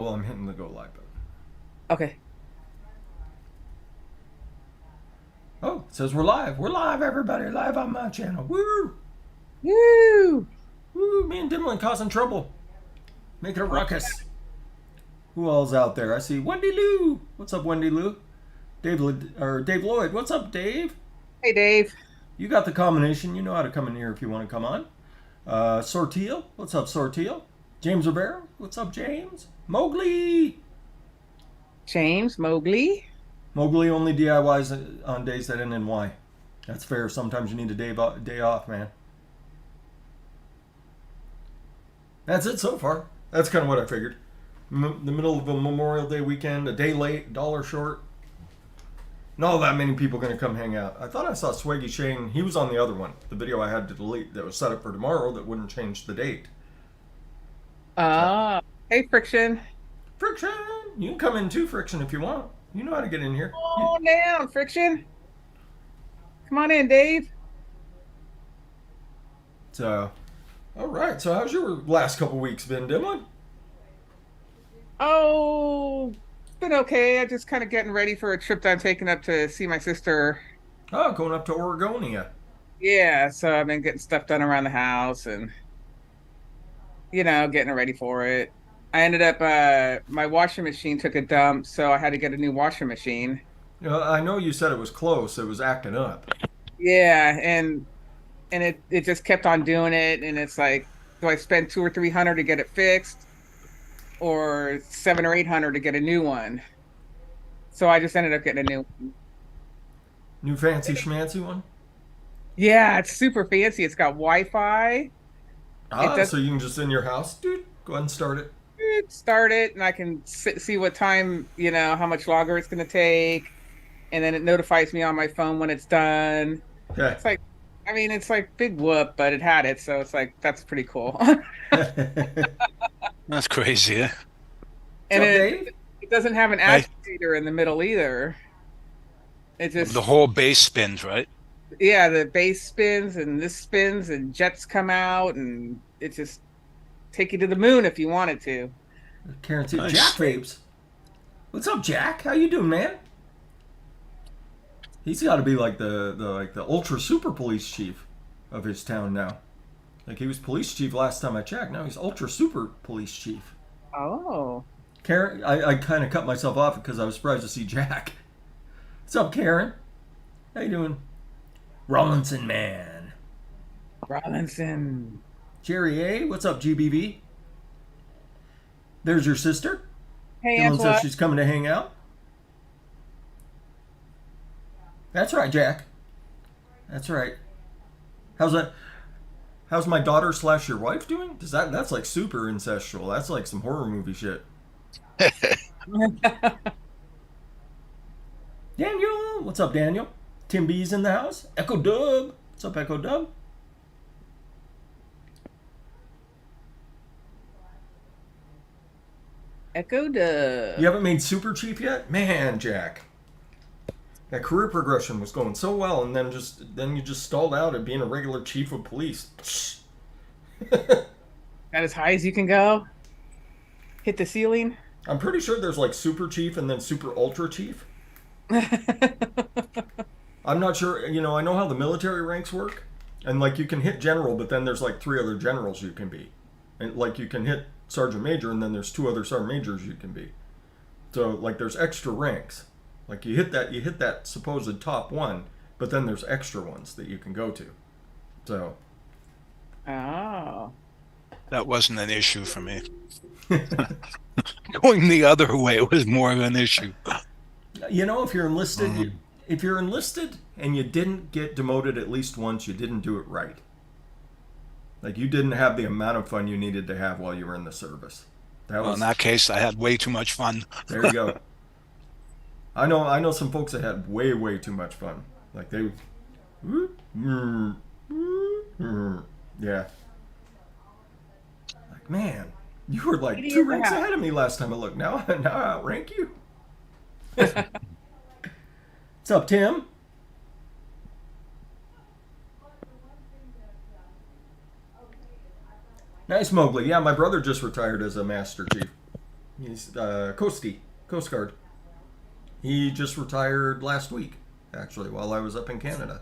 Well, I'm hitting the go live button. Okay. Oh, it says we're live. We're live, everybody. Live on my channel. Woo! Woo! Woo! Me and Dimlin causing trouble. Making a ruckus. Who all's out there? I see Wendy Lou. What's up, Wendy Lou? Dave Lloyd. What's up, Dave? Hey, Dave. You got the combination. You know how to come in here if you want to come on. Sorteal. What's up, Sorteal? James Rivera. What's up, James? Mowgli. James Mowgli. Mowgli only DIYs on days that end in Y. That's fair. Sometimes you need a day off, man. That's it so far. That's kind of what I figured. The middle of a Memorial Day weekend, a day late, dollar short. Not that many people going to come hang out. I thought I saw Swaggy Shane. He was on the other one. The video I had to delete that was set up for tomorrow that wouldn't change the date. Ah, hey, Friction. Friction! You can come in too, Friction, if you want. You know how to get in here. Oh, down, Friction. Come on in, Dave. So, all right. So, how's your last couple weeks been, Dimlin? Oh, it's been okay. I'm just kind of getting ready for a trip that I'm taking up to see my sister. Oh, going up to Oregonia. Yeah, so I've been getting stuff done around the house and, getting ready for it. I ended up, my washing machine took a dump, so I had to get a new washing machine. I know you said it was close. It was acting up. Yeah, and it just kept on doing it, and it's like, do I spend 200 or 300 to get it fixed, or 700 or 800 to get a new one? So I just ended up getting a new one. New fancy schmancy one? Yeah, it's super fancy. It's got Wi-Fi. It Ah, does so you can just in your house, dude, go ahead and start it. start it, and I can see what time, how much longer it's going to take, and then it notifies me on my phone when it's done. Okay. It's like, I mean, it's like big whoop, but it had it, so it's like that's pretty cool. What's That's crazy, yeah. And up, it Dave? it doesn't have an Right? agitator in the middle either. It The just, whole base spins, right? yeah, the base spins and this spins and jets come out and it just take you to the moon if you wanted to. Karen said, Jack Nice. Vapes. What's up, Jack? How you doing, man? He's got to be like the ultra super police chief of his town now. Like he was police chief last time I checked. Now he's ultra super police chief. Oh, Karen, I kind of cut myself off because I was surprised to see Jack. What's up, Karen? How you doing? Rollinson man. Robinson. Jerry A. What's up, GBV? There's your sister. Hey, Dylan Angela. says she's coming to hang out. That's right, Jack. That's right. How's that? How's my daughter slash your wife doing? Does that's like super incestual. That's like some horror movie shit. Daniel, what's up, Daniel? Tim B's in the house. Echo Dub, what's up, Echo Dub? Echo You Dub. haven't made super chief yet, man, Jack. That career progression was going so well, and then you just stalled out at being a regular chief of police. Got as high as you can go. Hit the ceiling. I'm pretty sure there's like super chief and then super ultra chief. I'm not sure. I know how the military ranks work, and like you can hit general, but then there's like three other generals you can be, and like you can hit sergeant major, and then there's two other sergeant majors you can be. So like there's extra ranks. Like you hit that supposed top one, but then there's extra ones that you can go to. So Oh. That wasn't an issue for me. Going the other way was more of an issue. if you're enlisted, if you're enlisted and you didn't get demoted at least once, you didn't do it right. Like you didn't have the amount of fun you needed to have while you were in the service. That Well, was in that case, I had way too much fun. There you go. I know some folks that had way too much fun. Like they yeah. Like man, you were like Lady two in the ranks house. ahead of me last time I looked. Now I outrank you. What's up, Tim? Nice Mowgli. Yeah, my brother just retired as a master chief. He's Coast Guard. He just retired last week, actually, while I was up in Canada.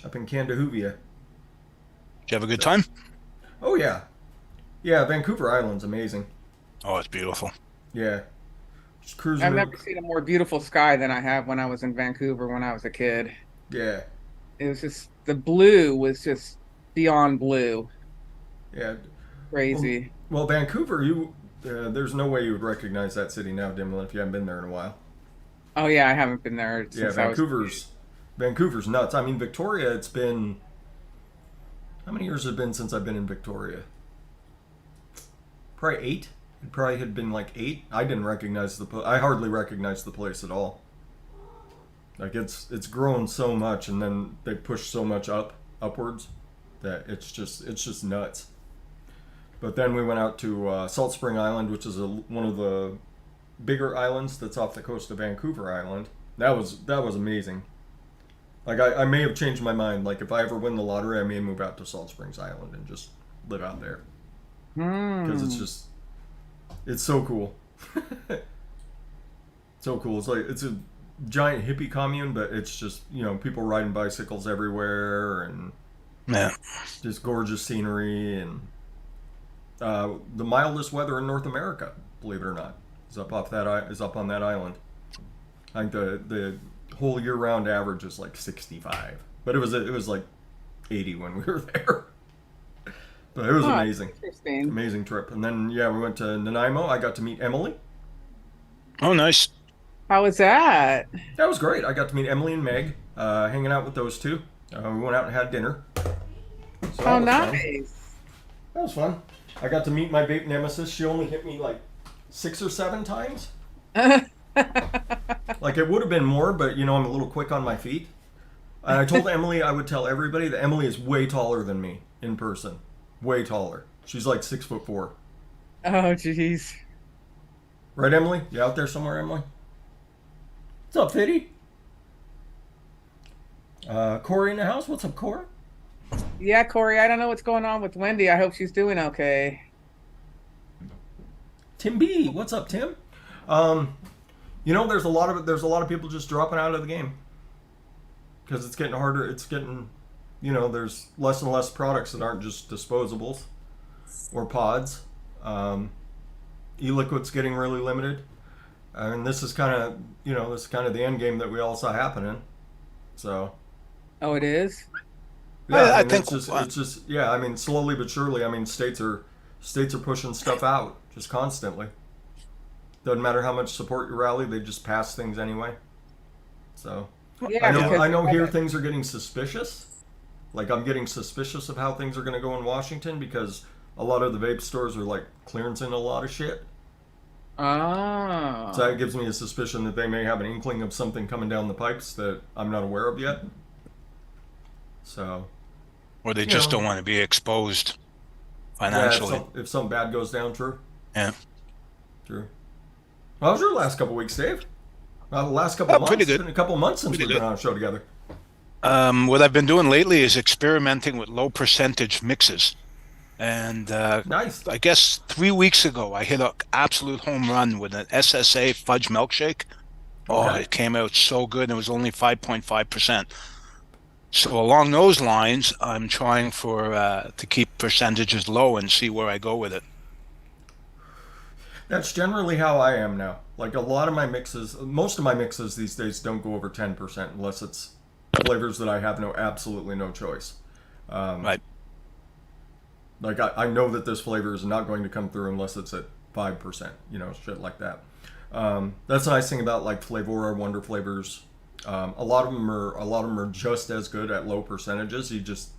Up in Candahoovia. Did you have a good time? Oh, yeah. Yeah, Vancouver Island's amazing. Oh, it's beautiful. Yeah. Just cruising. I've never seen a more beautiful sky than I have when I was in Vancouver when I was a kid. Yeah. It was just the blue was just beyond blue. Yeah. Crazy. Well, Vancouver, there's no way you would recognize that city now, Dimlin, if you haven't been there in a while. Oh yeah, I haven't been there Yeah, since I was. Vancouver's nuts. I mean, Victoria, it's been, how many years has it been since I've been in Victoria? Probably 8. It probably had been like 8. I didn't recognize I hardly recognized the place at all. Like it's grown so much, and then they push so much upwards that it's just nuts. But then we went out to Salt Spring Island, which is one of the bigger islands that's off the coast of Vancouver Island. That was amazing. Like I may have changed my mind. Like if I ever win the lottery, I may move out to Salt Springs Island and just live out there because it's so cool. So cool. It's like it's a giant hippie commune, but it's just people riding bicycles everywhere and Yeah. just gorgeous scenery and the mildest weather in North America. Believe it or not, is up on that island. I think the whole year-round average is like 65, but it was like 80 when we were there. But it was amazing. Interesting. Amazing trip. And then we went to Nanaimo. I got to meet Emily. Oh, nice. How was that? That was great. I got to meet Emily and Meg, hanging out with those two. We went out and had dinner. So Oh, that was fun. nice. That was fun. I got to meet my vape nemesis. She only hit me like 6 or 7 times. Like it would have been more, but I'm a little quick on my feet. And I told Emily I would tell everybody that Emily is way taller than me in person. Way taller. She's like 6'4". Oh, jeez. Right, Emily? You out there somewhere, Emily? What's up, Fitty? Corey in the house. What's up, Corey? Yeah, Corey, I don't know what's going on with Wendy. I hope she's doing okay. Tim B. What's up, Tim? There's a lot of people just dropping out of the game because it's getting harder. It's getting, there's less and less products that aren't just disposables or pods. E-liquid's getting really limited, and this is kind of, the end game that we all saw happening. So. Oh, it is? Yeah, I think it's just I mean, slowly but surely. I mean, states are pushing stuff out just constantly. Doesn't matter how much support you rally, they just pass things anyway. So Yeah, I know here things are getting suspicious. Like I'm getting suspicious of how things are going to go in Washington because a lot of the vape stores are like clearancing a lot of shit. Oh. So that gives me a suspicion that they may have an inkling of something coming down the pipes that I'm not aware of yet. So. Or they just don't want to be exposed financially. Yeah, if something bad goes down, true. Yeah. True. How was your last couple of weeks, Dave? The last couple of months. Pretty good. It's been a couple of months since Pretty we've been good. on a show together. What I've been doing lately is experimenting with low percentage mixes. And Nice. I guess 3 weeks ago, I hit an absolute home run with an SSA fudge milkshake. Oh, Okay. it came out so good. It was only 5.5%. So along those lines, I'm trying to keep percentages low and see where I go with it. That's generally how I am now. Like a lot of my mixes, most of my mixes these days don't go over 10% unless it's flavors that I have absolutely no choice. Right. Like I know that this flavor is not going to come through unless it's at 5%, shit like that. That's the nice thing about like Flavora Wonder Flavors. A lot of them are just as good at low percentages. You just,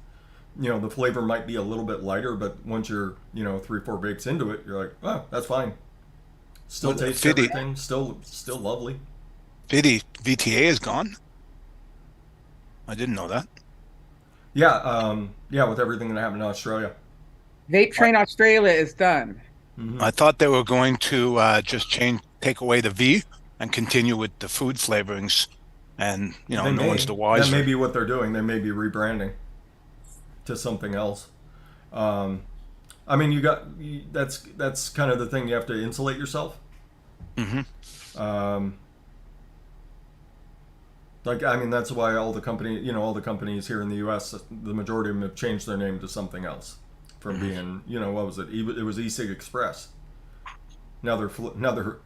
the flavor might be a little bit lighter, but once you're, 3-4 vapes into it, you're like, oh, that's fine. Still tastes everything. Still lovely. VTA is gone? I didn't know that. Yeah, with everything that happened in Australia. Vape Train Australia is done. Mm-hmm. I thought they were going to just take away the V and continue with the food flavorings. And, no one's the wiser. That may be what they're doing. They may be rebranding to something else. I I mean, that's kind of the thing. You have to insulate yourself. Um, like, I mean, that's why all the companies here in the U.S., the majority of them have changed their name to something else from being, what was it? It was E-Cig Express. Now they're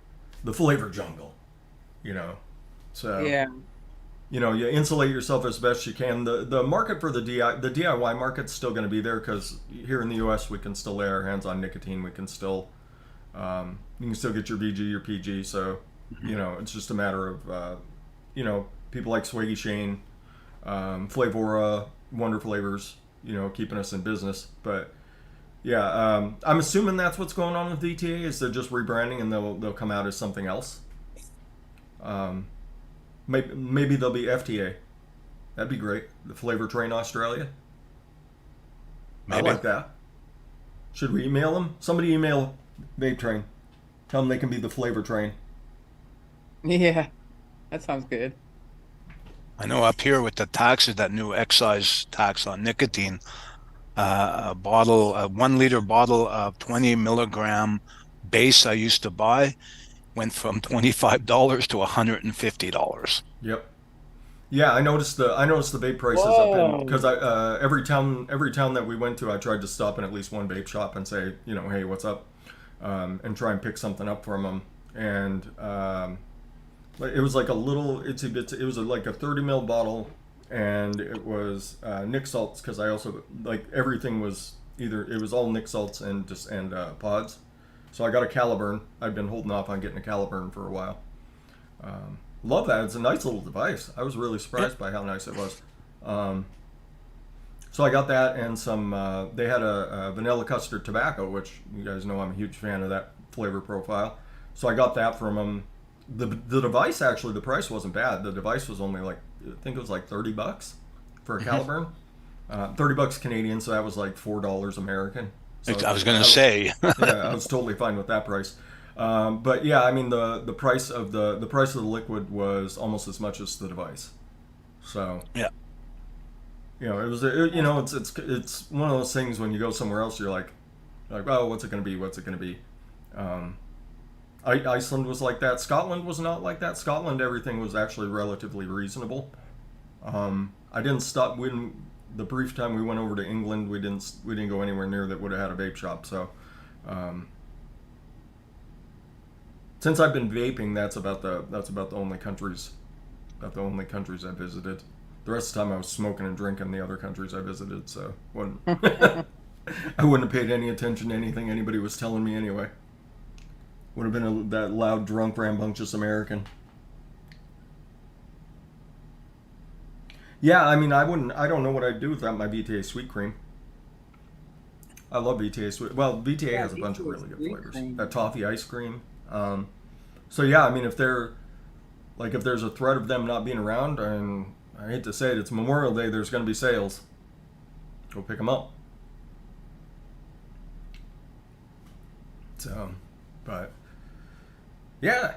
the Flavor Jungle. So Yeah. you insulate yourself as best you can. The market for the DIY market's still going to be there because here in the U.S. we can still lay our hands on nicotine. We can still you can still get your VG, your PG. So it's just a matter of people like Swaggy Shane, Flavora, Wonder Flavors, keeping us in business. But yeah, I'm assuming that's what's going on with DTA is they're just rebranding and they'll come out as something else. Maybe they'll be FTA. That'd be great. The Flavor Train Australia. Maybe. I like that. Should we email them? Somebody email Vape Train. Tell them they can be the Flavor Train. Yeah. That sounds good. I know up here with the taxes, that new excise tax on nicotine, a 1 liter bottle of 20 milligram base I used to buy went from $25 to $150. Yep. Yeah, I noticed the vape prices up in because every town that we went to, I tried to stop in at least one vape shop and say, hey, what's up, and try and pick something up from them. And it was like a little itsy bitsy. It was like a 30 ml bottle, and it was Nick salts because I also like everything was it was all Nick salts and pods. So I got a Caliburn. I've been holding off on getting a Caliburn for a while. Love that. It's a nice little device. I was really surprised by how nice it was. So I got that and some. They had a vanilla custard tobacco, which you guys know I'm a huge fan of that flavor profile. So I got that from them. The device actually, the price wasn't bad. The device was only I think it was like $30 for a Caliburn. $30 Canadian, so that was like $4 American. So I was going to say. Yeah, I was totally fine with that price. But yeah, I mean the price of the liquid was almost as much as the device. So yeah, it was it's one of those things when you go somewhere else you're like oh, what's it going to be? What's it going to be? Iceland was like that. Scotland was not like that. Scotland, everything was actually relatively reasonable. I didn't stop when the brief time we went over to England. We didn't go anywhere near that would have had a vape shop. So since I've been vaping, that's about the only countries I visited. The rest of the time I was smoking and drinking the other countries I visited. So I wouldn't have paid any attention to anything anybody was telling me anyway. Would have been that loud, drunk, rambunctious American. Yeah, I mean, I don't know what I'd do without my VTA sweet cream. I love VTA sweet. Well, VTA has a bunch of really good flavors. That toffee ice cream. So yeah, I mean, if there's a threat of them not being around, and I hate to say it, it's Memorial Day. There's going to be sales. Go pick them up. So, but. Yeah.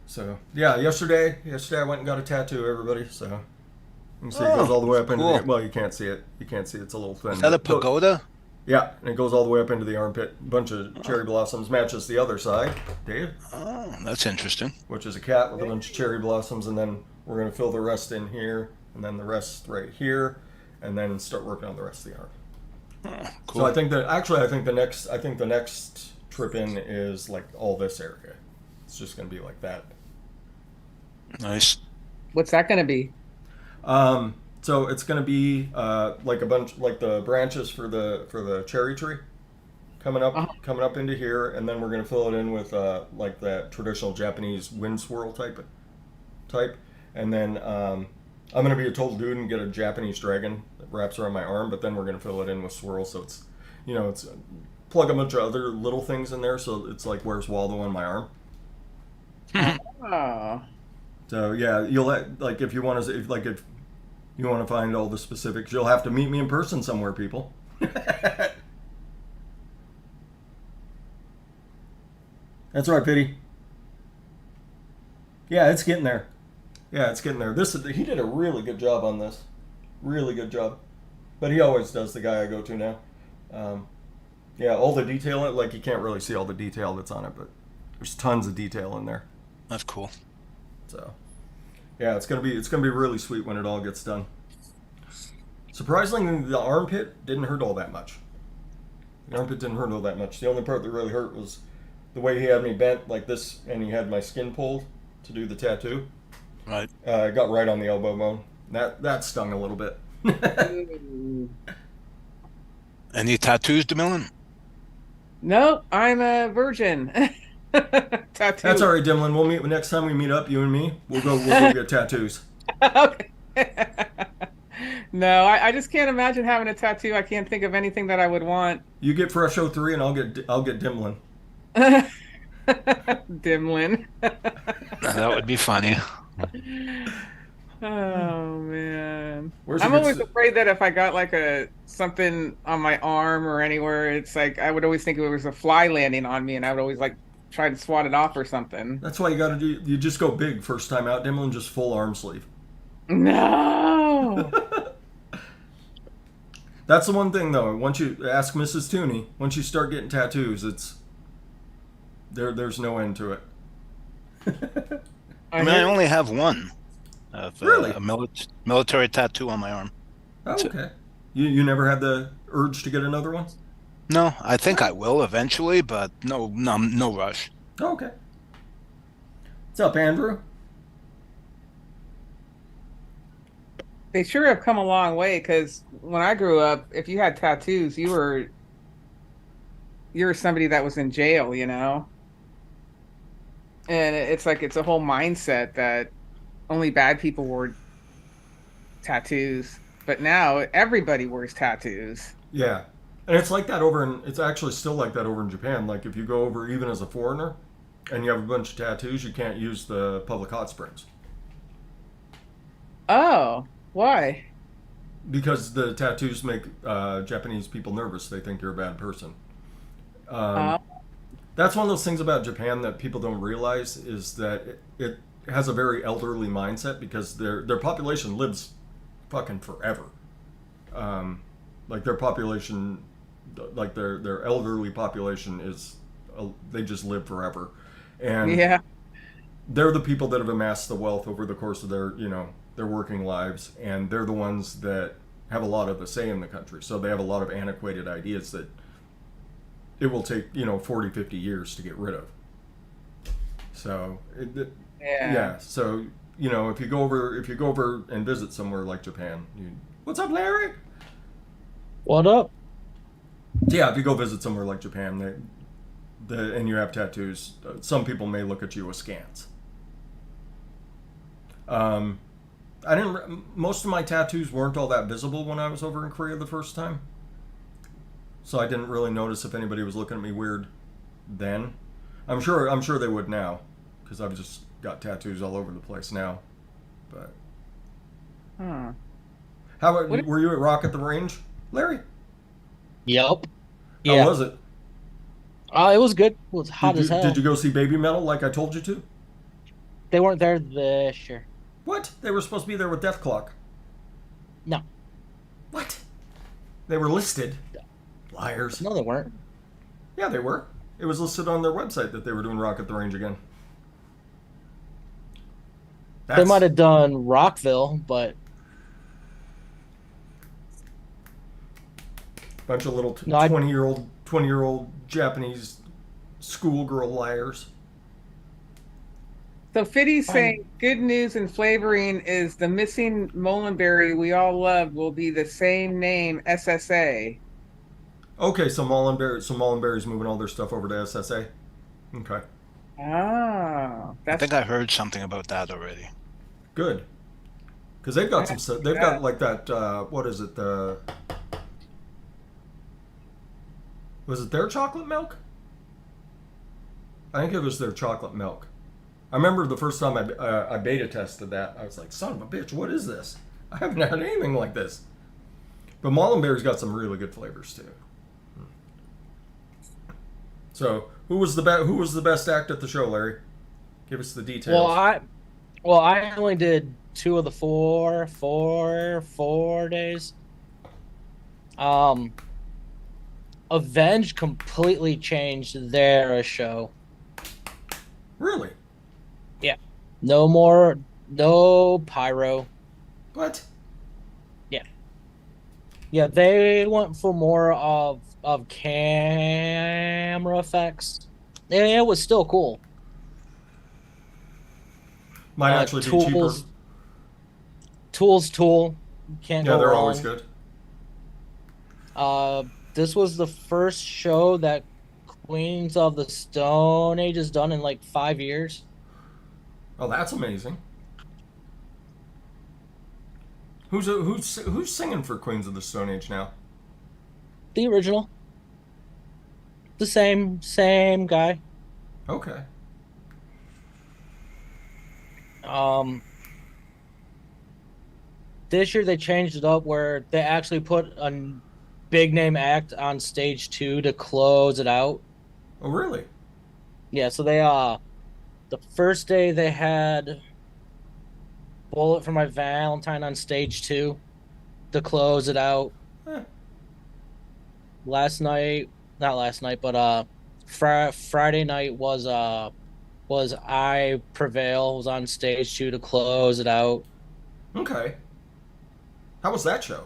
So yeah, yesterday I went and got a tattoo. Everybody, so you can see it goes all the way up into the. Well, you can't see it. It's a little thin. Is that a pagoda? Yeah, and it goes all the way up into the armpit. Bunch of cherry blossoms matches the other side, Dave. Oh, that's interesting. Which is a cat with a bunch of cherry blossoms, and then we're gonna fill the rest in here, and then the rest right here, and then start working on the rest of the arm. Oh, cool. So I think the next trip in is like all this area. It's just going to be like that. Nice. What's that going to be? So it's going to be like a bunch, like the branches for the cherry tree, coming up into here, and then we're going to fill it in with like that traditional Japanese wind swirl type, and then I'm going to be a total dude and get a Japanese dragon that wraps around my arm, but then we're going to fill it in with swirl, so it's it's plug a bunch of other little things in there, so it's like Where's Waldo on my arm. Oh. So yeah, if you want to find all the specifics, you'll have to meet me in person somewhere, people. That's right, Pity. Yeah, it's getting there. He did a really good job on this. Really good job. But he always does, the guy I go to now. Yeah, all the detail, like you can't really see all the detail that's on it, but there's tons of detail in there. That's cool. So, yeah, it's gonna be really sweet when it all gets done. Surprisingly, the armpit didn't hurt all that much. The armpit didn't hurt all that much. The only part that really hurt was the way he had me bent like this, and he had my skin pulled to do the tattoo. Right. It got right on the elbow bone. That stung a little bit. Any tattoos, DeMillan? No, I'm a virgin. Tattoo. That's all right, Dimlin. We'll meet next time we meet up. You and me. We'll go get tattoos. Okay. No, I just can't imagine having a tattoo. I can't think of anything that I would want. You get fresh03, and I'll get Dimlin. Dimlin. That would be funny. Oh man. Where's I'm your always afraid that if I got like something on my arm or anywhere, it's like I would always think it was a fly landing on me, and I would always like try to swat it off or something. That's why you got to do. You just go big first time out, Dimlin. Just full arm sleeve. No. That's the one thing though. Once you ask Mrs. Tooney, once you start getting tattoos, it's there's no end to it. I mean, I only have one. Really? A military tattoo on my arm. Oh, okay. You never had the urge to get another one? No, I think I will eventually, but no rush. Oh, okay. What's up, Andrew? They sure have come a long way, because when I grew up, if you had tattoos, you were somebody that was in jail, you know? And it's like it's a whole mindset that only bad people wore tattoos. But now everybody wears tattoos. Yeah. And it's like that it's actually still like that over in Japan. Like if you go over even as a foreigner and you have a bunch of tattoos, you can't use the public hot springs. Oh, why? Because the tattoos make Japanese people nervous. They think you're a bad person. Oh. That's one of those things about Japan that people don't realize is that it has a very elderly mindset because their population lives fucking forever. Like their population, like their elderly population is, they just live forever, and Yeah. they're the people that have amassed the wealth over the course of their their working lives, and they're the ones that have a lot of the say in the country. So they have a lot of antiquated ideas that it will take 40, 50 years to get rid of. So yeah. So if you go over and visit somewhere like Japan, what's up, Larry? What up? Yeah, if you go visit somewhere like Japan, and you have tattoos, some people may look at you askance. Most of my tattoos weren't all that visible when I was over in Korea the first time. So I didn't really notice if anybody was looking at me weird then. I'm sure they would now, because I've just got tattoos all over the place now. But Huh. how about, were you at Rock at the Range, Larry? Yep. How Yeah. was it? It was good. It was hot as hell. Did you go see Baby Metal like I told you to? They weren't there this year. What? They were supposed to be there with Death Clock. No. What? They were listed. Liars. No, they weren't. Yeah, they were. It was listed on their website that they were doing Rock at the Range again. They might have done Rockville, but bunch of little No, 20-year-old Japanese schoolgirl liars. So Fiddy's saying good news and flavoring is the missing Molenberry we all loved will be the same name, SSA. Okay, so Molenberry's moving all their stuff over to SSA. Okay, Oh, I that's think I heard something about that already. good. Because they've got some stuff. They've got like that. What is it? Was it their chocolate milk? I think it was their chocolate milk. I remember the first time I beta tested that, I was like, son of a bitch, what is this? I haven't had anything like this. But Molenberry's got some really good flavors too. So, who was the best act at the show, Larry? Give us the details. well, I only did 2 of the 4 days. Avenged completely changed their show. Really? Yeah. No pyro. What? Yeah, they went for more of camera effects. And it was still cool. Might actually be cheaper. Tool. Can't Yeah, go they're always wrong. good. This was the first show that Queens of the Stone Age has done in like 5 years. Oh, that's amazing. Who's singing for Queens of the Stone Age now? The original. The same guy. Okay. Um this year they changed it up where they actually put a big name act on stage 2 to close it out. Oh, really? Yeah, so they the first day they had Bullet for My Valentine on stage 2 to close it out. Eh. Not last night, but Friday night was I Prevail was on stage 2 to close it out. Okay. How was that show?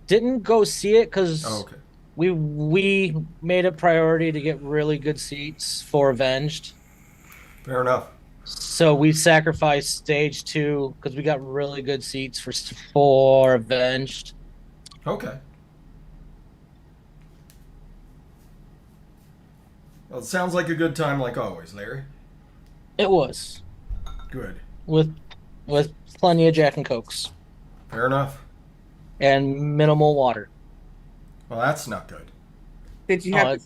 Didn't go see it because Oh, okay. we made a priority to get really good seats for Avenged. Fair enough. So we sacrificed stage 2 because we got really good seats for Avenged. Okay. Well, it sounds like a good time, like always, Larry. It was Good. with plenty of Jack and Cokes Fair enough. and minimal water. Well, that's not good. Did you have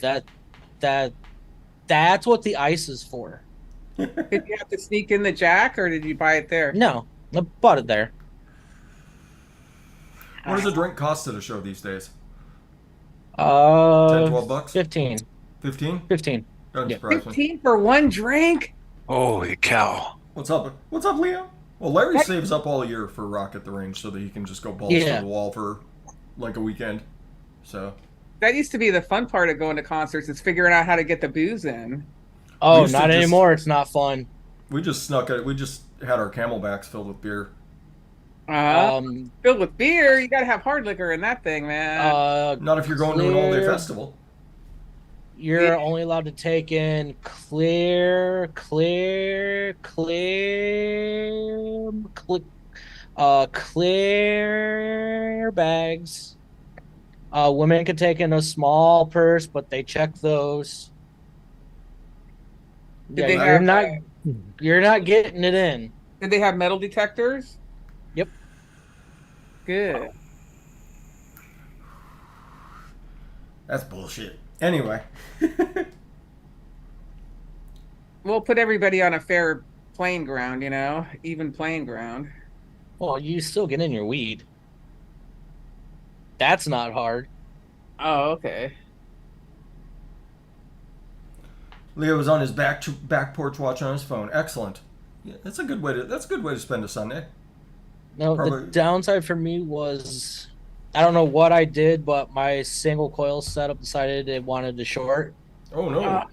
That's what the ice is for. did you have to sneak in the Jack, or did you buy it there? No, I bought it there. What does a drink cost at a show these days? 10, 12 bucks? 15. 15? 15. Doesn't Yeah. surprise me. 15 for one drink? Holy cow. What's up? What's up, Leo? Well, Larry That- saves up all year for Rock at the Range so that he can just go balls Yeah. to the wall for like a weekend. So That used to be the fun part of going to concerts, is figuring out how to get the booze in. Oh, used to not just- anymore. It's not fun. we just snuck it. We just had our camelbacks filled with beer. Filled with beer, you gotta have hard liquor in that thing, man. Not if you're going to an all-day Clear. festival. You're Yeah. only allowed to take in clear bags. Women can take in a small purse, but they check those. Did they you're have, not getting it in. Did they have metal detectors? Yep. Good. That's bullshit. Anyway. We'll put everybody on a fair playing ground, even playing ground. Well, you still get in your weed. That's not hard. Oh, okay. Leo was on his back porch watching on his phone. Excellent. Yeah, that's a good way to spend a Sunday. No, Probably- the downside for me was I don't know what I did, but my single coil setup decided it wanted to short. Oh no. Ah.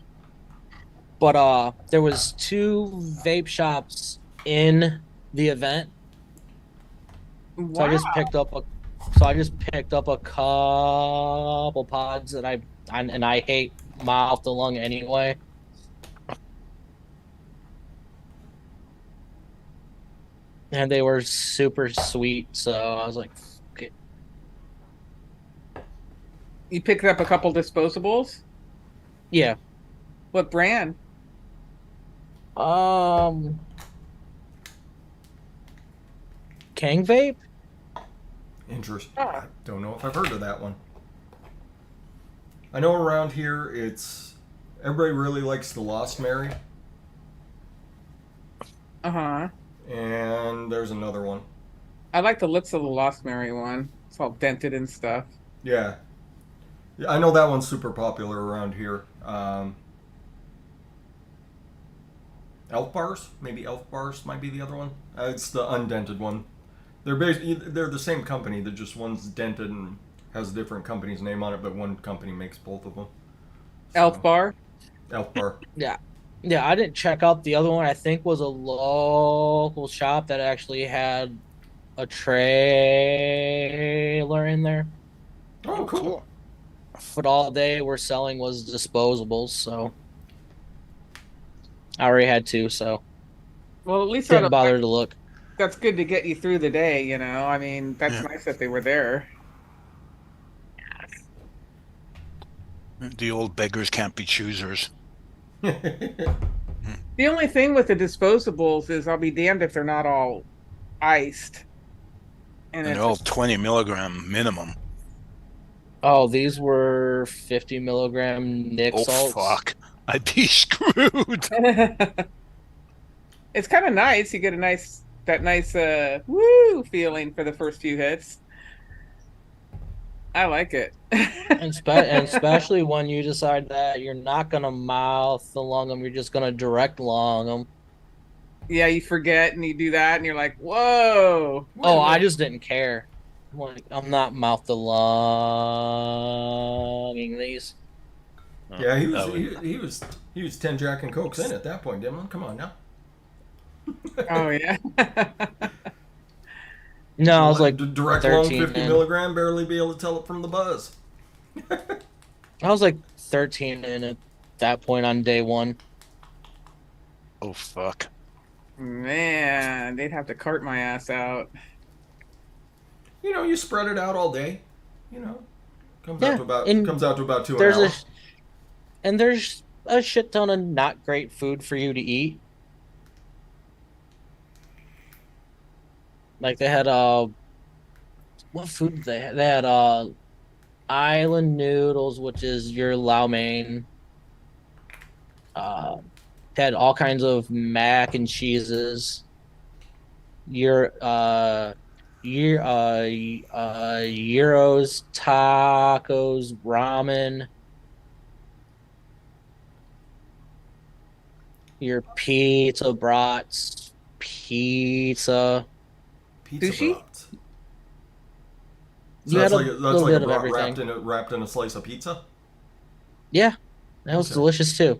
But there was 2 vape shops in the event. So Wow. I just picked up a couple pods that I hate mouth to lung anyway. And they were super sweet, so I was like, okay. You picked up a couple disposables? Yeah. What brand? Kang Vape? Interesting. Ah. I don't know if I've heard of that one. I know around here everybody really likes the Lost Mary, Uh-huh. and there's another one. I like the looks of the Lost Mary one. It's all dented and stuff. Yeah. I know that one's super popular around here. Elf Bars? Maybe Elf Bars might be the other one. It's the undented one. They're the same company. They're just one's dented and has a different company's name on it, but one company makes both of them. Elf Bar. Elf Bar. Yeah. Yeah, I didn't check out the other one. I think was a local shop that actually had a trailer in there. Oh, cool. But all they were selling was disposables, so I already had two, so Well, at least didn't bother to look. that's good to get you through the day, you know. I mean, that's Yeah. nice that they were there. The old beggars can't be choosers. The only thing with the disposables is I'll be damned if they're not all iced. And And it's they're all 20 milligram minimum. Oh, these were 50 milligram Nick Oh, salts. fuck. I'd be screwed. it's kind of nice. You get that nice woo feeling for the first few hits. I like it. And especially when you decide that you're not gonna mouth along them, you're just gonna direct along them. Yeah, you forget and you do that, and you're like, "Whoa!" Oh, I just didn't care. Like, I'm not mouth alonging these. Yeah, he That was 10 Jack and Cokes in at that point, Dimlin. Come on now. Oh yeah. No, I was like direct long 13 50 in. milligram, barely be able to tell it from the buzz. I was like 13 in at that point on day one. Oh, fuck. Man, they'd have to cart my ass out. You know, you spread it out all day. You know, comes Yeah, out to about and 2 an There's hour. there's a shit ton of not great food for you to eat. Like they had what food did they have? They had island noodles, which is your lau mein. Had all kinds of mac and cheeses. Your gyros, tacos, ramen. Your pizza brats, pizza. Pizza Sushi? brats. So You that's had like a that's little like bit a of brat everything. wrapped in a slice of pizza. Yeah, that was Okay. delicious too.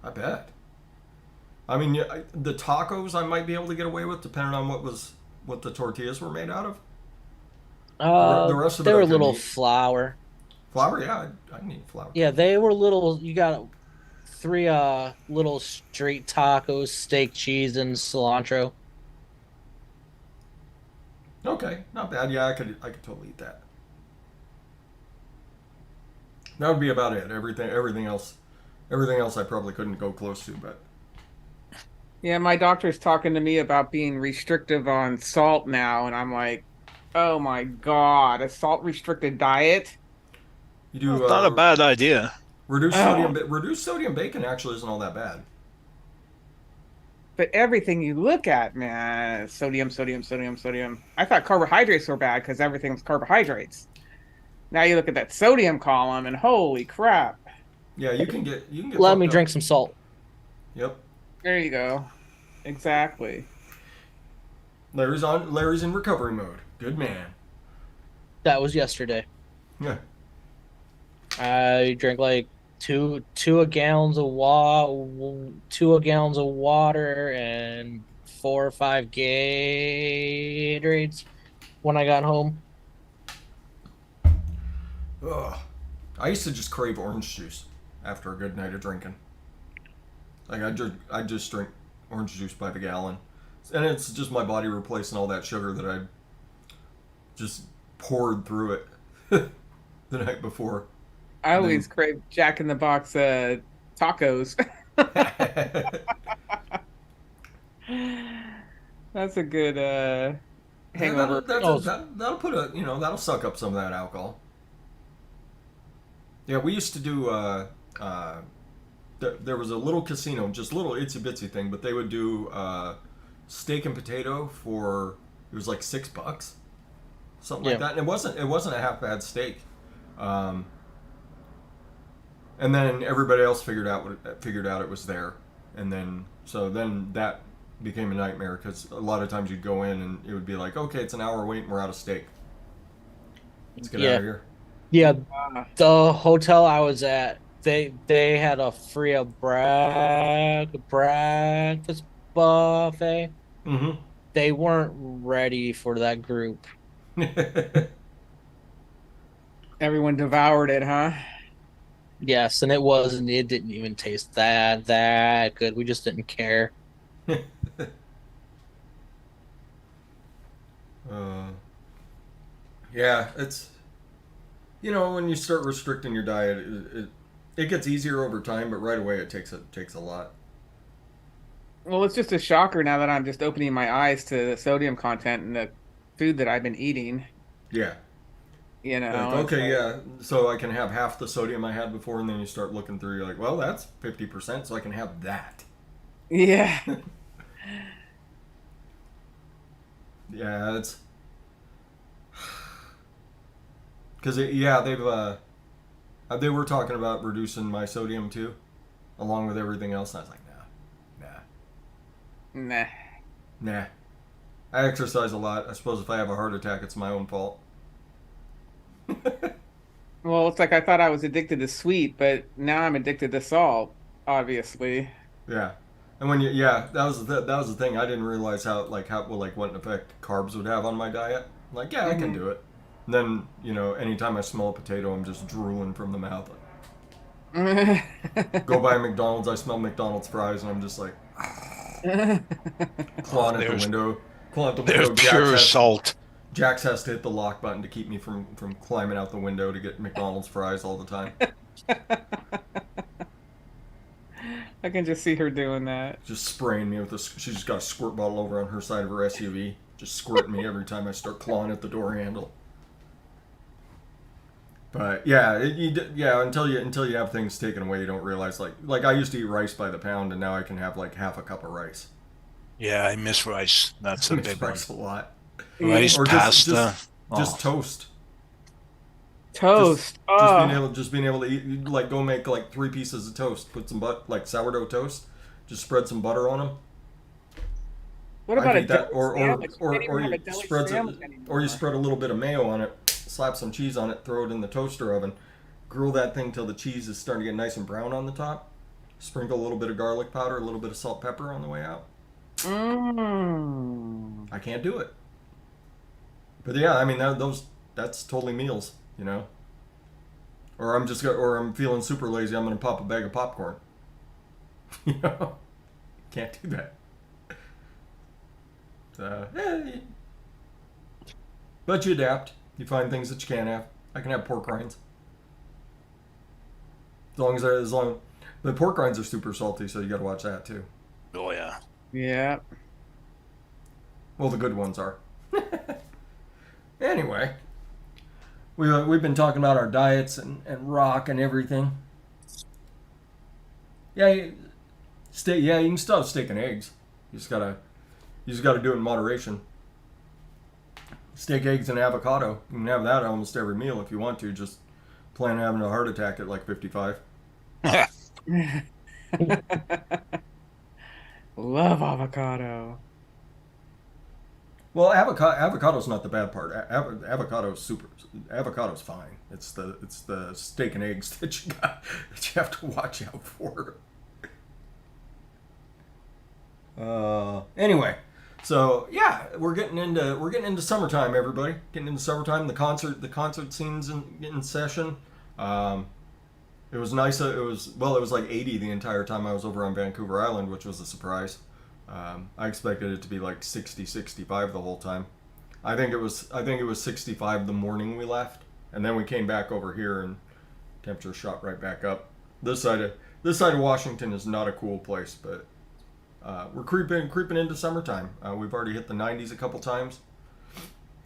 I bet. I mean, the tacos I might be able to get away with, depending on what the tortillas were made out of. The rest of They it I were couldn't little eat. flour. Flour, yeah, I need flour. Yeah, they were little. You got three little street tacos, steak, cheese, and cilantro. Okay, not bad. Yeah, I could totally eat that. That would be about it. Everything else I probably couldn't go close to, but Yeah, my doctor's talking to me about being restrictive on salt now, and I'm like, "Oh my God, a salt restricted diet?" you do Not a bad idea. reduce Oh. sodium bacon actually isn't all that bad. But everything you look at, man, sodium, sodium, sodium, sodium. I thought carbohydrates were bad because everything's carbohydrates. Now you look at that sodium column, and holy crap! Yeah, you can get Let fucked me up. drink some salt. Yep. There you go. Exactly. Larry's in recovery mode. Good man. That was yesterday. Yeah. I drank like two gallons of gallons of water and 4 or 5 Gatorades when I got home. Ugh. I used to just crave orange juice after a good night of drinking. Like I just drink orange juice by the gallon, and it's just my body replacing all that sugar that I just poured through it the night before. I always crave Jack in the Box tacos. That's a good hangover. That'll put that'll suck up some of that alcohol. Yeah, we used to do. There was a little casino, just little itsy bitsy thing, but they would do steak and potato for it was like $6, something like that, and it wasn't a half bad steak. And then everybody else figured out it was there, and then that became a nightmare because a lot of times you'd go in and it would be like, okay, it's an hour wait and we're out of steak. Let's get out of here. Yeah, Ah, the hotel I was at, they had a free breakfast buffet. Mm-hmm. They weren't ready for that group. everyone devoured it, huh? Yes, and it didn't even taste that good. We just didn't care. uh, yeah, it's when you start restricting your diet, it gets easier over time, but right away it takes a lot. Well, it's just a shocker now that I'm just opening my eyes to the sodium content and the food that I've been eating. Yeah. Like, It's okay, like, yeah, so I can have half the sodium I had before, and then you start looking through, you're like, well, that's 50%, so I can have that. yeah. Yeah, it's because yeah, they were talking about reducing my sodium too, along with everything else. And I was like, Nah. nah. I exercise a lot. I suppose if I have a heart attack, it's my own fault. Well, it's like I thought I was addicted to sweet, but now I'm addicted to salt, obviously. Yeah, and when yeah, that was the thing. I didn't realize what an effect carbs would have on my diet. Like, yeah, I can Hmm. do it. And then anytime I smell a potato, I'm just drooling from the mouth. Go by McDonald's, I smell McDonald's fries, and I'm just like Oh, clawing at the window. Clawing at the there's window. pure salt. Jax has to hit the lock button to keep me from climbing out the window to get McDonald's fries all the time. I can just see her doing that. Just spraying me with a. She's just got a squirt bottle over on her side of her SUV, just squirting me every time I start clawing at the door handle. But yeah, yeah, until you have things taken away, you don't realize like I used to eat rice by the pound, and now I can have like half a cup of rice. Yeah, I miss rice. That's I a miss big one. rice a lot. Rice, Yeah. Or pasta. just Oh, toast. Just Toast. Oh, just being able to eat, like, go make like 3 pieces of toast, put some like sourdough toast, just spread some butter on them. what I about can a eat that, deli or sandwich? You can't or even have a you deli spread sandwich or you anymore. spread a little bit of mayo on it, slap some cheese on it, throw it in the toaster oven, grill that thing till the cheese is starting to get nice and brown on the top. Sprinkle a little bit of garlic powder, a little bit of salt, pepper on the way out. Mmm. I can't do it, but yeah, I mean that's totally meals. Or or I'm feeling super lazy. I'm gonna pop a bag of popcorn. you know, can't do that. But you adapt. You find things that you can't have. I can have pork rinds as long. The pork rinds are super salty, so you got to watch that too. oh yeah. Yeah. Well, the good ones are. Anyway, we've been talking about our diets and rock and everything. Yeah, steak. Yeah, you can still have steak and eggs. You just gotta do it in moderation. Steak, eggs, and avocado. You can have that almost every meal if you want to. Just plan on having a heart attack at like 55. Love avocado. Well, avocado's not the bad part. Avocado's super. Avocado's fine. It's the steak and eggs that you have to watch out for. Anyway, so yeah, we're getting into summertime, everybody. Getting into summertime. The concert scene's in session. Um, it was nice. It was like 80 the entire time I was over on Vancouver Island, which was a surprise. I expected it to be like 60, 65 the whole time. I think it was 65 the morning we left, and then we came back over here and temperature shot right back up. This side of Washington is not a cool place, but we're creeping into summertime. We've already hit the 90s a couple times,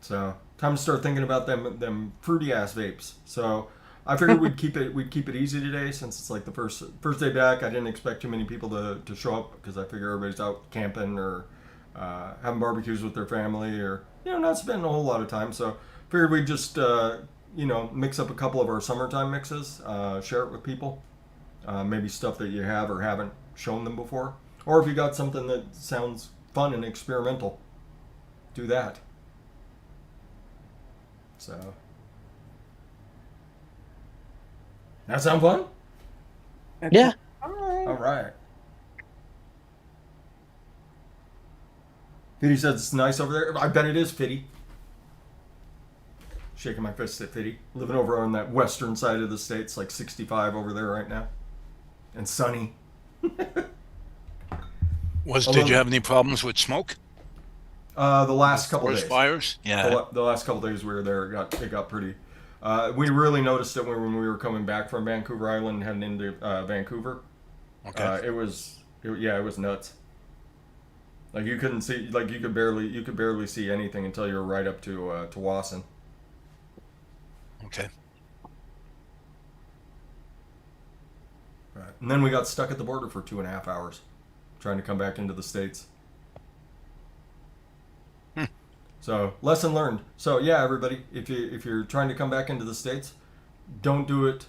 so time to start thinking about them fruity ass vapes. So I figured we'd keep it easy today since it's like the first day back. I didn't expect too many people to show up because I figure everybody's out camping or having barbecues with their family or not spending a whole lot of time. So figured we'd just mix up a couple of our summertime mixes, share it with people. Maybe stuff that you have or haven't shown them before. Or if you got something that sounds fun and experimental, do that. So, That sound fun? Yeah. All right. Fitty says it's nice over there. I bet it is, Fitty. Shaking my fist at Fitty. Living over on that western side of the states, like 65 over there right now. And sunny. Did you have any problems with smoke? The last couple Forest days. fires? Yeah. The last couple days we were there, it got pretty. We really noticed it when we were coming back from Vancouver Island, heading into Vancouver. Okay. It was nuts. Like you couldn't see, like you could barely see anything until you were right up to Wasson. Okay. Right. And then we got stuck at the border for 2.5 hours, trying to come back into the States. So lesson learned. So yeah, everybody, if you're trying to come back into the States, don't do it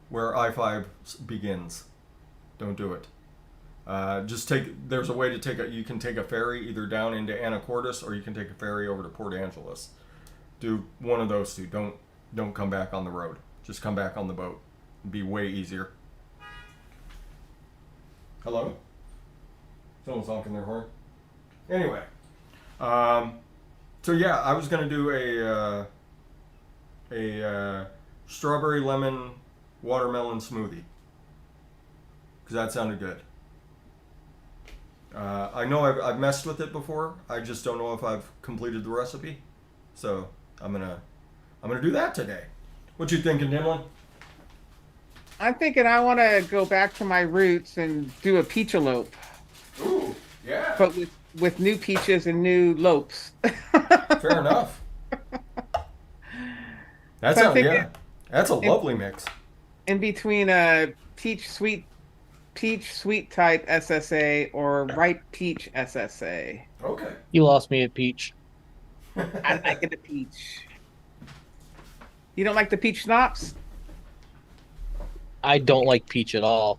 where I-5 begins. Don't do it. There's a way to you can take a ferry either down into Anacortes or you can take a ferry over to Port Angeles. Do one of those two. Don't come back on the road. Just come back on the boat. It'd be way easier. Hello? Someone's honking their horn. Anyway. So yeah, I was gonna do a strawberry lemon watermelon smoothie because that sounded good. I know I've messed with it before. I just don't know if I've completed the recipe. So I'm gonna do that today. What you thinking, Dimlin? I'm thinking I want to go back to my roots and do a peachalope, Ooh, yeah. but with new peaches and new lopes. Fair enough. That's So That's a lovely mix. in between a peach sweet type SSA or ripe peach SSA. Okay. You lost me at peach. I like it a peach. You don't like the peach schnapps? I don't like peach at all.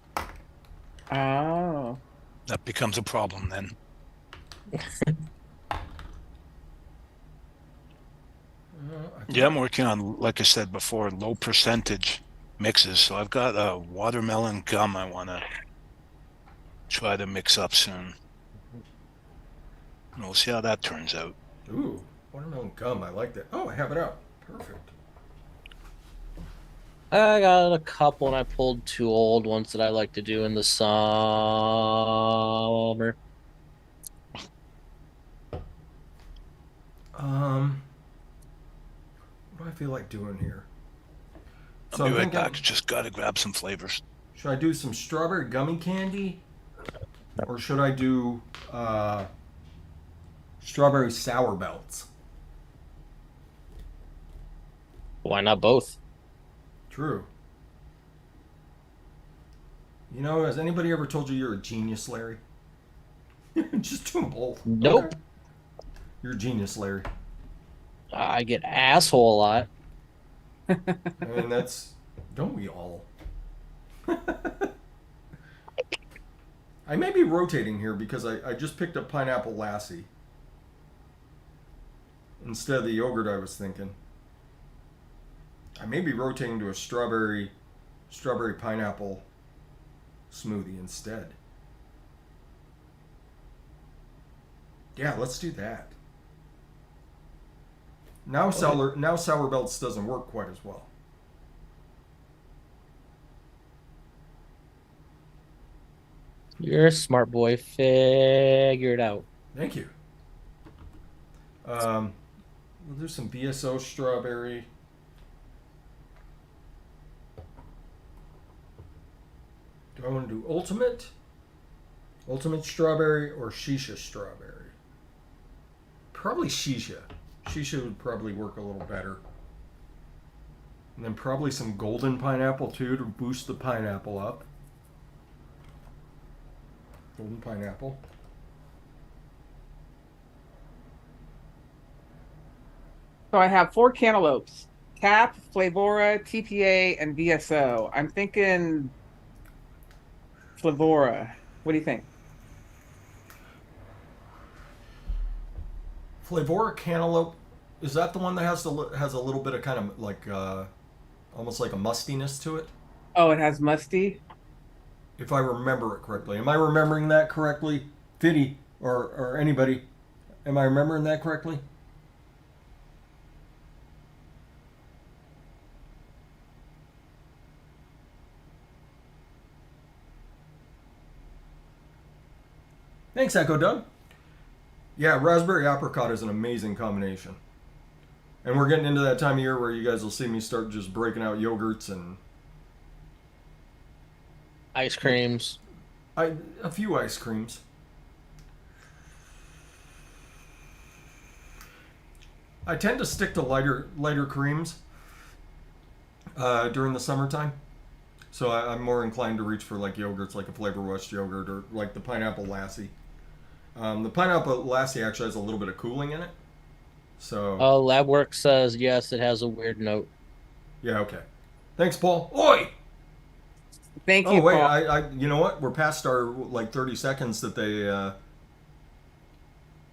Oh. That becomes a problem then. Yeah, I'm working on, like I said before, low percentage mixes. So I've got a watermelon gum I want to try to mix up soon. And we'll see how that turns out. Ooh, watermelon gum. I like that. Oh, I have it out. Perfect. I got a couple, and I pulled 2 old ones that I like to do in the summer. What do I feel like doing here? I'll be right back. Just got to grab some flavors. Should I do some strawberry gummy candy? Or should I do strawberry sour belts? Why not both? True. You know, has anybody ever told you you're a genius, Larry? Just do them both. Nope. Okay. You're a genius, Larry. I get asshole a lot. I mean, don't we all? I may be rotating here because I just picked up Pineapple Lassie instead of the yogurt I was thinking. I may be rotating to a strawberry pineapple smoothie instead. Yeah, let's do that. Now Sour Belts doesn't work quite as well. You're a smart boy. Figure it out. Thank you. We'll do some BSO strawberry. Do I want to do ultimate strawberry or shisha strawberry? Probably shisha. Shisha would probably work a little better. And then probably some golden pineapple too to boost the pineapple up. Golden pineapple. So I have 4 cantaloupes: Cap, Flavora, TPA, and VSO. I'm thinking Flavora. What do you think? Flavora cantaloupe, is that the one that has a little bit of kind of like almost like a mustiness to it? Oh, it has musty. If I remember it correctly. Am I remembering that correctly? Fiddy or anybody? Am I remembering that correctly? Thanks, Echo Doug. Yeah, raspberry apricot is an amazing combination. And we're getting into that time of year where you guys will see me start just breaking out yogurts and Ice creams. a few ice creams. I tend to stick to lighter creams during the summertime. So I'm more inclined to reach for like yogurts, like a Flavor West yogurt or like the pineapple lassie. The pineapple lassie actually has a little bit of cooling in it. So Lab work says yes, it has a weird note. yeah, okay. Thanks, Paul. Oi! Thank Oh you, wait, Paul. you know what? We're past our like 30 seconds that they.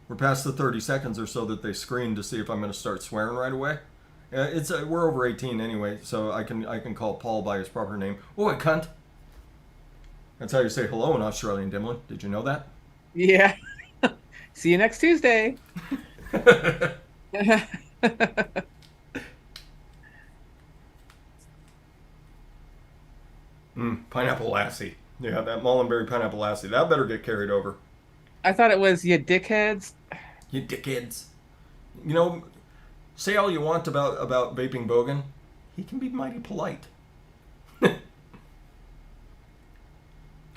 We're past the 30 seconds or so that they screened to see if I'm going to start swearing right away. It's we're over 18 anyway, so I can call Paul by his proper name. Oi, cunt! That's how you say hello in Australian, Dimlin. Did you know that? Yeah. See you next Tuesday. Pineapple lassie. Yeah, that Mullenberry pineapple lassie. That better get carried over. I thought it was you dickheads. You dickheads. You know, say all you want about vaping Bogan. He can be mighty polite.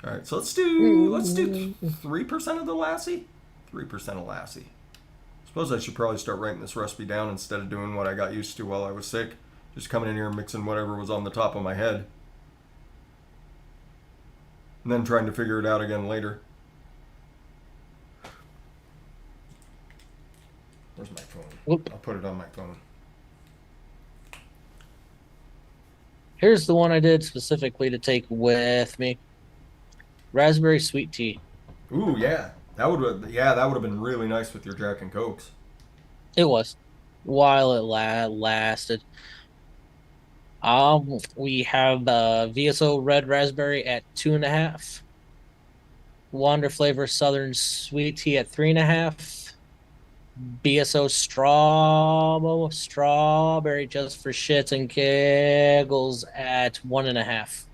All right, so let's do 3% of the lassie. 3% of lassie. Suppose I should probably start writing this recipe down instead of doing what I got used to while I was sick. Just coming in here and mixing whatever was on the top of my head. And then trying to figure it out again later. Where's my phone? Whoop. I'll put it on my phone. Here's the one I did specifically to take with me. Raspberry sweet tea. Ooh, yeah. That would have been really nice with your Jack and Cokes. It was. While it lasted. We have VSO red raspberry at 2.5. Wander flavor southern sweet tea at 3.5. BSO strawberry just for shits and giggles at 1.5.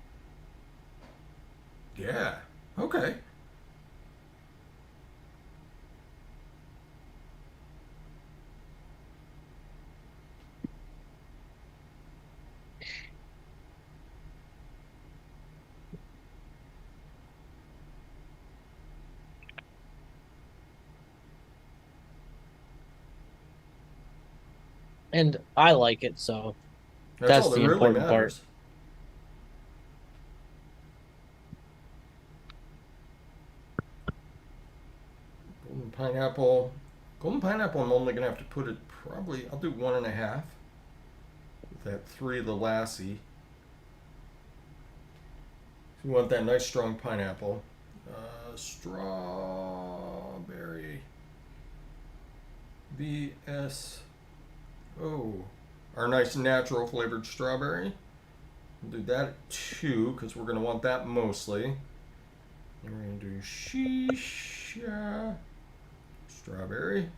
Yeah. Okay. And I like it, so That's that's all that the really important part. matters. Golden pineapple. Golden pineapple, I'm only going to have to put it probably, I'll do 1.5. With that 3 of the lassie. If you want that nice strong pineapple. Strawberry. BSO. Our nice natural flavored strawberry. We'll do that at 2 because we're going to want that mostly. And we're going to do shisha. Strawberry.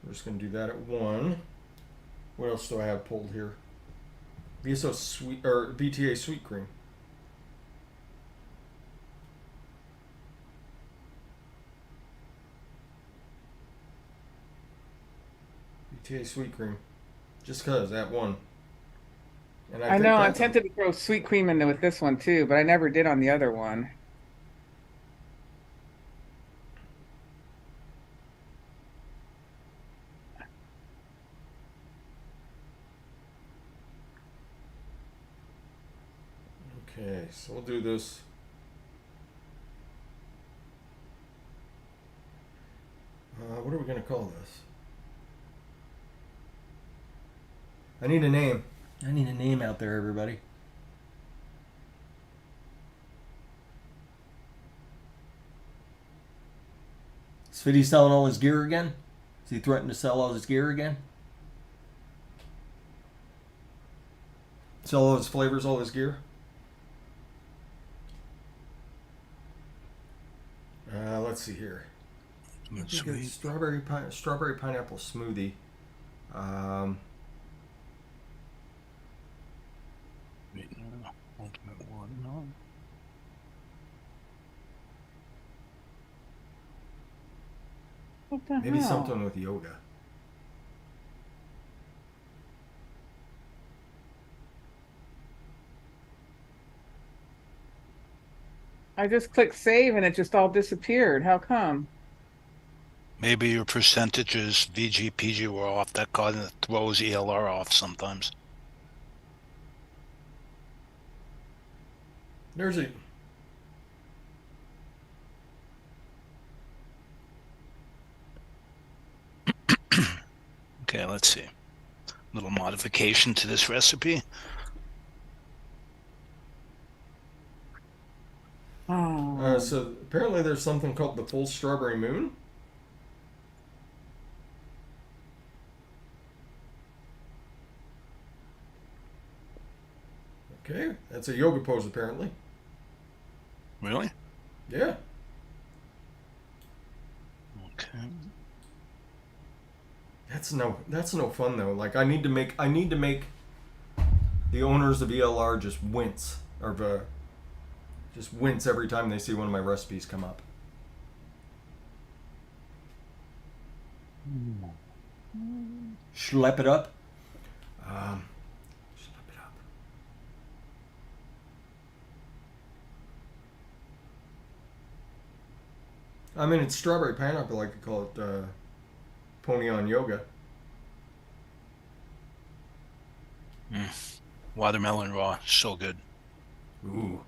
We're just going to do that at 1. What else do I have pulled here? BSO sweet or BTA sweet cream. BTA sweet cream. Just cause at 1. And I think know. I'm that's tempted to throw sweet cream in with this one too, but I never did on the other one. Okay, so we'll do this. What are we going to call this? I need a name. I need a name out there, everybody. Is Fiddy selling all his gear again? Is he threatening to sell all his gear again? Sell all his flavors, all his gear. Let's see here. I think Sweet. it's strawberry pineapple smoothie. Ultimate watermelon. What the Maybe hell? something with yoga. I just clicked save and it just all disappeared. How come? Maybe your percentages VGPG were off. That kind of throws ELR off sometimes. There's a. Okay, let's see. Little modification to this recipe. Oh, So apparently there's something called the full strawberry moon. Okay, that's a yoga pose apparently. Really? Yeah. Okay. That's no fun though. Like I need to make the owners of ELR just wince or just wince every time they see one of my recipes come up. Schlep it up. Schlep it up. I mean, it's strawberry pineapple. I could call it pony on yoga. Watermelon raw, so good. Ooh.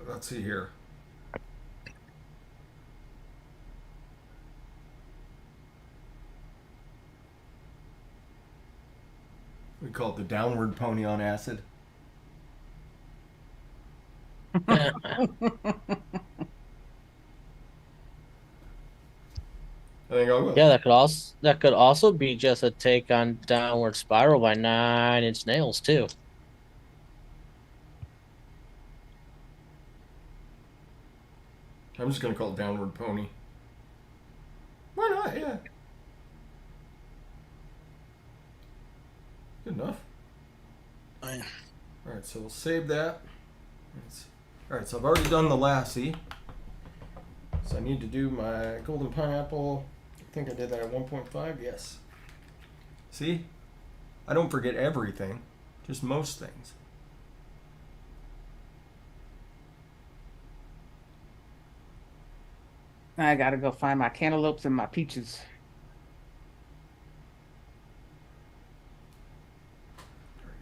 Let's see here. We call it the downward pony on acid. I think I'll go. Yeah, that could also be just a take on Downward Spiral by 9 Inch Nails too. I'm just gonna call it downward pony. Why not? Yeah. Good enough. Fine. All right, so we'll save that. All right, so I've already done the lassie. So I need to do my golden pineapple. I think I did that at 1.5. Yes. See? I don't forget everything, just most things. I gotta go find my cantaloupes and my peaches.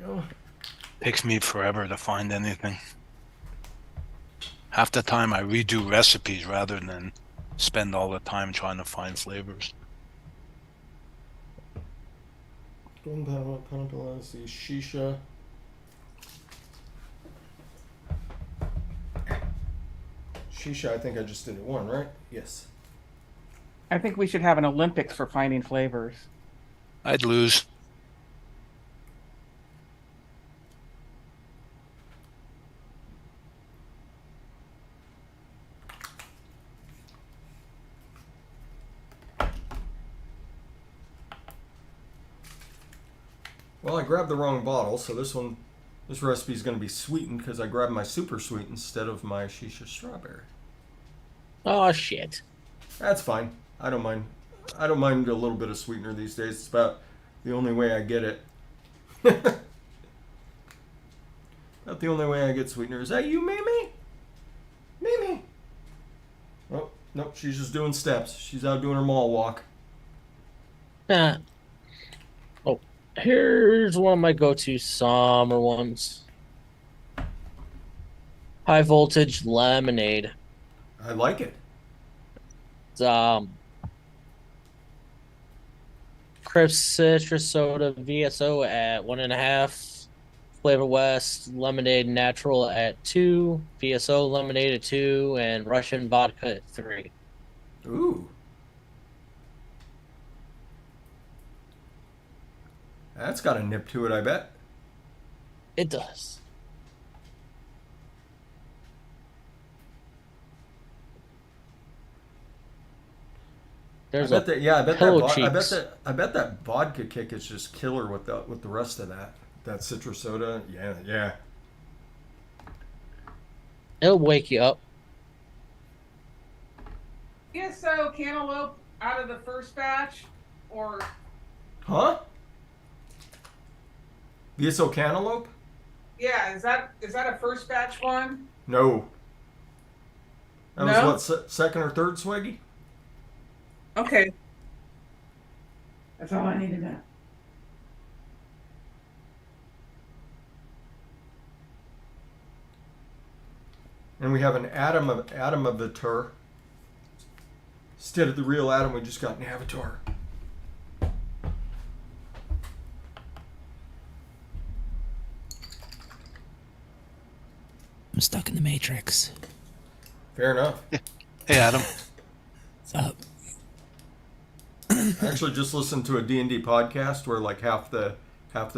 There we go. Takes me forever to find anything. Half the time I redo recipes rather than spend all the time trying to find flavors. Golden pineapple, let's see, shisha. Shisha, I think I just did it one, right? Yes. I think we should have an Olympics for finding flavors. I'd lose. Well, I grabbed the wrong bottle, so this recipe is going to be sweetened because I grabbed my super sweet instead of my shisha strawberry. Oh shit. That's fine. I don't mind. I don't mind a little bit of sweetener these days. It's about the only way I get it. About the only way I get sweetener. Is that you, Mimi? Mimi? Oh, nope. She's just doing steps. She's out doing her mall walk. Oh, here's one of my go-to summer ones. High voltage lemonade. I like it. It's crisp citrus soda VSO at 1.5, Flavor West Lemonade Natural at 2, VSO Lemonade at 2, and Russian Vodka at 3. Ooh. That's got a nip to it, I bet. It does. There's I bet that, yeah, I bet pillow that, cheeks. I bet that vodka kick is just killer with the rest of that citrus soda. Yeah, yeah. It'll wake you up. So cantaloupe out of the first batch, or Huh? VSO cantaloupe? yeah, is that a first batch one? No. That No? was what, second or third swaggy? Okay. That's all I need to know. And we have an atom of Atomavitor. Instead of the real atom, we just got an avatar. I'm stuck in the Matrix. Fair enough. Hey, Adam. What's up? I actually just listened to a D&D podcast where like half the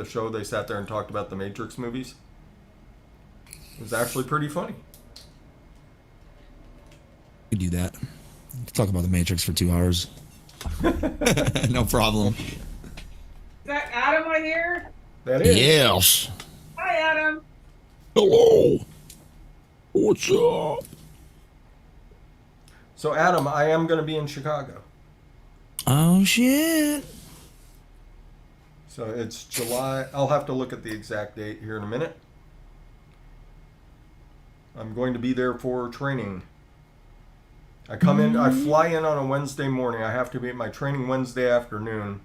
show they sat there and talked about the Matrix movies. It was actually pretty funny. We do that. We can talk about the Matrix for 2 hours. No problem. Is that Adam I hear? That is. Yes. Hi, Adam. Hello. What's up? So Adam, I am going to be in Chicago. Oh shit. So it's July. I'll have to look at the exact date here in a minute. I'm going to be there for training. I fly in on a Wednesday morning. I have to be at my training Wednesday afternoon.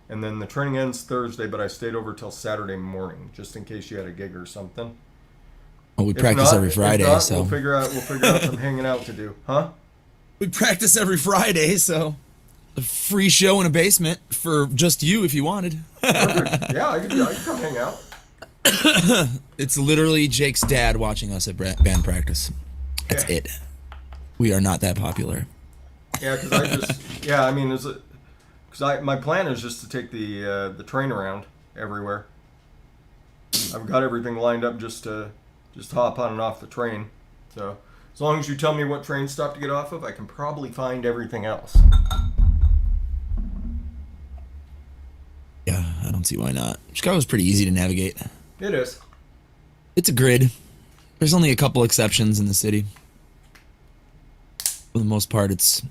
And then the training ends Thursday, but I stayed over till Saturday morning, just in case you had a gig or something. Well, we If practice not- every if Friday, not, so we'll figure out some hanging out to do. Huh? we practice every Friday, so a free show in a basement for just you if you wanted. Perfect. Yeah, I could come hang out. It's literally Jake's dad watching us at band practice. That's Yeah. it. We are not that popular. Yeah, because my plan is just to take the train around everywhere. I've got everything lined up just to hop on and off the train. So as long as you tell me what train stop to get off of, I can probably find everything else. Yeah, I don't see why not. Chicago's pretty easy to navigate. It is. It's a grid. There's only a couple exceptions in the city. For the most part, it's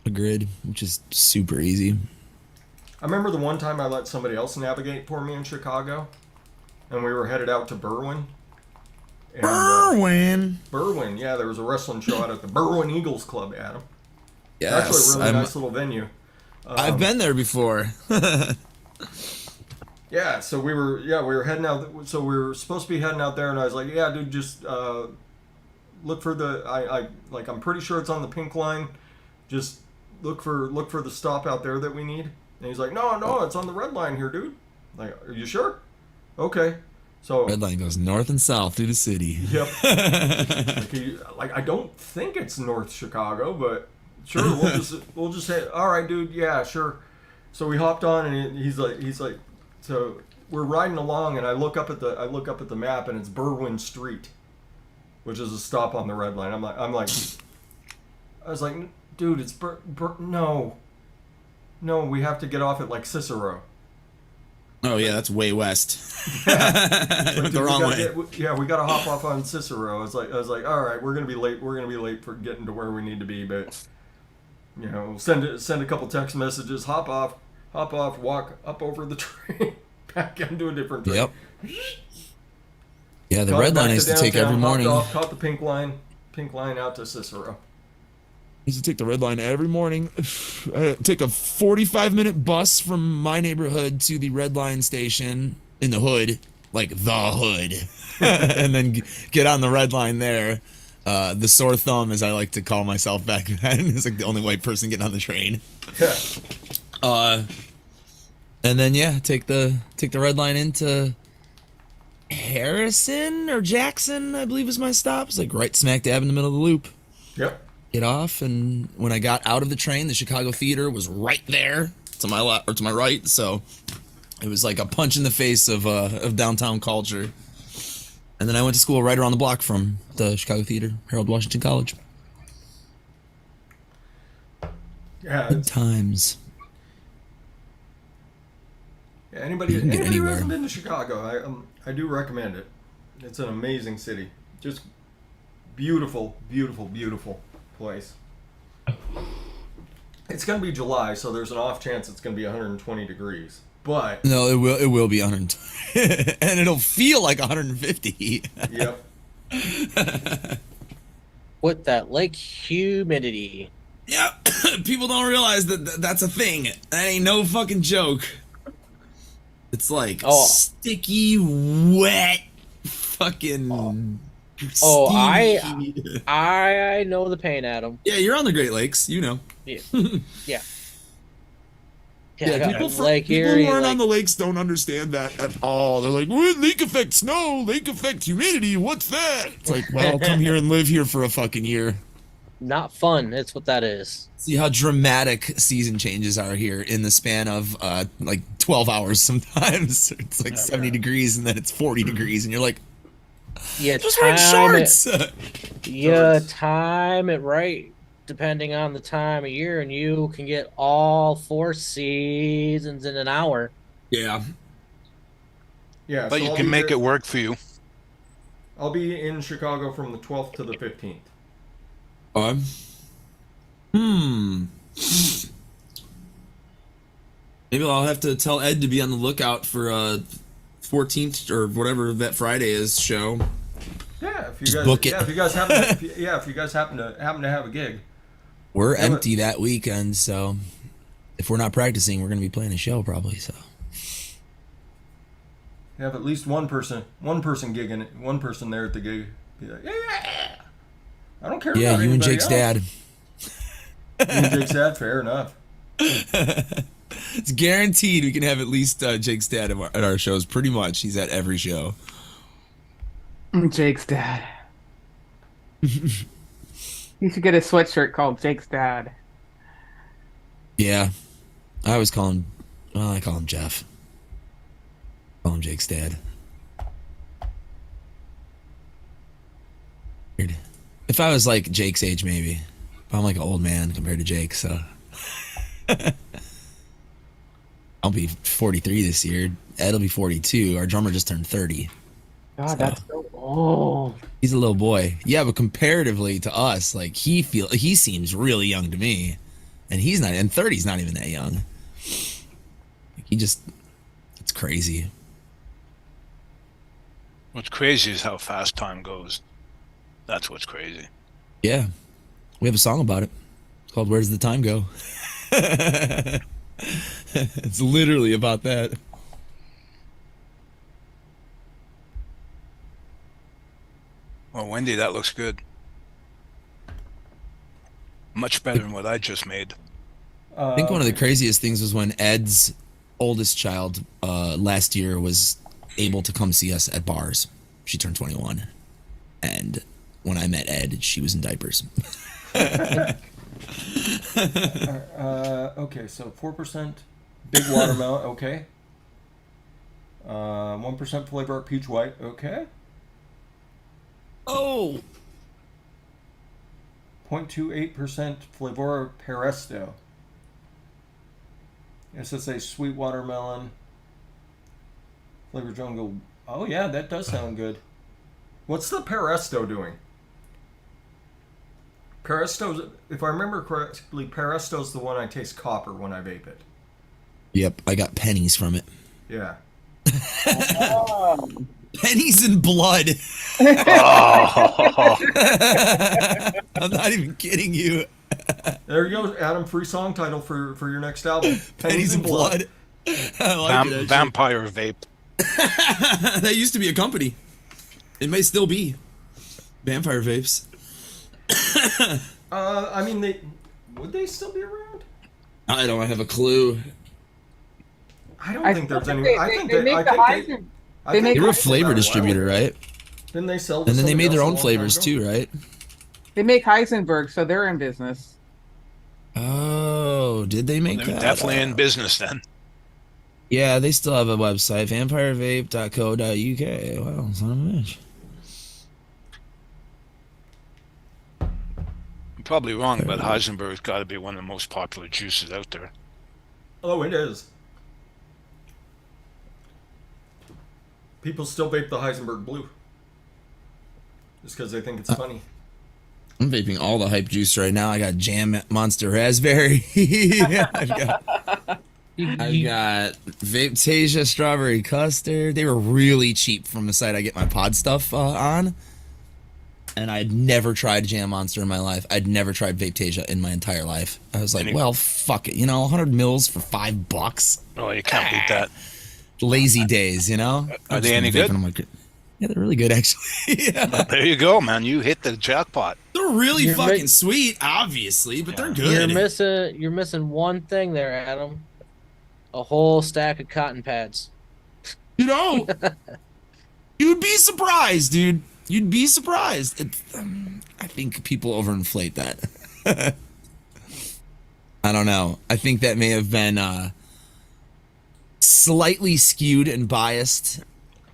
a grid, which is super easy. I remember the one time I let somebody else navigate for me in Chicago, and we were headed out to Berwyn. And, Berwyn, yeah, there was a wrestling show out at the Berwyn Eagles Club, Adam. Yes, Actually, a really nice little venue. I've been there before. Yeah, so we were heading out. So we were supposed to be heading out there, and I was like, "Yeah, dude, just look for the. I'm pretty sure it's on the pink line. Just look for the stop out there that we need." And he's like, "No, it's on the red line here, dude." Like, are you sure? Okay. So Red line goes north and south through the city. Yep. I don't think it's North Chicago, but sure, we'll just say, all right, dude, yeah, sure. So we hopped on, and he's like, so we're riding along, and I look up at the map, and it's Berwyn Street, which is a stop on the red line. I was like, dude, it's no, we have to get off at like Cicero. Oh yeah, that's way west. Like, Went the wrong way. We got to hop off on Cicero. I was like, all right, we're gonna be late. We're gonna be late for getting to where we need to be, but send a couple text messages. Hop off, walk up over the train, back into a different train. Yep. Yeah, the red line I used to take every morning. Caught the pink line out to Cicero. I used to take the red line every morning. Take a 45-minute bus from my neighborhood to the red line station in the hood, like the hood, and then get on the red line there. The sore thumb, as I like to call myself back then, is like the only white person getting on the train. Yeah. And then take the red line into Harrison or Jackson, I believe was my stop. It's like right smack dab in the middle of the loop. Yep. Get off, and when I got out of the train, the Chicago Theater was right there to my left or to my right. So it was like a punch in the face of downtown culture. And then I went to school right around the block from the Chicago Theater, Harold Washington College. Yeah. Good times. Yeah, anybody You can get who anywhere. hasn't been to Chicago, I do recommend it. It's an amazing city. Just beautiful, beautiful, beautiful place. It's going to be July, so there's an off chance it's going to be 120 degrees. But No, it will be 120, and it'll feel like 150. yep. With that lake humidity. Yep. People don't realize that that's a thing. That ain't no fucking joke. It's like sticky, wet, fucking. steamy. I know the pain, Adam. Yeah, you're on the Great Lakes, you know. Yeah. Yeah. Yeah, people who aren't on the lakes don't understand that at all. They're like, what? Lake effect snow, lake effect humidity, what's that? It's like, well, come here and live here for a fucking year. Not fun. That's what that is. See how dramatic season changes are here in the span of like 12 hours sometimes. It's like 70 degrees and then it's 40 degrees and you're like, Yeah, just wearing shorts. Time it right depending on the time of year, and you can get all 4 seasons in an hour. Yeah. Yeah, But so you I'll can be make there- it work for you. I'll be in Chicago from the 12th to the 15th. Maybe I'll have to tell Ed to be on the lookout for 14th or whatever that Friday is show. Yeah, if you Just guys, book it. yeah, if you guys happen, if you guys happen to have a gig. We're Yeah, but- empty that weekend, so if we're not practicing, we're going to be playing a show probably. So Have at least one person gigging it, one person there at the gig. Be like, yeah, I don't care. yeah, about you and anybody Jake's else. dad. You and Jake's dad, fair enough. It's guaranteed we can have at least Jake's dad at our shows. Pretty much, he's at every show. Jake's dad. You should get a sweatshirt called Jake's dad. Yeah, I always call him. Well, I call him Jeff. Call him Jake's dad. Weird. If I was like Jake's age, maybe. But I'm like an old man compared to Jake, so. I'll be 43 this year. Ed'll be 42. Our drummer just turned 30. God, that's so old. He's a little boy. Yeah, but comparatively to us, like he seems really young to me, and he's not. And 30's not even that young. It's crazy. What's crazy is how fast time goes. That's what's crazy. Yeah, we have a song about it. It's called "Where's the Time Go." It's literally about that. Well, Wendy, that looks good. Much better than what I just made. I think one of the craziest things was when Ed's oldest child last year was able to come see us at bars. She turned 21. And when I met Ed, she was in diapers. Okay, so 4% big watermelon. Okay. 1% flavor art peach white. Okay. Oh! 0.28% flavor peresto. SSA sweet watermelon. Flavor jungle. Oh yeah, that does sound good. What's the peresto doing? Peresto's, if I remember correctly, peresto's the one I taste copper when I vape it. Yep, I got pennies from it. Yeah. Pennies and blood. Oh. I'm not even kidding you. There you go, Adam. Free song title for your next album. Pennies and blood. I like it, actually. Vampire vape. That used to be a company. It may still be. Vampire Vapes. I mean, would they still be around? I don't have a clue. I don't think there's any. I think they they. make I the think they. I They think make- They were a Heisenberg flavor well. distributor, right? Didn't they sell? To And then they somebody made their else a own long flavors time ago? too, right? They make Heisenberg, so they're in business. Oh, did they make They're that? definitely in business then. Yeah, they still have a website, vampirevape.co.uk. Wow, son of a bitch. I'm probably wrong, but Heisenberg's got to be one of the most popular juices out there. Oh, it is. People still vape the Heisenberg Blue. Just because they think it's funny. I'm vaping all the hype juice right now. I got Jam Monster Raspberry. I've got Vapetasia Strawberry Custard. They were really cheap from the site I get my pod stuff on. And I'd never tried Jam Monster in my life. I'd never tried Vapetasia in my entire life. I was like, well, fuck it. 100 mils for $5. Oh, you can't beat that. Lazy days, Are I've they just any been vaping good? them like, yeah, they're really good, actually. Yeah. Well, there you go, man. You hit the jackpot. They're really You're fucking mi- sweet, obviously, but they're Yeah. good. You're missing one thing there, Adam. A whole stack of cotton pads. You'd be surprised, dude. You'd be surprised. I think people overinflate that. I don't know. I think that may have been slightly skewed and biased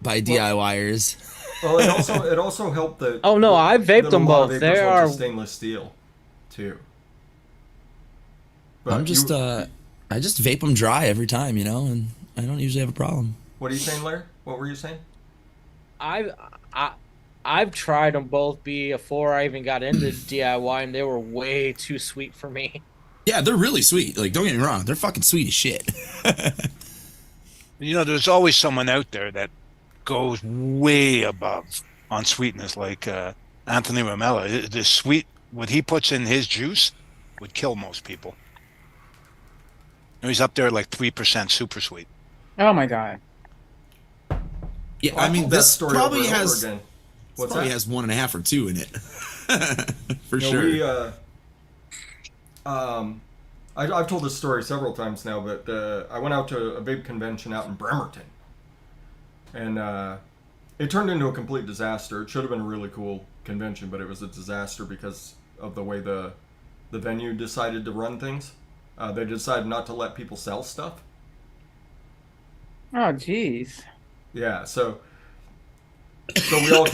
by DIYers. Well, it also helped that. Oh, no, I vaped that a them lot of both. vapors They went to are- stainless steel, too. But I just vape them dry every time, and I don't usually have a problem. What are you saying, Larry? What were you saying? I've tried them both before I even got into DIY, and they were way too sweet for me. Yeah, they're really sweet. Like, don't get me wrong, they're fucking sweet as shit. There's always someone out there that goes way above on sweetness, like Anthony Ramella. The sweet, what he puts in his juice would kill most people. He's up there like 3% super sweet. Oh my god. Yeah, Well, I mean, told that this story probably over and over has again. this What's probably that? has 1.5 or 2 in it. For No, sure. I've told this story several times now, but I went out to a vape convention out in Bremerton, and it turned into a complete disaster. It should have been a really cool convention, but it was a disaster because of the way the venue decided to run things. They decided not to let people sell stuff. Oh jeez. Yeah, so we all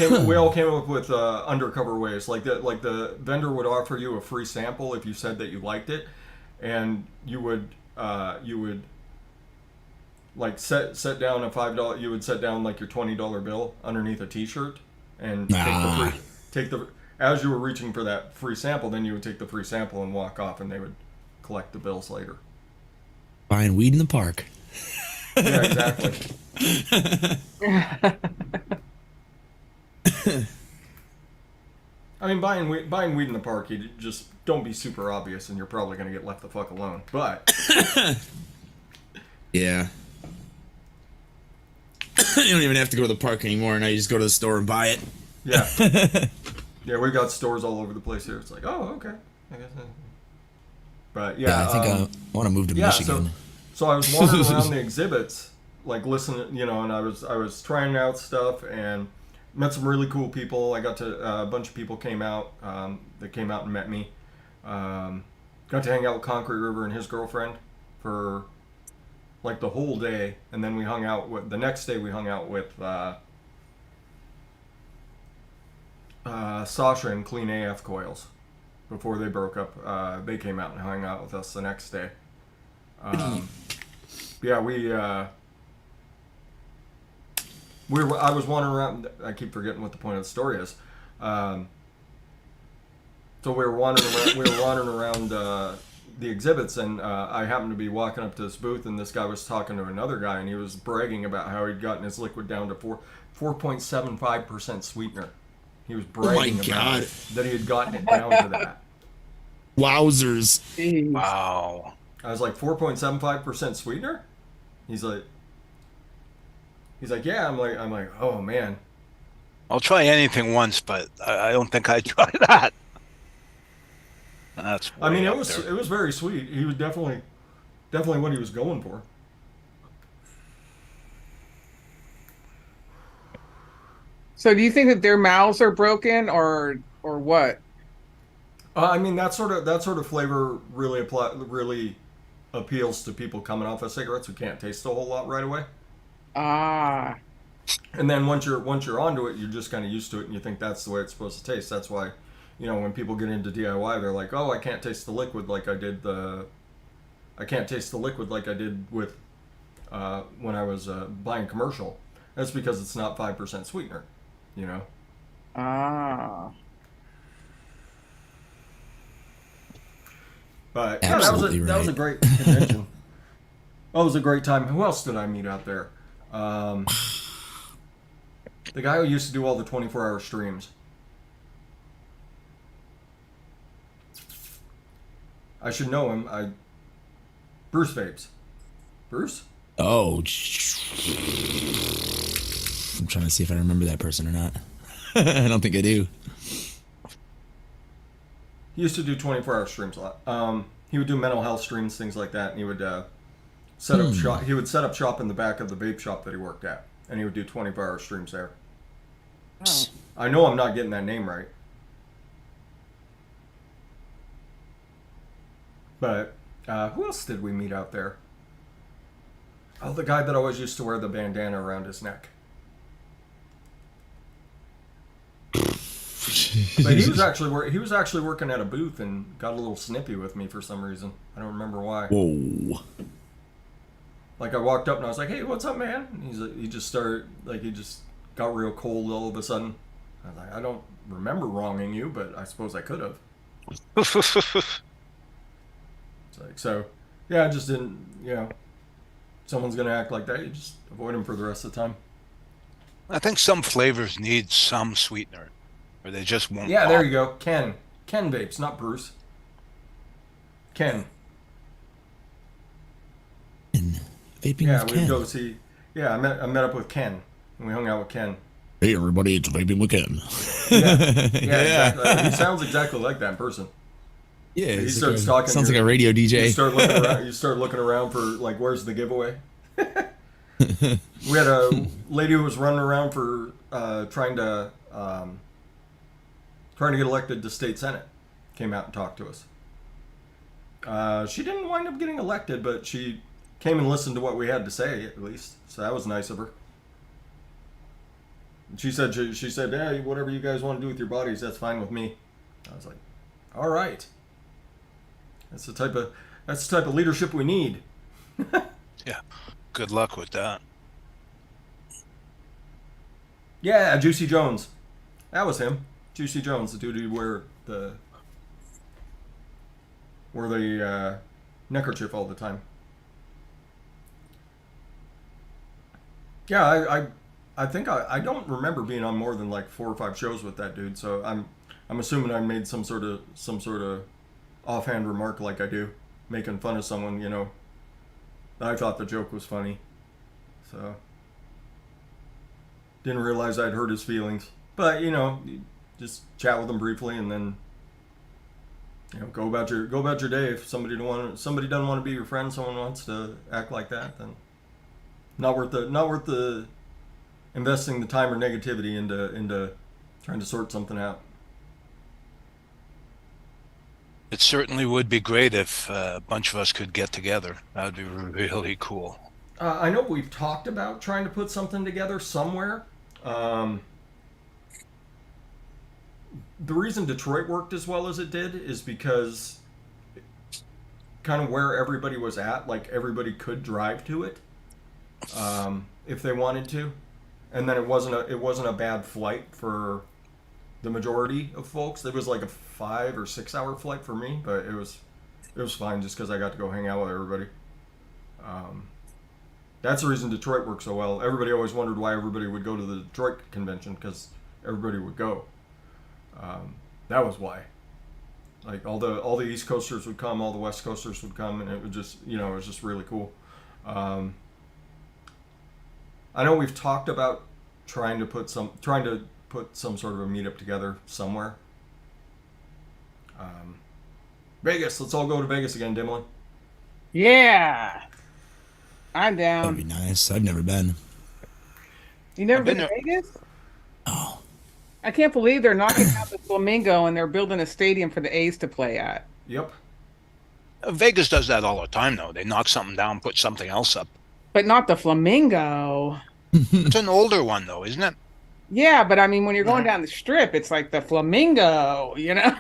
came up with undercover ways, like the vendor would offer you a free sample if you said that you liked it, and you would like set down a $5. You would set down like your $20 bill underneath a T-shirt and take the as you were reaching for that free sample, then you would take the free sample and walk off, and they would collect the bills later. Buying weed in the park. Yeah, exactly. I mean, buying weed in the park, you just don't be super obvious, and you're probably going to get left the fuck alone. But Yeah. You don't even have to go to the park anymore. Now you just go to the store and buy it. yeah, yeah, we got stores all over the place here. It's like, oh, okay, I guess. But yeah, Yeah, I think I want to move to yeah, Michigan. So I was wandering around the exhibits, like listening, and I was trying out stuff and met some really cool people. I got to a bunch of people came out. They came out and met me. Got to hang out with Concrete River and his girlfriend for like the whole day, and then we hung out with the next day. We hung out with Sasha and Clean AF Coils before they broke up. They came out and hung out with us the next day. Yeah, I was wandering around. I keep forgetting what the point of the story is. So we were wandering around. The exhibits, and I happened to be walking up to this booth, and this guy was talking to another guy, and he was bragging about how he'd gotten his liquid down to 4.75% sweetener. He was bragging about that he had gotten it down to that. Wowzers. Jeez. Wow. I was like, 4.75% sweetener? He's like, yeah. I'm like, oh man. I'll try anything once, but I don't think I'd try that. That's I mean, way it up was there. it was very sweet. He was definitely what he was going for. So do you think that their mouths are broken or what? I mean, that sort of flavor really appeals to people coming off of cigarettes who can't taste a whole lot right away. Ah, And then once you're onto it, you're just kind of used to it, and you think that's the way it's supposed to taste. That's why, when people get into DIY, they're like, "Oh, I can't taste the liquid like I did with when I was buying commercial." That's because it's not 5% sweetener, you know. ah. But Absolutely that was a right. great convention. That was a great time. Who else did I meet out there? The guy who used to do all the 24-hour streams. I should know him. Bruce Vapes. Bruce? Oh, I'm trying to see if I remember that person or not. I don't think I do. He used to do 24-hour streams a lot. He would do mental health streams, things like that, and he would set up shop. He would set up shop in the back of the vape shop that he worked at, and he would do 24-hour streams there. Oh. I know I'm not getting that name right, but who else did we meet out there? Oh, the guy that always used to wear the bandana around his neck. But he was actually working at a booth and got a little snippy with me for some reason. I don't remember why. Whoa. Like I walked up and I was like, "Hey, what's up, man?" And he just got real cold all of a sudden. I was like, "I don't remember wronging you, but I suppose I could have." It's like, so, yeah, I just didn't, someone's gonna act like that, you just avoid them for the rest of the time. I think some flavors need some sweetener, or they just won't. Yeah, pop. there you go. Ken Vapes, not Bruce. Ken. Vaping Yeah, with we'd Ken. go see. Yeah, I met up with Ken, and we hung out with Ken. Hey everybody, it's Vaping with Ken. Yeah. Exactly. He sounds exactly like that in person. Yeah, He he's starts like talking. sounds like a radio You DJ. start looking around for like, where's the giveaway? We had a lady who was running around for trying to get elected to state senate. Came out and talked to us. She didn't wind up getting elected, but she came and listened to what we had to say at least. So that was nice of her. She said, "Yeah, whatever you guys want to do with your bodies, that's fine with me." I was like, "All right." That's the type of leadership we need. Yeah. Good luck with that. Yeah, Juicy Jones. That was him. Juicy Jones, the dude who wore the neckerchief all the time. Yeah, I think I don't remember being on more than like 4 or 5 shows with that dude. So I'm assuming I made some sort of offhand remark like I do, making fun of someone, I thought the joke was funny. So didn't realize I'd hurt his feelings. But, you just chat with him briefly and then go about your day. If somebody doesn't want to be your friend, someone wants to act like that, then not worth the investing the time or negativity into trying to sort something out. It certainly would be great if a bunch of us could get together. That would be really cool. I know we've talked about trying to put something together somewhere. The reason Detroit worked as well as it did is because kind of where everybody was at, like everybody could drive to it if they wanted to, and then it wasn't a bad flight for the majority of folks. It was like a 5 or 6 hour flight for me, but it was fine just because I got to go hang out with everybody. That's the reason Detroit worked so well. Everybody always wondered why everybody would go to the Detroit convention, because everybody would go. That was why. Like all the East Coasters would come, all the West Coasters would come, and it would just it was just really cool. I know we've talked about trying to put some sort of a meetup together somewhere. Vegas, let's all go to Vegas again, Dimlin. Yeah. I'm That'd down. be nice. I've never been. You never I've been been to Vegas? Oh, I can't believe they're knocking out the Flamingo and they're building a stadium for the A's to play at. Yep. Vegas does that all the time, though. They knock something down, put something else up. But not the Flamingo. It's an older one, though, isn't it? Yeah, but I mean, when you're going down the strip, it's like the Flamingo, you know?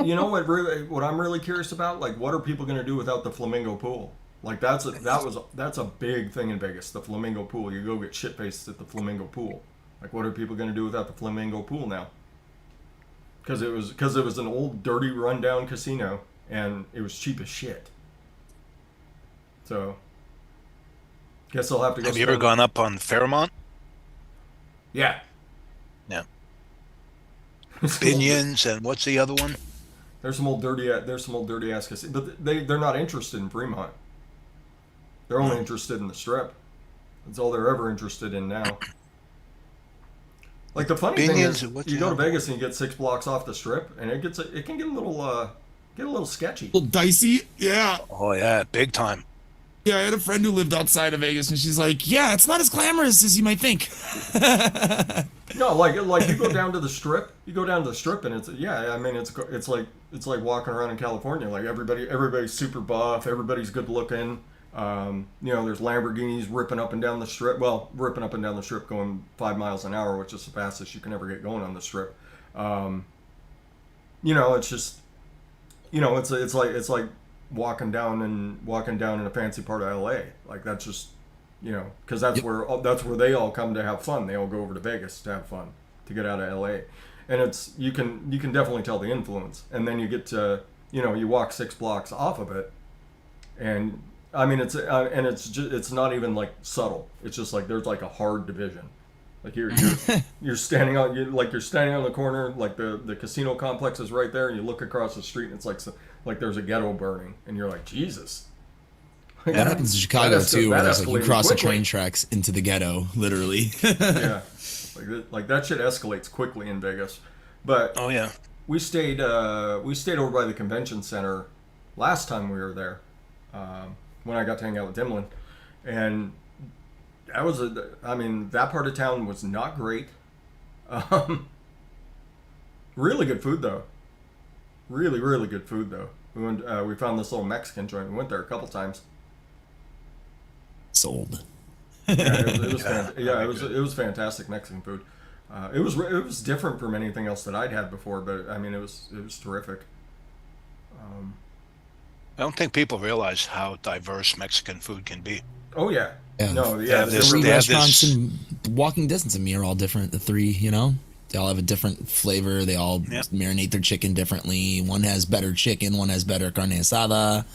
You know what I'm really curious about? Like, what are people going to do without the Flamingo pool? Like, that's a big thing in Vegas. The Flamingo pool. You go get shit faced at the Flamingo pool. Like, what are people going to do without the Flamingo pool now? Because it was an old, dirty, rundown casino, and it was cheap as shit. So, guess I'll have to go. Have you ever gone up on Fairmont? Yeah. Yeah. Binions and what's the other one? There's some old dirty ass casinos, but they're not interested in Fremont. They're only interested in the Strip. That's all they're ever interested in now. Like, the funny thing is, you go to Vegas and you get 6 blocks off the Strip, and it can get a little sketchy. a little dicey. Yeah. Oh yeah, big time. Yeah, I had a friend who lived outside of Vegas, and she's like, "Yeah, it's not as glamorous as you might think." No, like you go down to the Strip. You go down to the Strip, and it's like walking around in California. Like, everybody's super buff. Everybody's good looking. There's Lamborghinis ripping up and down the Strip. Well, ripping up and down the Strip, going 5 miles an hour, which is the fastest you can ever get going on the Strip. It's just, it's like walking down in a fancy part of LA. Like, that's just, because that's where they all come to have fun. They all go over to Vegas to have fun, to get out of LA, and you can definitely tell the influence. And then you get to, you walk 6 blocks off of it, and I mean, it's not even like subtle. It's just like there's like a hard division. Like, you're standing on the corner, like the casino complex is right there, and you look across the street, and it's like there's a ghetto burning, and you're like, Jesus. That happens in Chicago too, where it's like you cross the train tracks into the ghetto, literally. Yeah, like that shit escalates quickly in Vegas. But Oh yeah. we stayed over by the convention center last time we were there, when I got to hang out with Dimlin, and that part of town was not great. Really good food though. Really, really good food though. We found this little Mexican joint. We went there a couple times. Sold. Yeah, it was fantastic Mexican food. It was different from anything else that I'd had before, but I mean, it was terrific. I don't think people realize how diverse Mexican food can be. Oh yeah. Yeah. No, Yeah, yeah. this- Three they have restaurants this- in walking distance of me are all different. The three, they all have a different flavor. They all marinate their chicken differently. One has better chicken. One has better carne asada.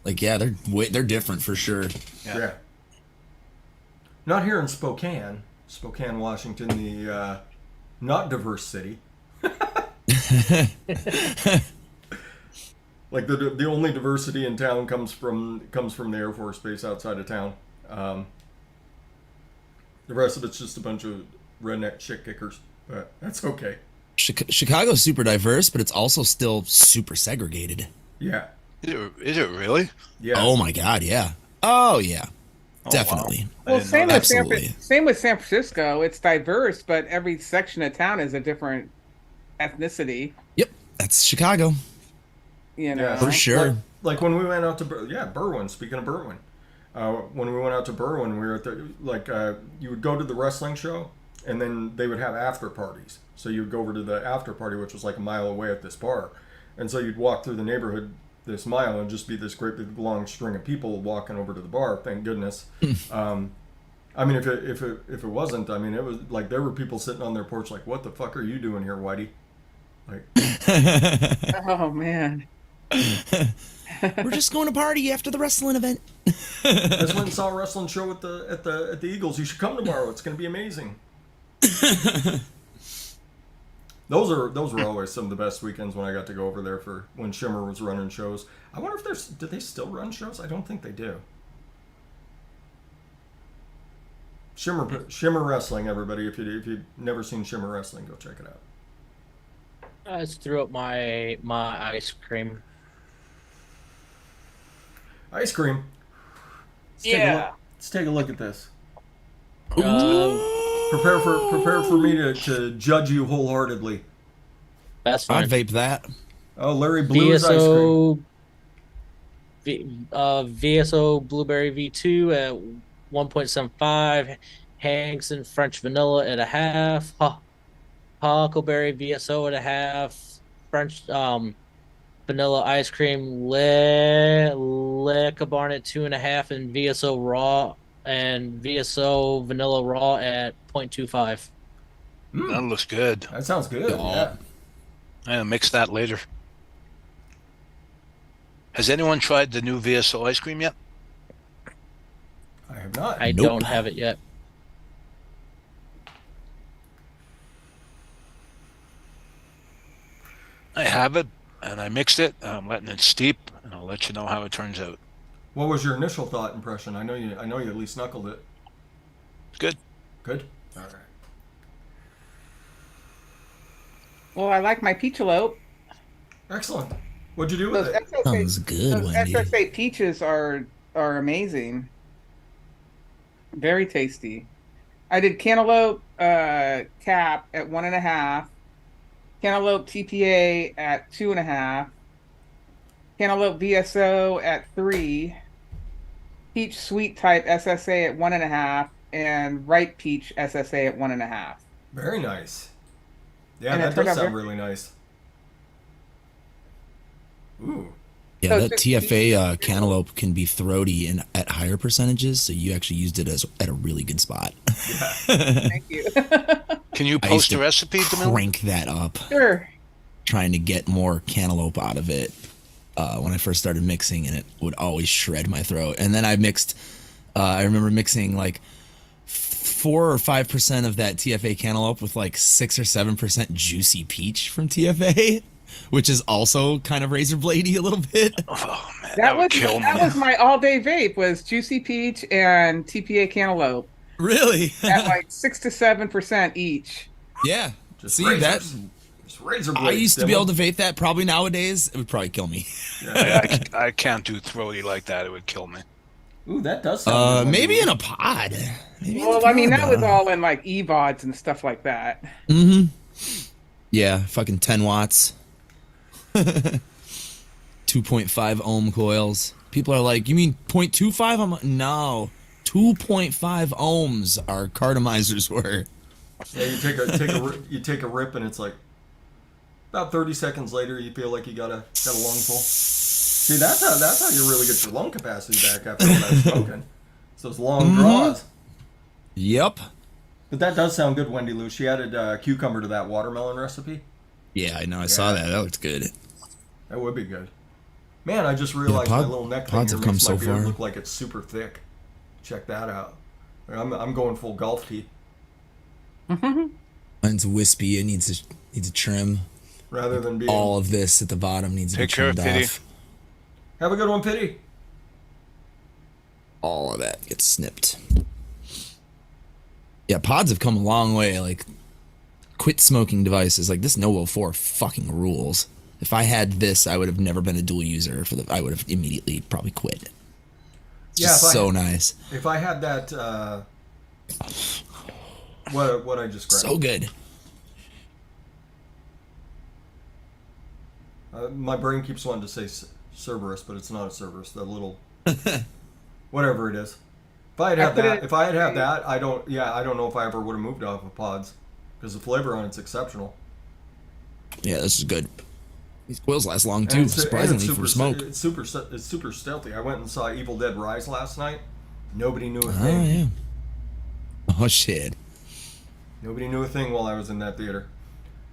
Like, yeah, they're different for sure. Yeah. Not here in Spokane, Washington, the not diverse city. Like, the only diversity in town comes from the Air Force Base outside of town. The rest of it's just a bunch of redneck shit kickers, but that's okay. Chicago's super diverse, but it's also still super segregated. Yeah. Is it really? Yeah. Oh my God, yeah. Oh yeah, Oh, definitely. wow. I Well, didn't know same that. with Absolutely. Same with San Francisco. It's diverse, but every section of town is a different ethnicity. Yep, that's Chicago. Yeah, For sure. Like when we went out to Berwyn. Speaking of Berwyn, when we went out to Berwyn, we were at the you would go to the wrestling show, and then they would have after parties. So you would go over to the after party, which was like a mile away at this bar, and so you'd walk through the neighborhood this mile and just be this great big long string of people walking over to the bar. Thank goodness. I mean, if it wasn't, I mean, it was like there were people sitting on their porch like, "What the fuck are you doing here, Whitey?" Like, Oh man. We're just going to party after the wrestling event. I just went and saw a wrestling show at the Eagles. You should come tomorrow. It's going to be amazing. Those were always some of the best weekends when I got to go over there for when Shimmer was running shows. I wonder if do they still run shows? I don't think they do. Shimmer Wrestling, everybody. If you've never seen Shimmer Wrestling, go check it out. I just threw up my ice cream. Ice cream. Yeah. Let's take a look at this. Um, Prepare for me to judge you wholeheartedly. That's I'd fine. vape that. Oh, Larry Blue's ice cream. VSO Blueberry V2 at 1.75. Hanks and French Vanilla at a half. Huckleberry VSO at a half. French Vanilla Ice Cream Le Cabernet at 2.5, and VSO Raw and VSO Vanilla Raw at 0.25. That looks good. That sounds good. Yeah. Yeah, mix that later. Has anyone tried the new VSO ice cream yet? I have not. I Nope. don't have it yet. I have it, and I mixed it. I'm letting it steep, and I'll let you know how it turns out. What was your initial thought impression? I know you at least knuckled it. It's good. Good. All right. Well, I like my peachelope. Excellent. What'd you do with Those it? Sounds good, those Wendy. SSA peaches are amazing. Very tasty. I did cantaloupe cap at 1.5, cantaloupe TPA at 2.5, cantaloupe VSO at 3, peach sweet type SSA at 1.5, and ripe peach SSA at 1.5. Very nice. Yeah, And it that turned does out sound very- really nice. Ooh. Yeah, So that it's- TFA cantaloupe can be throaty and at higher percentages, so you actually used it as at a really good spot. Thank you. Can you I used post to a recipe, Camille? crank that up, Sure. trying to get more cantaloupe out of it when I first started mixing, and it would always shred my throat. And then I mixed, I remember mixing like 4 or 5% of that TFA cantaloupe with like 6 or 7% juicy peach from TFA, which is also kind of razor bladey a little bit. Oh man, That that was would kill me. that was my all day vape was juicy peach and TPA cantaloupe Really? at like 6 to 7% each. Yeah. Just See razors. that? Just razor I blades. used to be able to vape that. Probably nowadays, it would probably kill me. I can't do throaty like that. It would kill me. Ooh, that does sound good. Maybe in a pod. Maybe in a Well, I mean, pod, that was though. all in like EVODs and stuff like that. Mm-hmm. Yeah, fucking 10 watts. 2.5 ohm coils. People are like, you mean 0.25? I'm like, no. 2.5 ohms our cartomizers were. Yeah, you take a rip and it's like about 30 seconds later you feel like you got a lungful. See, that's how you really get your lung capacity back after all that smoking. It's those long draws. Yep. But that does sound good, Wendy Lou. She added cucumber to that watermelon recipe. Yeah, I know. I saw that. That looked good. That would be good. Man, I just realized my little neck thing pods here have come makes my so beard far. look like it's super thick. Check that out. I'm going full golf tee Mine's wispy. It needs a trim. rather than being. All of this at the bottom needs to be Take care, trimmed Pity. off. Have a good one, Pity. All of that gets snipped. Yeah, pods have come a long way. Like, quit smoking devices. Like, this Novo 4 fucking rules. If I had this, I would have never been a dual user. I would have immediately probably quit. It's Yeah, just if I- so nice. If I had that, what I just grabbed. So good. My brain keeps wanting to say Cerberus, but it's not a Cerberus. The little, whatever it is. If I had had that, I don't know if I ever would have moved off of pods, because the flavor on it's exceptional. Yeah, this is good. These coils last long And too, it's surprisingly super, for smoke. It's super stealthy. I went and saw Evil Dead Rise last night. Nobody knew a Oh thing. yeah. Oh shit. Nobody knew a thing while I was in that theater.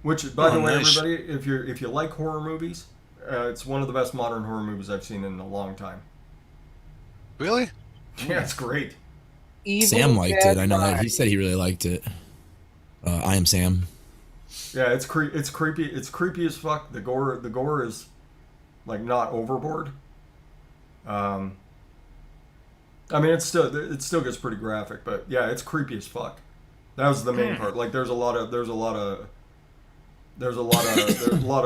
Which, by the way, nice. everybody, if you like horror movies, it's one of the best modern horror movies I've seen in a long time. Really? Yeah, it's great. Evil Sam liked Dead it. I know that. He Rise. said he really liked it. I am Sam. Yeah, it's creepy. It's creepy as fuck. The gore is like not overboard. I mean, it still gets pretty graphic, but yeah, it's creepy as fuck. That was the main part. Like, there's a lot of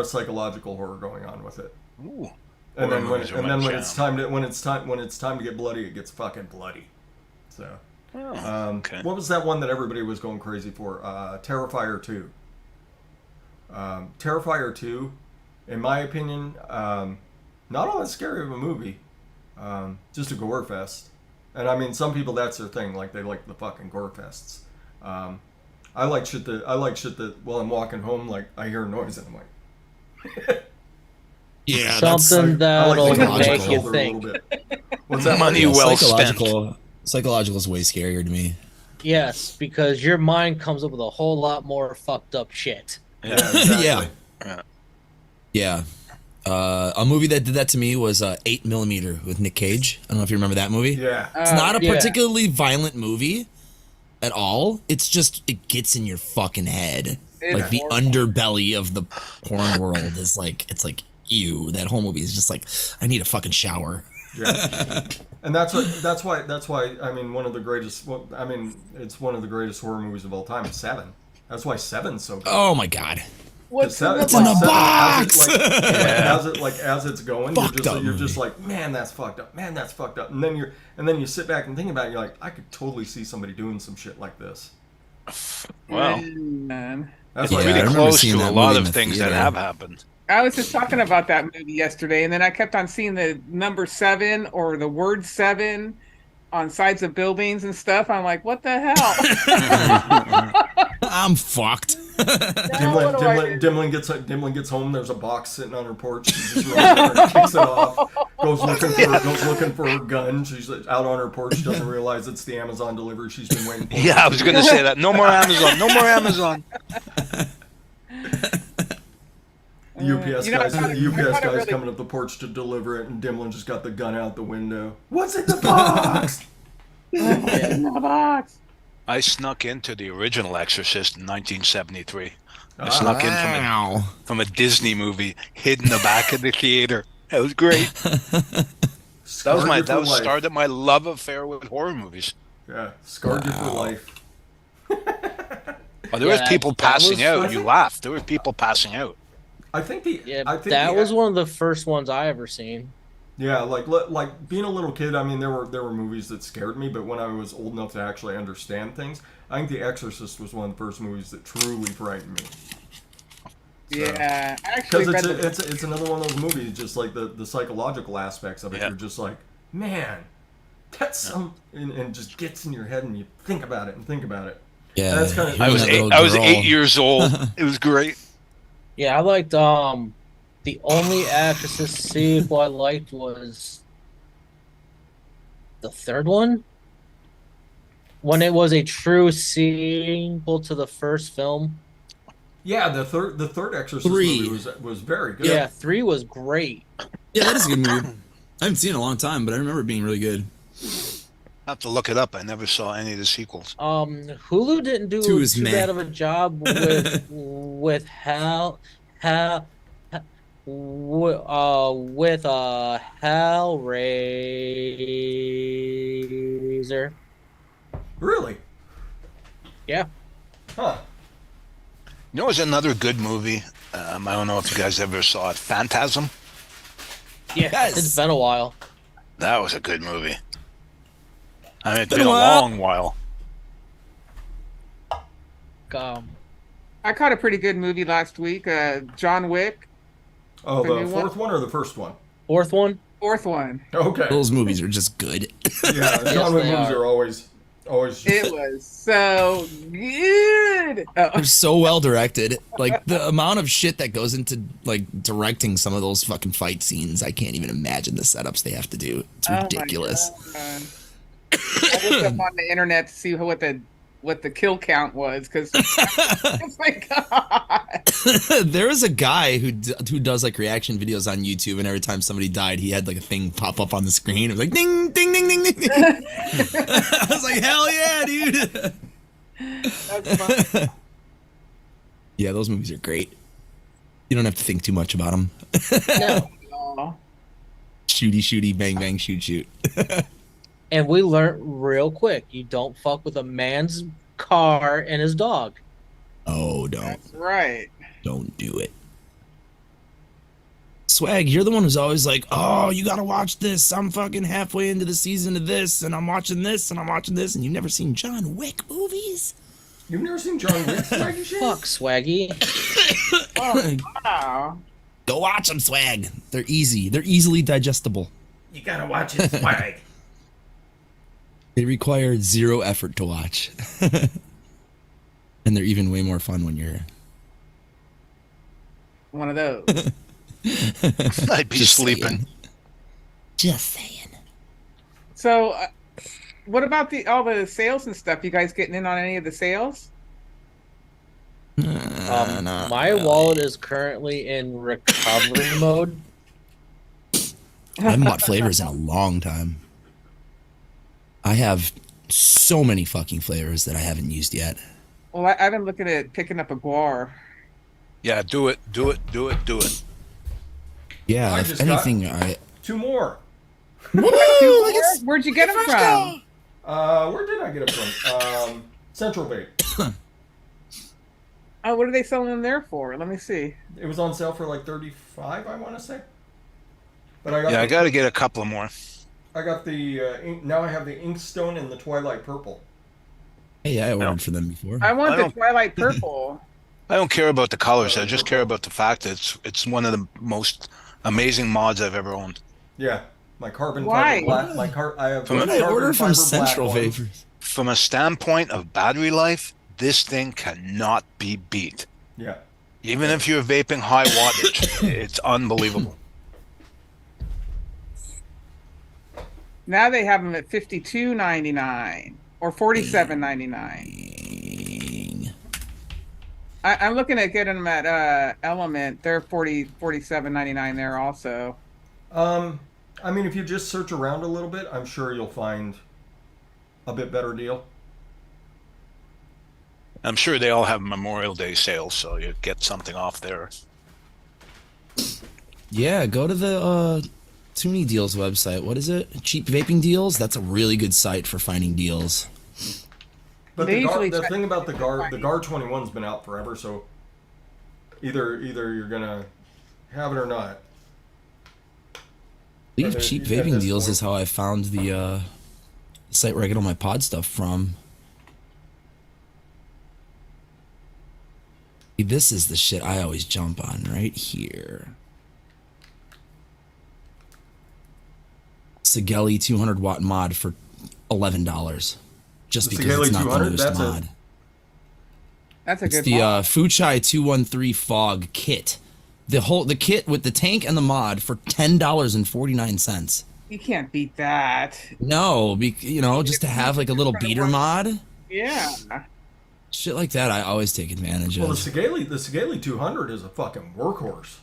psychological horror going on with it. Ooh. And Horror then movies are my when jam. it's time to get bloody, it gets fucking bloody. So Okay. What was that one that everybody was going crazy for? Terrifier 2. Terrifier 2, in my opinion, not all that scary of a movie. Just a gore fest. And I mean, some people, that's their thing. Like, they like the fucking gore fests. I like shit that while I'm walking home, like, I hear a noise and I'm like... Yeah, Something that'll make you shoulder think. a little bit. What's that? Money well spent. Psychological is way scarier to me. Yes, because your mind comes up with a whole lot more fucked up shit. Yeah. Yeah. Yeah. A movie that did that to me was 8mm with Nick Cage. I don't know if you remember that movie. Yeah. It's not a yeah. particularly violent movie at all. It's just, it gets in your fucking head. It's Like the horrible. underbelly of the porn world is like, it's like, ew. That whole movie is just like, I need a fucking shower. Yeah. And that's why I mean, one of the greatest, well, I mean, it's one of the greatest horror movies of all time, is Seven. That's why Seven's so good. Oh my god. What's in the It's in the box? box! As it's going, Fucked up you're just movie. like, man, that's fucked up. Man, that's fucked up. And then you sit back and think about it. You're like, I could totally see somebody doing some shit like this. Well, Man. That's Yeah, why I pretty remember close seeing to a that lot movie in of the things that theater. have happened. I was just talking about that movie yesterday, and then I kept on seeing the number 7 or the word 7 on sides of buildings and stuff. I'm like, what the hell? I'm fucked. Now what do I do? Dimlin gets home. There's a box sitting on her porch. She just runs over and kicks it off. Goes looking for her gun. She's out on her porch. Doesn't realize it's the Amazon delivery she's been waiting for. Yeah, I was going to say that. No more Amazon. No more Amazon. The UPS You know, I guy's, thought it- the I UPS thought it guy's really- coming up the porch to deliver it, and Dimlin just got the gun out the window. What's in the box? What's in the box? I snuck into the original Exorcist in 1973. I snuck in Wow. from a Disney movie, hid in the back of the theater. That was great. Scarred you for life. Started my love affair with horror movies. Yeah, scarred you for life. Oh, there was Yeah, people that passing was- out. You laughed. There were people passing out. I think That the, was one of the first ones I ever seen. Yeah, like being a little kid. I mean, there were movies that scared me, but when I was old enough to actually understand things, I think The Exorcist was one of the first movies that truly frightened me. Yeah, I actually Because read the it's another one of those movies, just like the psychological aspects of it. Yeah. You're just like, man, that's some, and just gets in your head, and you think about it and think about it. Yeah. That's kinda- hearing that little I was girl- 8 years old. It was great. Yeah, I liked the only Exorcist sequel I liked was the third one. When it was a true sequel to the first film. Yeah, the third Exorcist 3. movie was very good. Yeah, 3 was great. Yeah, that is a good movie. I haven't seen it in a long time, but I remember it being really good. I have to look it up. I never saw any of the sequels. Hulu didn't do 2 is too meh. bad of a job with Hellraiser. Really? Yeah. Huh. You know, it was another good movie. I don't know if you guys ever saw it. Phantasm. Yeah, Yes. it's been a while. That was a good movie. I mean, it's Been been a a while. long while. I caught a pretty good movie last week. John Wick, Oh, The the new one? fourth one or the first one? Fourth one? fourth one. Okay. Those movies are just good. Yeah, John Wick they movies are. are always. It was so good. Oh, They're so well directed. Like the amount of shit that goes into like directing some of those fucking fight scenes, I can't even imagine the setups they have to do. It's oh my ridiculous. God. I looked up on the internet to see what the kill count was because oh my God. There is a guy who does like reaction videos on YouTube, and every time somebody died, he had like a thing pop up on the screen. It was like ding, ding, ding, ding, ding. ding. I was like, hell yeah, dude. That's fun. Yeah, those movies are great. You don't have to think too much about them. No. Oh. Shooty, shooty, bang, bang, shoot, shoot. And we learned real quick, you don't fuck with a man's car and his dog. Oh, That's right. don't do it. Swag, you're the one who's always like, oh, you gotta watch this. I'm fucking halfway into the season of this, and I'm watching this, and I'm watching this, and you've never seen John Wick movies? You've never seen John Wick, Swaggy shit? Fuck, Swaggy. Oh, wow. Go watch them, Swag. They're easy. They're easily digestible. You gotta watch it, Swag. They require zero effort to watch. And they're even way more fun when you're One of those. I'd be Just sleeping. saying. Just saying. So, what about all the sales and stuff? You guys getting in on any of the sales? My wallet is currently in recovery mode. I haven't bought flavors in a long time. I have so many fucking flavors that I haven't used yet. Well, I've been looking at picking up a guar. Yeah, do it. Yeah, I if just got- anything, I. 2 more. Woo! Look at Where'd you get them from? Where did I get it from? Central Vape. Oh, what are they selling them there for? Let me see. It was on sale for like 35, I want to say. But I got Yeah, I the, got to get a couple more. I got the now I have the Inkstone and the Twilight Purple. Hey, I ordered for them before. I want I the don't- Twilight Purple. I don't care about the colors. I just care about the fact that it's one of the most amazing mods I've ever owned. Yeah, my carbon Why? fiber black. I have From What the did I carbon order from fiber black Central ones. Vapors? From a standpoint of battery life, this thing cannot be beat. Yeah. Even if you're vaping high wattage, it's unbelievable. Now they have them at $52.99 or $47.99. I'm looking at getting them at Element. They're $47.99 there also. I mean, if you just search around a little bit, I'm sure you'll find a bit better deal. I'm sure they all have Memorial Day sales, so you get something off there. Yeah, go to the Toonie Deals website. What is it? Cheap Vaping Deals? That's a really good site for finding deals. But They the usually the try- thing about the GAR 21's been out forever, so either you're gonna have it or not. I believe At Cheap this Vaping Deals point. is how I found the site where I get all my pod stuff from. This is the shit I always jump on right here. Sigelli 200 watt mod for $11. Just The because it's Sigelli not the 200? newest That's a- mod. That's a It's good the mod. Fuchai 213 Fog kit. The kit with the tank and the mod for $10.49. You can't beat that. No, just to have like a little beater mod, Yeah. shit like that. I always take advantage Well, of. the Sigelli 200 is a fucking workhorse.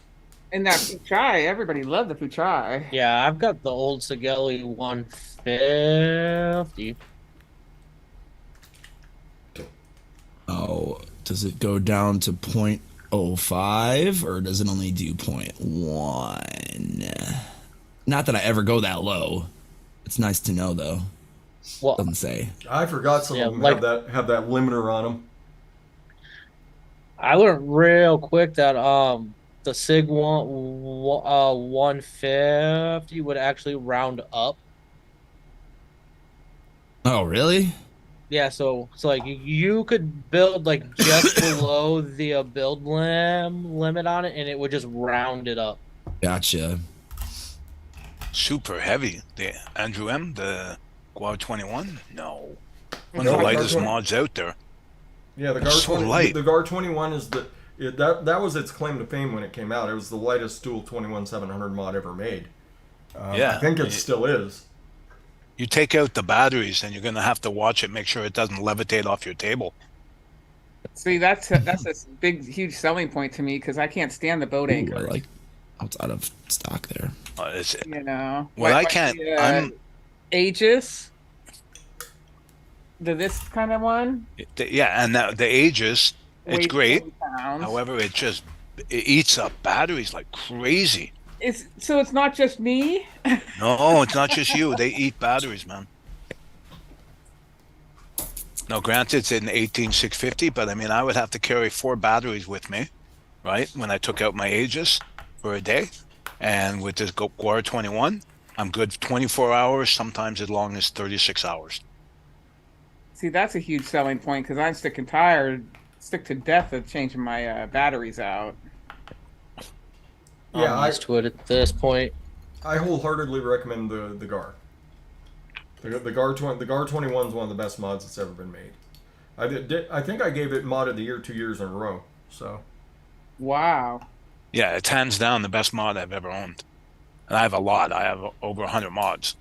And that Fuchai, everybody loved the Fuchai. Yeah, I've got the old Sigelli 150. Oh, does it go down to 0.05 or does it only do 0.1? Not that I ever go that low. It's nice to know though. Well, Doesn't say. I forgot some Yeah, of them like- have that limiter on them. I learned real quick that the Sig 150 would actually round up. Oh, really? Yeah, so like you could build like just below the build limit on it, and it would just round it up. Gotcha. Super heavy. The Andrew M, the Guar 21? No. One No, of the the lightest Guar 20 mods out there. Yeah, the It's GAR so 20, light. the GAR 21 is that was its claim to fame when it came out. It was the lightest dual 21-700 mod ever made. Yeah. I think it still is. You take out the batteries, and you're going to have to watch it, make sure it doesn't levitate off your table. See, that's a big, huge selling point to me because I can't stand the boat Ooh, I anchors. like it's out of stock there. It's, You know. Well, Like I can't- the, I'm- Aegis. This kind of one. yeah, and the Aegis, it's weighs great. 40 pounds. However, it eats up batteries like crazy. So it's not just me. No, it's not just you. They eat batteries, man. Now, granted, it's an 18650, but I mean, I would have to carry 4 batteries with me, right? When I took out my Aegis for a day. And with this Guar 21, I'm good 24 hours, sometimes as long as 36 hours. See, that's a huge selling point because I'm sick to death of changing my batteries out. Yeah, I'm used to it at this point. I wholeheartedly recommend the GAR. The GAR 21 is one of the best mods that's ever been made. I think I gave it mod of the year 2 years in a row. So. Wow. Yeah, it's hands down the best mod I've ever owned. And I have a lot. I have over 100 mods.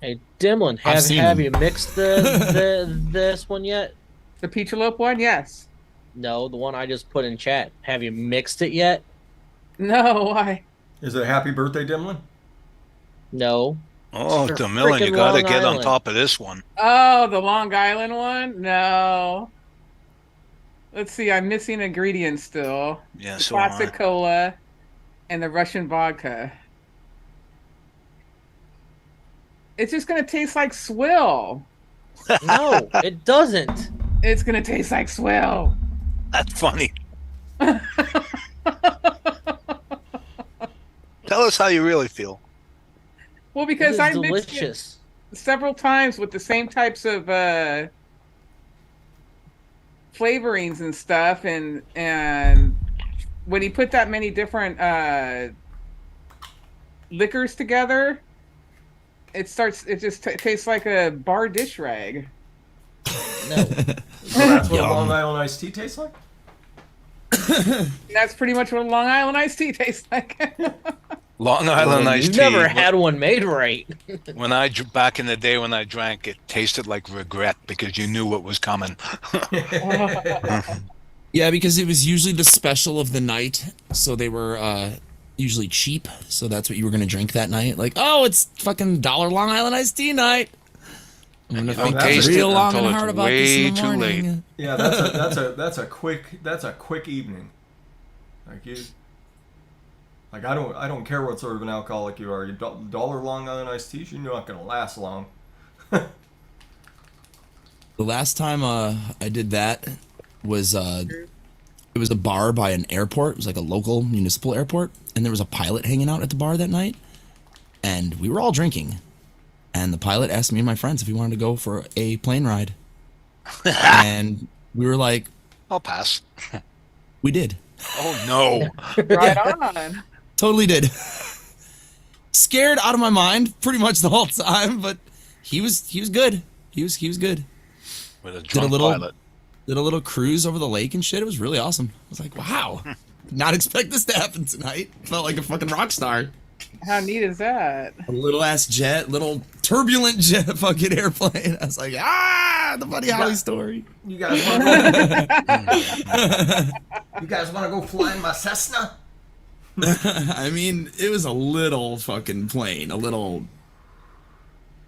Hey, Dimlin, I've seen have them. you mixed this one yet? The Peachalope one, yes. No, the one I just put in chat. Have you mixed it yet? No, why? Is it a happy birthday, Dimlin? No. Oh, For DeMillan, you frickin' got to Long get on Island. top of this one. Oh, the Long Island one? No. Let's see, I'm missing ingredients still. Yeah, The so am I. classic cola and the Russian vodka. It's just gonna taste like swill. No, it doesn't. It's gonna taste like swill. That's funny. Tell us how you really feel. Well, It because is I mixed it delicious. several times with the same types of flavorings and stuff, and when you put that many different liquors together, it just tastes like a bar dish rag. No. So that's what Yum. Long Island iced tea tastes like? And that's pretty much what a Long Island iced tea tastes like. Long Island iced You've tea. never had one made right. When back in the day when I drank, it tasted like regret because you knew what was coming. Yeah, because it was usually the special of the night, so they were usually cheap. So that's what you were gonna drink that night. Like, oh, it's fucking $1 Long Island iced tea night. I'm gonna don't think taste real it long until and it's hard about this in way the too late. morning. Yeah, that's a quick evening. Like you, like I don't care what sort of an alcoholic you are. You $1 Long Island iced teas, you're not gonna last long. The last time I did that was it was a bar by an airport. It was like a local municipal airport, and there was a pilot hanging out at the bar that night, and we were all drinking. And the pilot asked me and my friends if we wanted to go for a plane ride, and we were like, I'll pass. we did, Oh no. Right on. totally did. Scared out of my mind pretty much the whole time, but he was good. He was good. With a Did a drunk little pilot. did a little cruise over the lake and shit. It was really awesome. I was like, wow, did not expect this to happen tonight. Felt like a fucking rock star. How neat is that? A little ass jet, little turbulent jet fucking airplane. I was like, the Buddy Holly story. You guys want to go fly in my Cessna? I mean, it was a little fucking plane, a little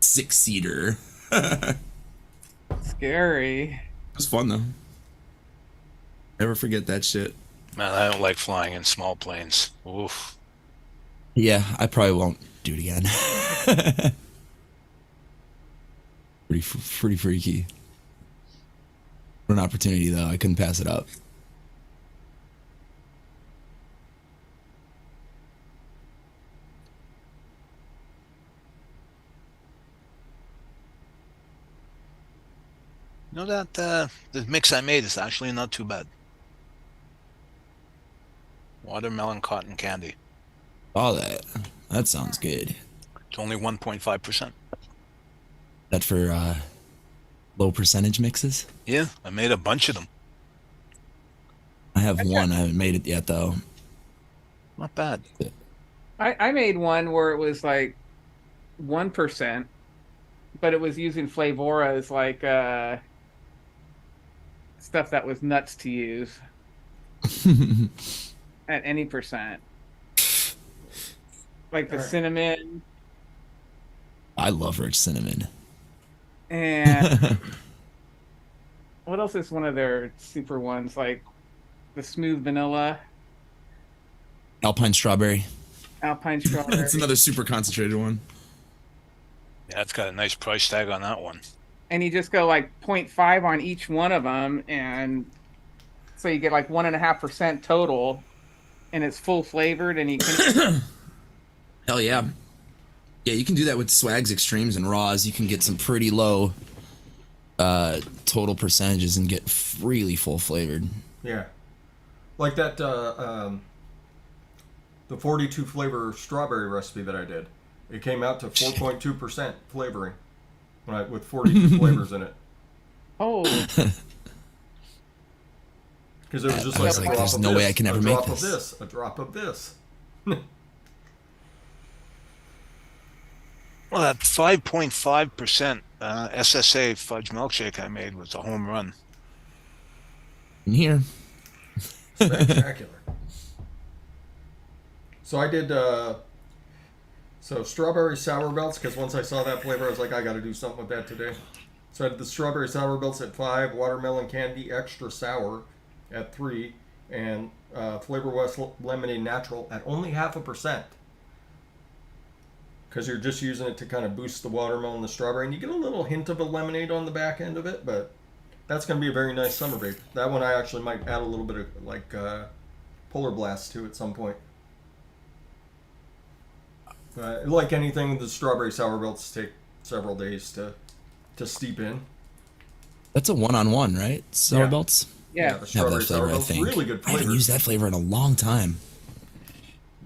6-seater. It Scary. was fun though. Never forget that shit. Man, I don't like flying in small planes. Oof. Yeah, I probably won't do it again. Pretty freaky. For an opportunity though, I couldn't pass it up. You know that the mix I made is actually not too bad. Watermelon cotton candy. Oh, that sounds good. It's only 1.5%. That for low percentage mixes? Yeah, I made a bunch of them. I have one. I haven't made it yet though. Not bad. I made one where it was like 1%, but it was using Flavoras like stuff that was nuts to use at any percent. Like the cinnamon I love rich cinnamon. and what else is one of their super ones? Like the smooth vanilla, Alpine strawberry. alpine strawberry. That's another super concentrated one. Yeah, it's got a nice price tag on that one. And you just go like 0.5 on each one of them, and so you get like 1.5% total. and it's full flavored, and you can. Hell yeah. Yeah, you can do that with Swags Extremes and Raws. You can get some pretty low total percentages and get really full flavored. Yeah. Like that, the 42 flavor strawberry recipe that I did. It came out to 4.2% flavoring with 42 flavors in it. Oh, Because it was just I like was a like, drop there's of no this, way I can ever a make drop this. of this, a drop of this. Well, that 5.5% SSA fudge milkshake I made was a home run. In here. Spectacular. So I did strawberry sour belts, because once I saw that flavor I was like, I got to do something with that today. So I did the strawberry sour belts at 5, watermelon candy extra sour at 3, and Flavor West lemonade natural at only 0.5%. Because you're just using it to kind of boost the watermelon, the strawberry, and you get a little hint of a lemonade on the back end of it, but that's going to be a very nice summer bake. That one I actually might add a little bit of like Polar Blast to at some point. Like anything, the strawberry sour belts take several days to steep in. That's a one-on-one, right? Sour Yeah. belts? yeah. The Have strawberry that sour flavor, I belts, think. really good I haven't flavor. used that flavor in a long time.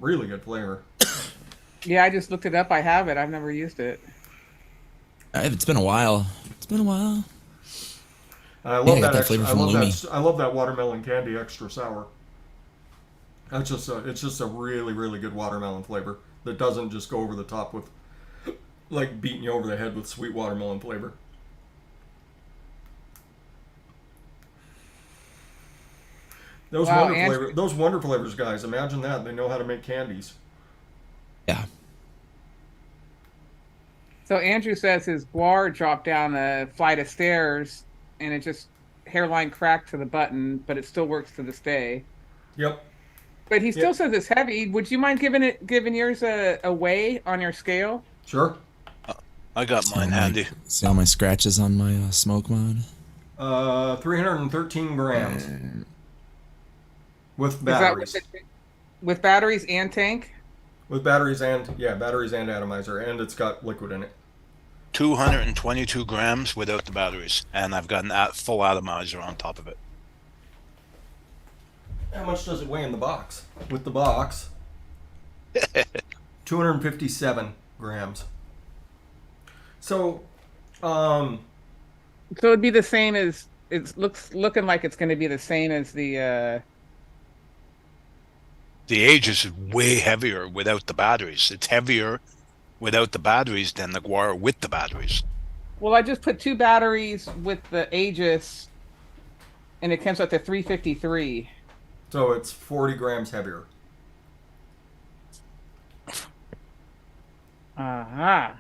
Really good flavor. Yeah, I just looked it up. I have it. I've never used it. It's been a while. It's been a while. And I love Yeah, I got that. that flavor from Lumi. I love that watermelon candy extra sour. That's just it's just a really really good watermelon flavor that doesn't just go over the top with like beating you over the head with sweet watermelon flavor. Those Wow, those wonder flavors, guys. Imagine that. They know how to make candies. Yeah. So Andrew says his guar dropped down a flight of stairs, and it just hairline cracked to the button, but it still works to this day. Yep. But he still Yep. says it's heavy. Would you mind giving yours a weigh on your scale? Sure. I got mine handy. See all my scratches on my smoke mod? 313 grams with Is that batteries. with batteries and tank? With batteries and atomizer, and it's got liquid in it. 222 grams without the batteries, and I've got a full atomizer on top of it. How much does it weigh in the box? With the box, 257 grams. So, So it'd be the same as looking like it's going to be the same as the. The Aegis is way heavier without the batteries. It's heavier without the batteries than the guar with the batteries. Well, I just put 2 batteries with the Aegis, and it comes out to 353. so it's 40 grams heavier. Aha!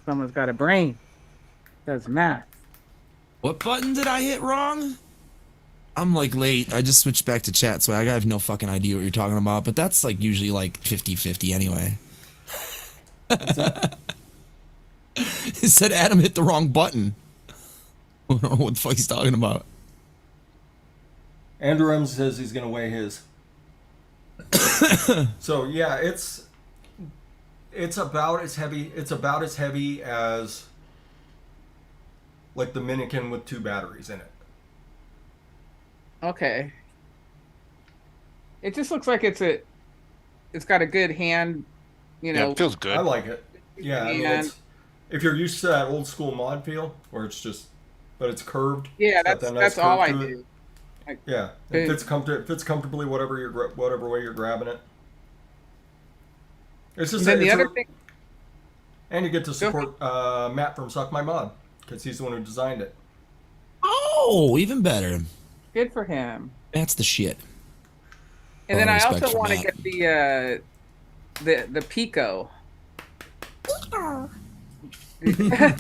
Someone's got a brain. Does math. What button did I hit wrong? I'm like late. I just switched back to chat, so I have no fucking idea what you're talking about, but that's like usually like 50-50 anyway. It said Adam hit the wrong button. I don't know what the fuck he's talking about. Andrew M says he's going to weigh his. So yeah, it's about as heavy. It's about as heavy as like the Minikin with 2 batteries in it. Okay. It just looks like it's got a good hand, Yeah, it feels good. I like it. Yeah, I mean, And- if you're used to that old school mod feel, where it's just, but it's curved. Yeah, it's got that nice that's all I curve to it. do. Yeah, it fits comfortably whatever way you're grabbing it. It's just And then the it's other a- thing, and you get to support Matt from Suck My Mod because he's the one who designed it. Oh, even better. good for him. That's the shit. And then I respect also for want to Matt. get the Pico.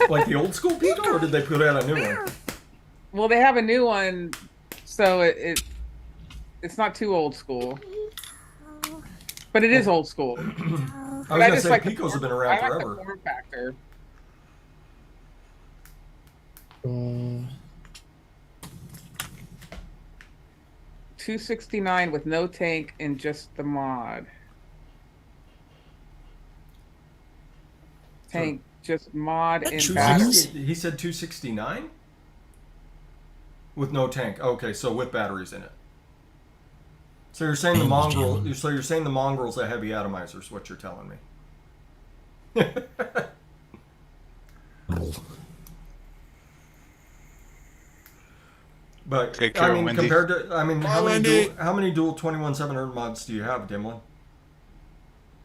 Like the old school Pico, or did they put out a new one? Well, they have a new one, so it's not too old school, but it is old school. I was But gonna just say like the Picos have been form- around I like forever. the form factor. $269 with no tank and just the mod. Tank, just mod and True. battery. He said 269 with no tank. Okay, so with batteries in it. So you're saying the mongrel? So you're saying the mongrel's a heavy atomizer? Is what you're telling me? But Take care, I mean, Wendy. compared to, I mean, how Wendy. many dual 21700 mods do you have, Dimlin?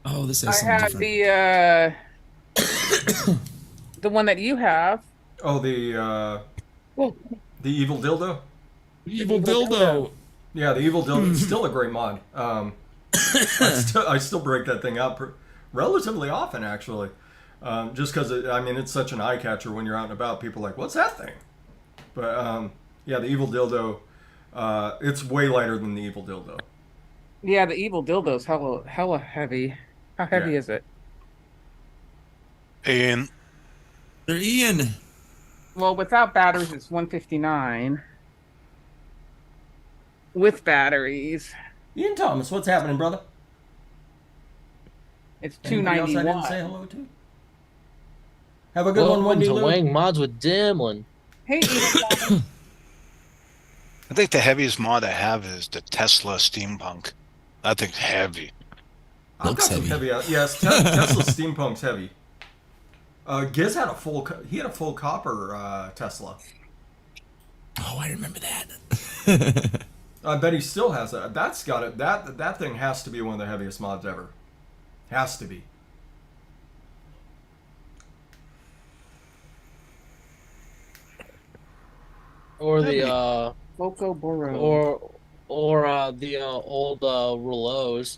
Oh, this has I something have different. the one that you have. Oh, the evil dildo. Evil dildo. Yeah, the evil dildo is still a great mod. I still break that thing out relatively often, actually, just because I mean it's such an eye catcher when you're out and about. People are like, what's that thing? But yeah, the evil dildo, it's way lighter than the evil dildo. Yeah, the evil dildo's hella heavy. How heavy Yeah. is it? And They're Ian. Well, without batteries, it's 159. With batteries, Ian Thomas, what's happening, brother? it's Anybody else I didn't say 291. hello to? Have a good one, Welcome Wendy to Lou. Wang Mods with Dimlin. Hey, I think the heaviest mod I have is the Tesla Steampunk. That thing's heavy. I've Looks got some heavy. yes, Tesla Steampunk's heavy. Giz had a full copper Tesla. Oh, I remember that. I bet he still has that. That's got it. That thing has to be one of the heaviest mods ever. Has to be. Or the Loco Boro. or the old Rouleaus.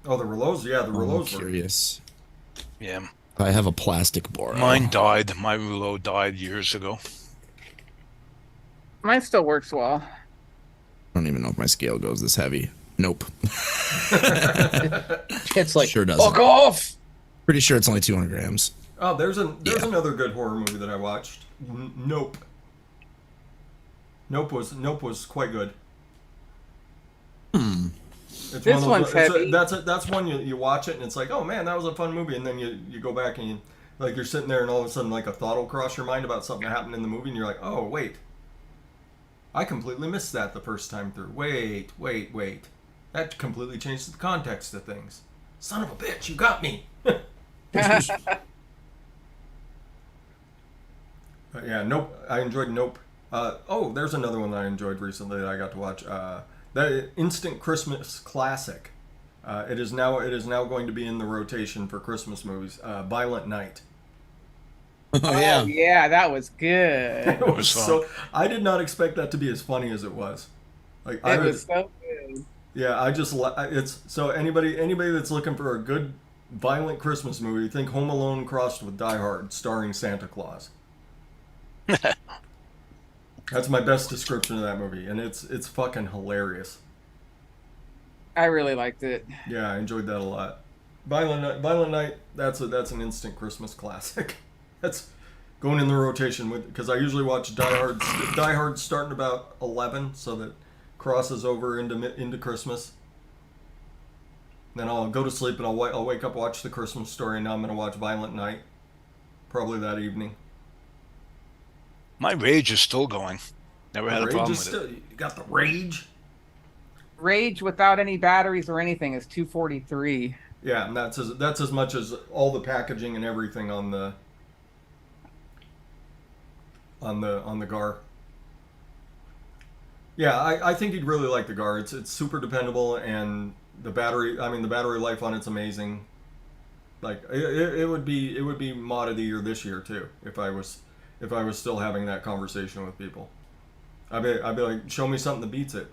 Oh, the Rouleaus. Yeah, the I'm Rouleaus were. curious. Yeah. I have a plastic Boro. Mine died. My Rouleau died years ago. Mine still works well. I don't even know if my scale goes this heavy. Nope. It's like, Sure doesn't. fuck off! Pretty sure it's only 200 grams. Oh, there's Yeah. another good horror movie that I watched. Nope. Nope was quite good. It's This one's heavy. That's one you watch it and it's like, oh man, that was a fun movie, and then you go back and you're sitting there and all of a sudden like a thought will cross your mind about something that happened in the movie and you're like, oh wait, I completely missed that the first time through. Wait, that completely changes the context of things. Son of a bitch, you got me. But yeah, Nope. I enjoyed Nope. Oh, there's another one that I enjoyed recently that I got to watch. That instant Christmas classic. It is now going to be in the rotation for Christmas movies. Violent Night. Oh, yeah. Yeah, that was good. It was was fun. so. I did not expect that to be as funny as it was. Like It was so good. Yeah, it's so anybody that's looking for a good violent Christmas movie, think Home Alone crossed with Die Hard, starring Santa Claus. That's my best description of that movie, and it's fucking hilarious. I really liked it. Yeah, I enjoyed that a lot. Violent Night. That's an instant Christmas classic. That's going in the rotation with because I usually watch Die Hard. Die Hard starting about 11, so that crosses over into Christmas. Then I'll go to sleep and I'll wake up, watch the Christmas Story, and now I'm gonna watch Violent Night, probably that evening. My Rage is still going. Never had a Rage problem is with still, it. You got the Rage. Rage without any batteries or anything is 243. Yeah, and that's as much as all the packaging and everything on the GAR. Yeah, I think you'd really like the GAR. It's super dependable, and the battery life on it's amazing. Like it would be mod of the year this year too if I was still having that conversation with people. I'd be like, show me something that beats it.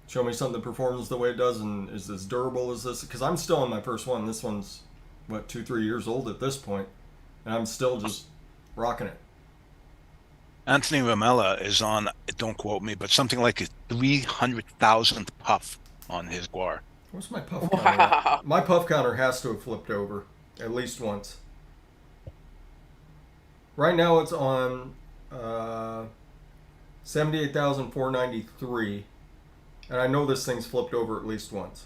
Show me something that performs the way it does and is as durable as this. Because I'm still on my first one. This one's, 2-3 years old at this point, and I'm still just rocking it. Anthony Ramella is on, don't quote me, but something like a 300,000th puff on his GAR. Where's my puff counter? Wow. My puff counter has to have flipped over at least once. Right now it's on 78,493. And I know this thing's flipped over at least once.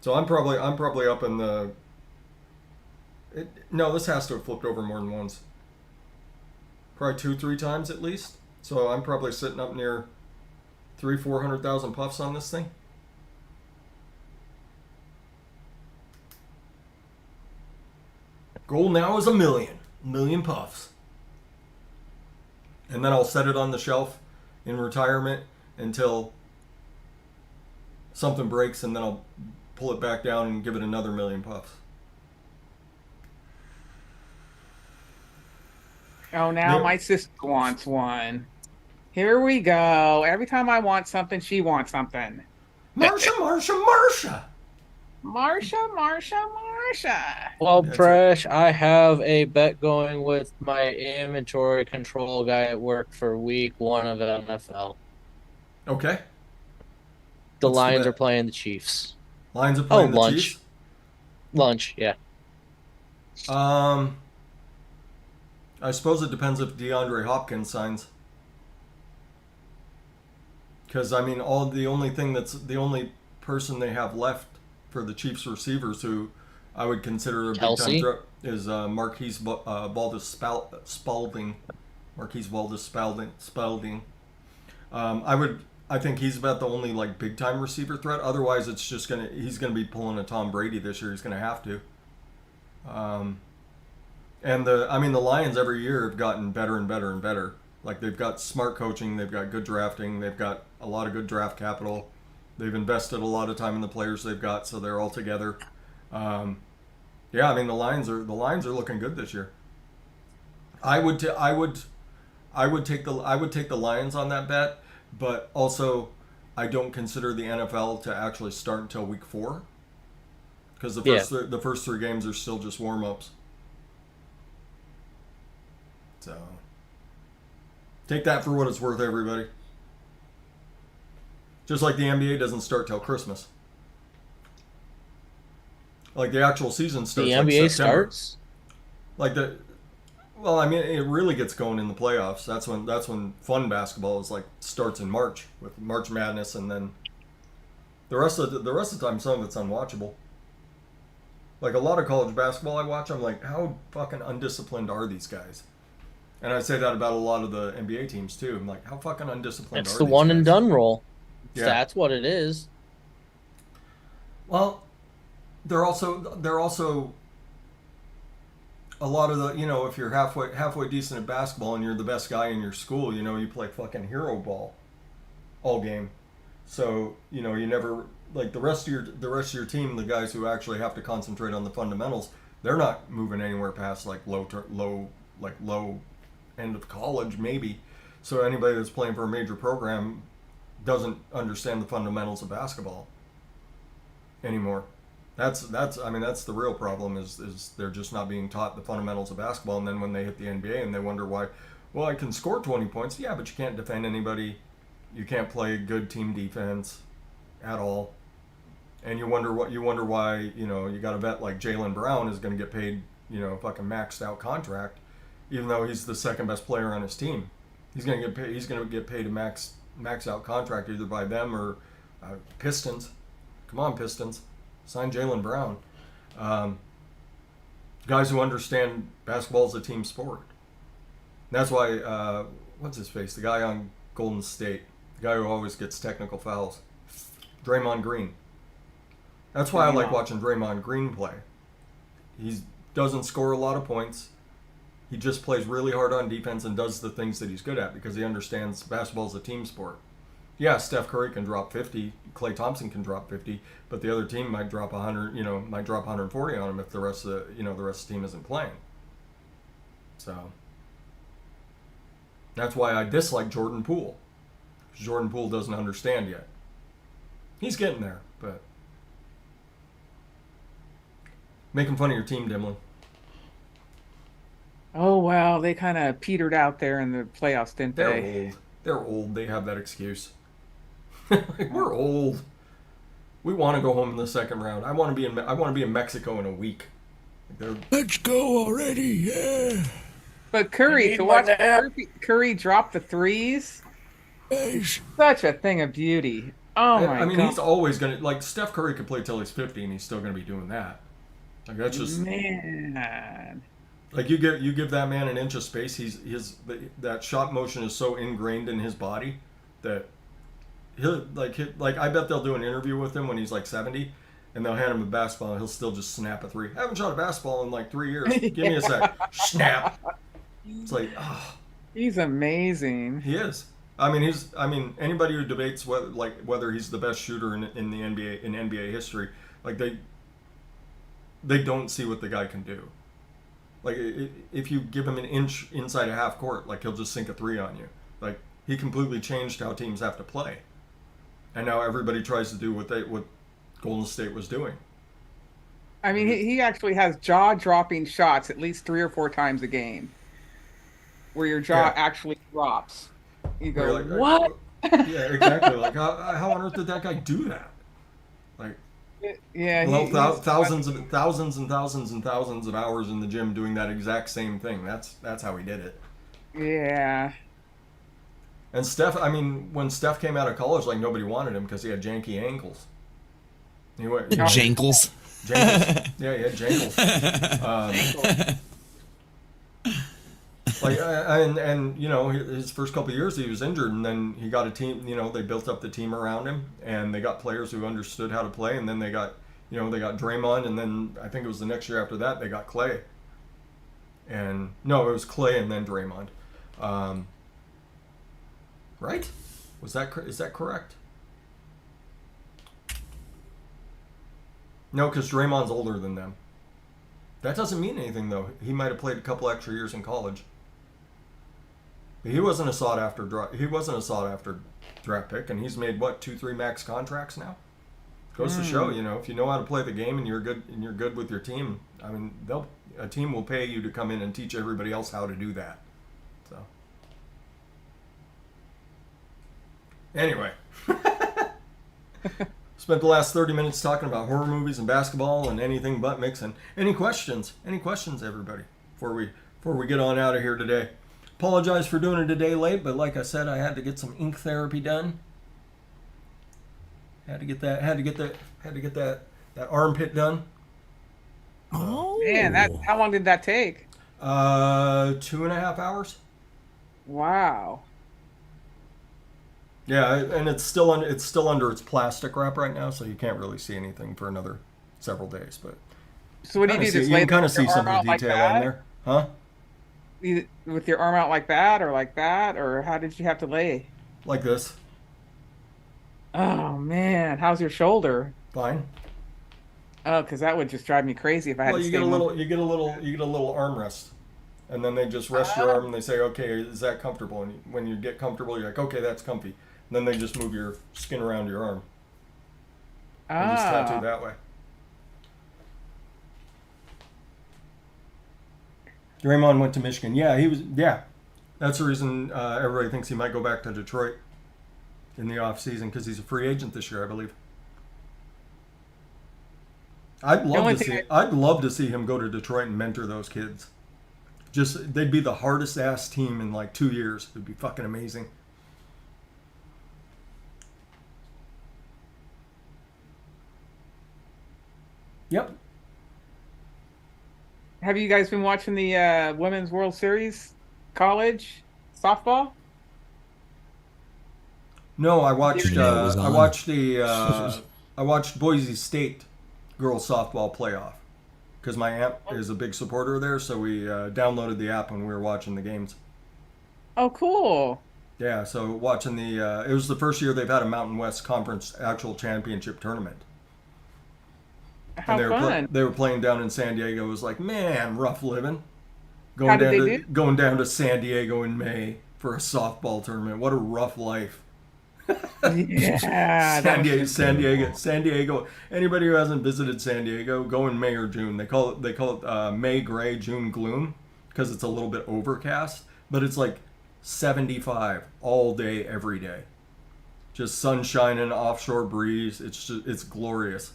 So I'm probably up in the. No, this has to have flipped over more than once. Probably 2-3 times at least. So I'm probably sitting up near 300,000-400,000 puffs on this thing. Goal now is 1 million puffs. And then I'll set it on the shelf in retirement until something breaks, and then I'll pull it back down and give it another 1 million puffs. Oh, now Yeah. my sister wants one. Here we go. Every time I want something, she wants something. Marsha, Marsha, Marsha! Marsha. Well, That's Fresh, I have a bet going with my inventory control guy at work for week 1 of NFL. Okay. The What's the Lions bet? are playing the Chiefs. Lions are playing the lunch. Chiefs. Lunch, yeah. I suppose it depends if DeAndre Hopkins signs. Because I mean, the only person they have left for the Chiefs receivers who I would consider a big time Kelsey? threat is Marquise Valdez Spalding. Marquise Valdez Spalding. I think he's about the only like big time receiver threat. Otherwise, he's gonna be pulling a Tom Brady this year. He's gonna have to. And the Lions every year have gotten better and better and better. Like they've got smart coaching, they've got good drafting, they've got a lot of good draft capital. They've invested a lot of time in the players they've got, so they're all together. Yeah, I mean the Lions are looking good this year. I would take the Lions on that bet, but also I don't consider the NFL to actually start until week 4 because the first 3 games are still just warm ups. So take that for what it's worth, everybody. Just like the NBA doesn't start till Christmas. Like the actual season starts. The like NBA September. starts? Well, I mean, it really gets going in the playoffs. That's when fun basketball is like starts in March with March Madness, and then the rest of the time, some of it's unwatchable. Like a lot of college basketball I watch, I'm like, how fucking undisciplined are these guys? And I say that about a lot of the NBA teams too. I'm like, how fucking undisciplined It's are the these one guys? and done rule. Yeah. That's what it is. Well, they're also a lot of the, if you're halfway decent at basketball and you're the best guy in your school, you play fucking hero ball all game. So, you never like the rest of your team, the guys who actually have to concentrate on the fundamentals, they're not moving anywhere past like low end of college maybe. So anybody that's playing for a major program doesn't understand the fundamentals of basketball anymore. That's the real problem is they're just not being taught the fundamentals of basketball, and then when they hit the NBA and they wonder why, well, I can score 20 points. Yeah, but you can't defend anybody. You can't play good team defense at all. And you wonder why, you got a vet like Jaylen Brown is going to get paid, fucking maxed out contract, even though he's the second best player on his team. He's going to get paid a max out contract either by them or Pistons. Come on, Pistons. Sign Jaylen Brown. Guys who understand basketball is a team sport. And that's why, what's his face? The guy on Golden State. The guy who always gets technical fouls. Draymond Green. That's why I like watching Draymond Green play. He doesn't score a lot of points. He just plays really hard on defense and does the things that he's good at because he understands basketball is a team sport. Yeah, Steph Curry can drop 50, Klay Thompson can drop 50, but the other team might drop 100, might drop 140 on him if the rest of the team isn't playing. So that's why I dislike Jordan Poole. Jordan Poole doesn't understand yet. He's getting there, but making fun of your team, Dimley. Oh, well, they kind of petered out there in the playoffs, didn't They're they? old. They're old. They have that excuse. We're old. We want to go home in the second round. I want to be in Mexico in a week. Let's go already, yeah. But Curry, to watch Curry drop the threes, Such a thing of beauty. Oh my I mean, god, he's always gonna like Steph Curry could play till he's 50, and he's still gonna be doing that. Like that's just man. like you give that man an inch of space. That shot motion is so ingrained in his body that like I bet they'll do an interview with him when he's like 70, and they'll hand him a basketball, and he'll still just snap a three. I haven't shot a basketball in like 3 years. Give me a sec. Snap. It's like, ah, He's amazing. he is. I mean, anybody who debates whether he's the best shooter in the NBA in NBA history, like they don't see what the guy can do. Like if you give him an inch inside a half court, like he'll just sink a three on you. Like he completely changed how teams have to play, and now everybody tries to do what Golden State was doing. I mean, he actually has jaw-dropping shots at least 3 or 4 times a game, where your jaw Yeah. actually drops. You Where go, you're like, what? Yeah, exactly. Like how on earth did that guy do that? Like, Yeah, well, he's thousands and thousands of hours in the gym doing that exact same thing. That's how he did it. yeah. And Steph, I mean, when Steph came out of college, like nobody wanted him because he had janky ankles. He went, Jankles. Jankles. Yeah, he had jankles. Like and you know his first couple of years he was injured, and then he got a team. You know, they built up the team around him, and they got players who understood how to play, and then they got Draymond, and then I think it was the next year after that they got Clay. And no, it was Clay and then Draymond. Right? Is that correct? No, because Draymond's older than them. That doesn't mean anything though. He might have played a couple extra years in college. But he wasn't a sought after draft pick, and he's made what 2-3 max contracts now. Goes to show, you know, if you know how to play the game and you're good with your team. I mean, a team will pay you to come in and teach everybody else how to do that. So anyway. Spent the last 30 minutes talking about horror movies and basketball and anything but mixing. Any questions? Any questions, everybody? Before we get on out of here today. Apologize for doing it a day late, but like I said, I had to get some ink therapy done. Had to get that armpit done. Oh Man, how long did that take? 2.5 hours. Wow. Yeah, and it's still under its plastic wrap right now, so you can't really see anything for another several days. But So what do you do? Just you lay can kind with of see your some arm of the out like detail on that? there, huh? With your arm out like that, or how did you have to lay? Like this. Oh man, how's your shoulder? Fine. Oh, because that would just drive me crazy if I had Well, to you stay. get a little armrest, and then they just rest your arm and they say, okay, is that comfortable? And when you get comfortable, you're like, okay, that's comfy. And then they just move your skin around your arm and just tattoo that way. Draymond went to Michigan. Yeah, he was. Yeah, that's the reason everybody thinks he might go back to Detroit in the off season because he's a free agent this year, I believe. I'd love to see him go to Detroit and mentor those kids. They'd be the hardest ass team in like 2 years. It'd be fucking amazing. Yep. Have you guys been watching the Women's World Series college softball? No, I watched. Didn't know it was I on. watched I watched Boise State girls softball playoff because my aunt is a big supporter there, so we downloaded the app when we were watching the games. Oh, cool. Yeah, so watching it was the first year they've had a Mountain West Conference actual championship tournament. How And fun. they were playing down in San Diego. It was like, man, rough living. How did they do? Going down to San Diego in May for a softball tournament. What a rough life. Yeah. San Diego. Anybody who hasn't visited San Diego, go in May or June. They call it May gray, June gloom because it's a little bit overcast, but it's like 75 all day, every day. Just sun shining, offshore breeze. It's glorious.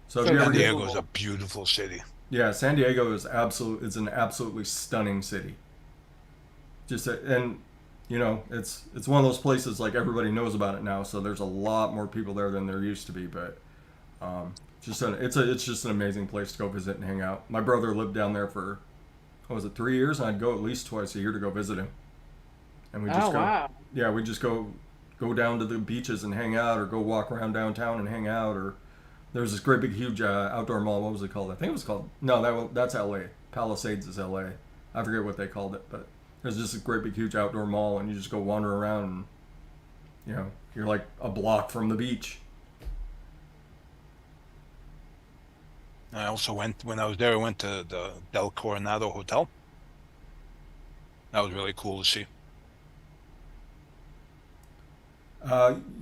So if you ever San get- Diego is a beautiful city. yeah, San Diego is an absolutely stunning city. And you know, it's one of those places like everybody knows about it now. So there's a lot more people there than there used to be. But it's just an amazing place to go visit and hang out. My brother lived down there for, what was it, 3 years, and I'd go at least twice a year to go visit him. And we just Oh, wow. yeah, we just go down to the beaches and hang out, or go walk around downtown and hang out. Or there's this great big huge outdoor mall. What was it called? I think it was called, no, that's L.A. Palisades is L.A. I forget what they called it, but there's just a great big huge outdoor mall, and you just go wander around, and you know, you're like a block from the beach. I also went, when I was there, I went to the Del Coronado Hotel. That was really cool to see.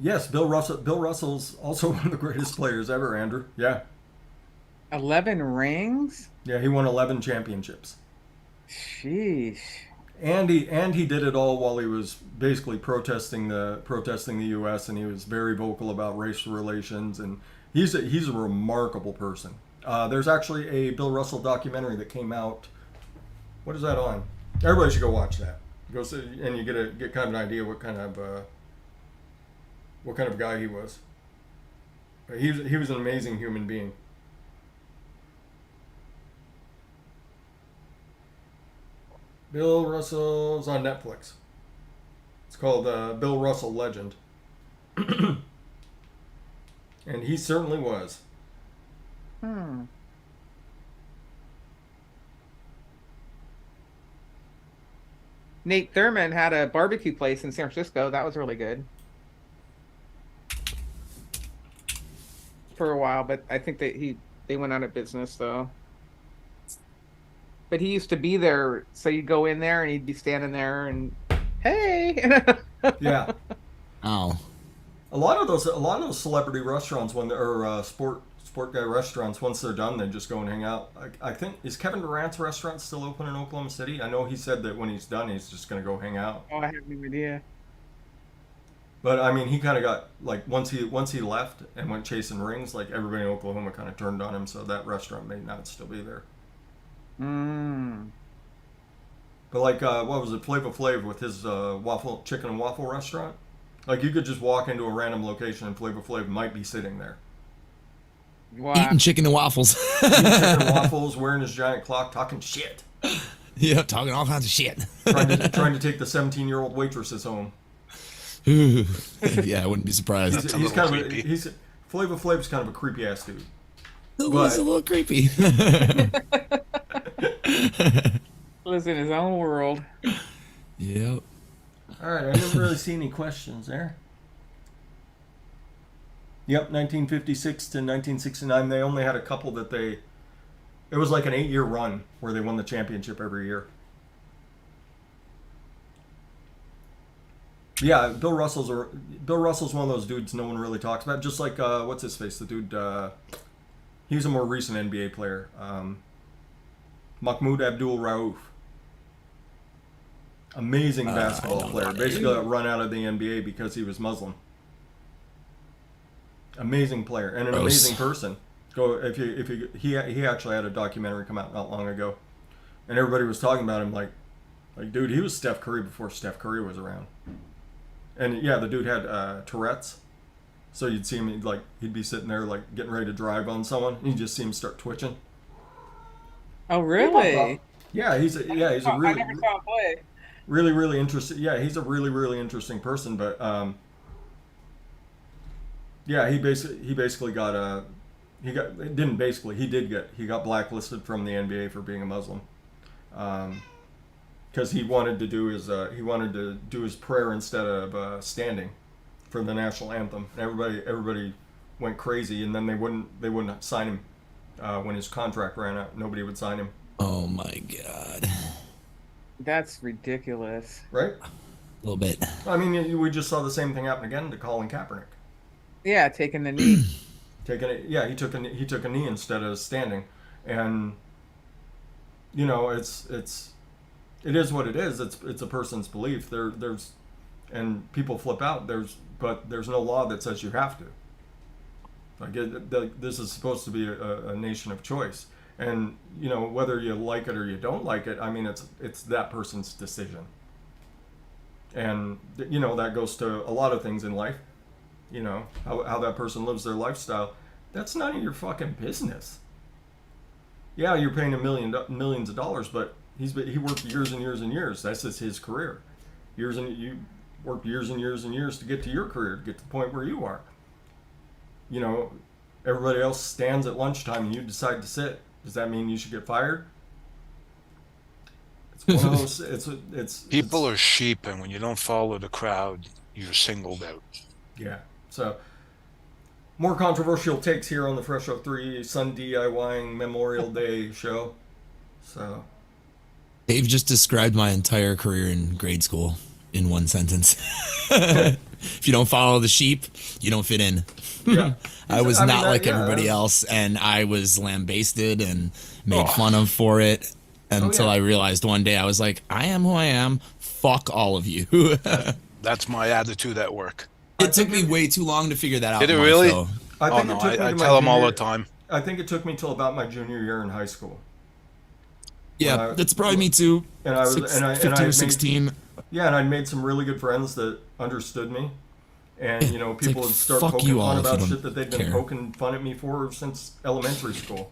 Yes, Bill Russell. Bill Russell's also one of the greatest players ever, Andrew. Yeah, 11 rings? yeah, he won 11 championships, Sheesh. and he did it all while he was basically protesting the U.S. and he was very vocal about race relations, and he's a remarkable person. There's actually a Bill Russell documentary that came out. What is that on? Everybody should go watch that. Go see, and you get kind of an idea what kind of guy he was. He was an amazing human being. Bill Russell's on Netflix. It's called Bill Russell Legend. And he certainly was. Nate Thurman had a barbecue place in San Francisco. That was really good for a while, but I think that they went out of business though. But he used to be there, so you'd go in there and he'd be standing there and hey. Yeah. Oh. A lot of those celebrity restaurants, or sport guy restaurants, once they're done, they just go and hang out. I think, is Kevin Durant's restaurant still open in Oklahoma City? I know he said that when he's done, he's just going to go hang out. Oh, I have no idea. But I mean, he kind of got, like, once he left and went chasing rings, like, everybody in Oklahoma kind of turned on him, so that restaurant may not still be there. But like, what was it, Flava Flav with his chicken and waffle restaurant? Like, you could just walk into a random location and Flava Flav might be sitting there. Wow. Eating chicken and waffles. Eating chicken and waffles, wearing his giant clock, talking shit. Yeah, talking all kinds of shit. trying to take the 17-year-old waitresses home. Ooh. Yeah, I wouldn't be surprised. He's kind of Flava Flav's kind of a creepy ass dude. It was a little creepy. Lives in his own world. Yep. All right, I didn't really see any questions there. Yep, 1956 to 1969. They only had a couple that it was like an 8-year run where they won the championship every year. Yeah, Bill Russell's one of those dudes no one really talks about. Just like what's his face, the dude. He's a more recent NBA player, Mahmoud Abdul Rauf. Amazing basketball player. Basically got run out of the NBA because he was Muslim. Amazing player and an amazing person. He actually had a documentary come out not long ago, and everybody was talking about him like dude, he was Steph Curry before Steph Curry was around. And yeah, the dude had Tourette's, so you'd see him he'd be sitting there like getting ready to drive on someone, and you just see him start twitching. Oh, really? Yeah, he's a I never saw him play. really interesting. Yeah, he's a really interesting person. But yeah, he basically got he got blacklisted from the NBA for being a Muslim, because he wanted to do his prayer instead of standing for the national anthem. And everybody went crazy, and then they wouldn't sign him when his contract ran out. Nobody would sign him. Oh my god. That's ridiculous. Right? A little bit. I mean, we just saw the same thing happen again to Colin Kaepernick. Yeah, taking the knee. He took a knee instead of standing, and you know, it is what it is. It's a person's belief. There's and people flip out. But there's no law that says you have to. This is supposed to be a nation of choice, and you know, whether you like it or you don't like it, I mean, it's that person's decision. And you know, that goes to a lot of things in life. You know, how that person lives their lifestyle. That's none of your fucking business. Yeah, you're paying him millions of dollars, but he worked years and years and years. That's just his career. You worked years and years and years to get to your career, to get to the point where you are. You know, everybody else stands at lunchtime and you decide to sit. Does that mean you should get fired? It's one of those. It's People are sheep, and when you don't follow the crowd, you're singled out. Yeah. So, more controversial takes here on the Fresh 03 SunDIY'ing Memorial Day show. So, Dave just described my entire career in grade school in one sentence. If you don't follow the sheep, you don't fit in. yeah. I was mean, not that- like yeah, everybody else, and I was lambasted and made fun of for it until yeah. I realized one day I was like, I am who I am. Fuck all of you. That's my attitude at work. It took me way too long to figure that out. Did it my really? show. I Oh think no, it took me I to my tell them all junior- the time. I think it took me till about my junior year in high school. Yeah, When I- that's probably me too. And I was, Six- and I 15 had or made- 16. Yeah, and I'd made some really good friends that understood me. And, you know, people like, would start fuck poking you all fun if you about don't shit that they'd been care. poking fun at me for since elementary school.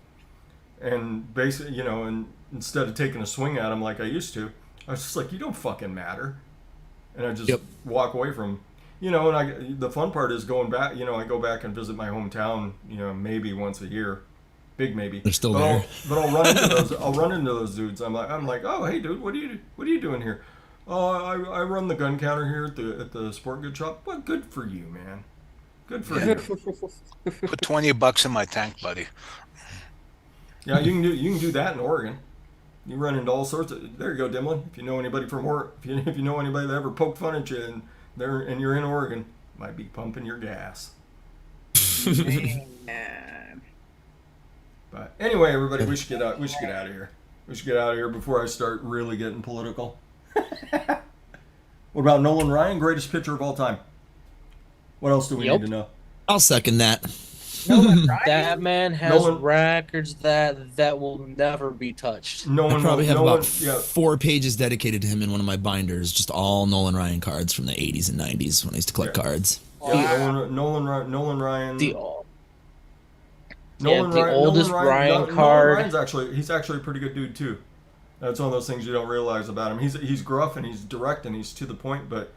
And basically, you know, and instead of taking a swing at them like I used to, I was just like, you don't fucking matter. And I just Yep. walk away from, you know, and the fun part is going back, you know, I go back and visit my hometown, you know, maybe once a year. Big maybe. They're still but there. I'll run into those. I'll run into those dudes. I'm like, oh hey dude, what are you doing here? Oh, I run the gun counter here at the sport goods shop. Well, good for you, man. Good for you. Put $20 in my tank, buddy. Yeah, you can do that in Oregon. You run into all sorts of. There you go, Dimlin. If you know anybody from if you know anybody that ever poked fun at you and you're in Oregon, might be pumping your gas. Man. But anyway, everybody, we should get out. We should get out of here. We should get out of here before I start really getting political. What about Nolan Ryan, greatest pitcher of all time? What else do we Yep. need to know? I'll second that. That man has Nolan- records that will never be touched. No I one. probably have no about one, yeah. 4 pages dedicated to him in one of my binders, just all Nolan Ryan cards from the 80s and 90s when I used to collect Yeah. cards. Yeah, Nolan Ryan. The Nolan the Ryan, oldest Nolan Ryan Nolan card. Ryan's he's actually a pretty good dude too. That's one of those things you don't realize about him. He's gruff and he's direct and he's to the point, but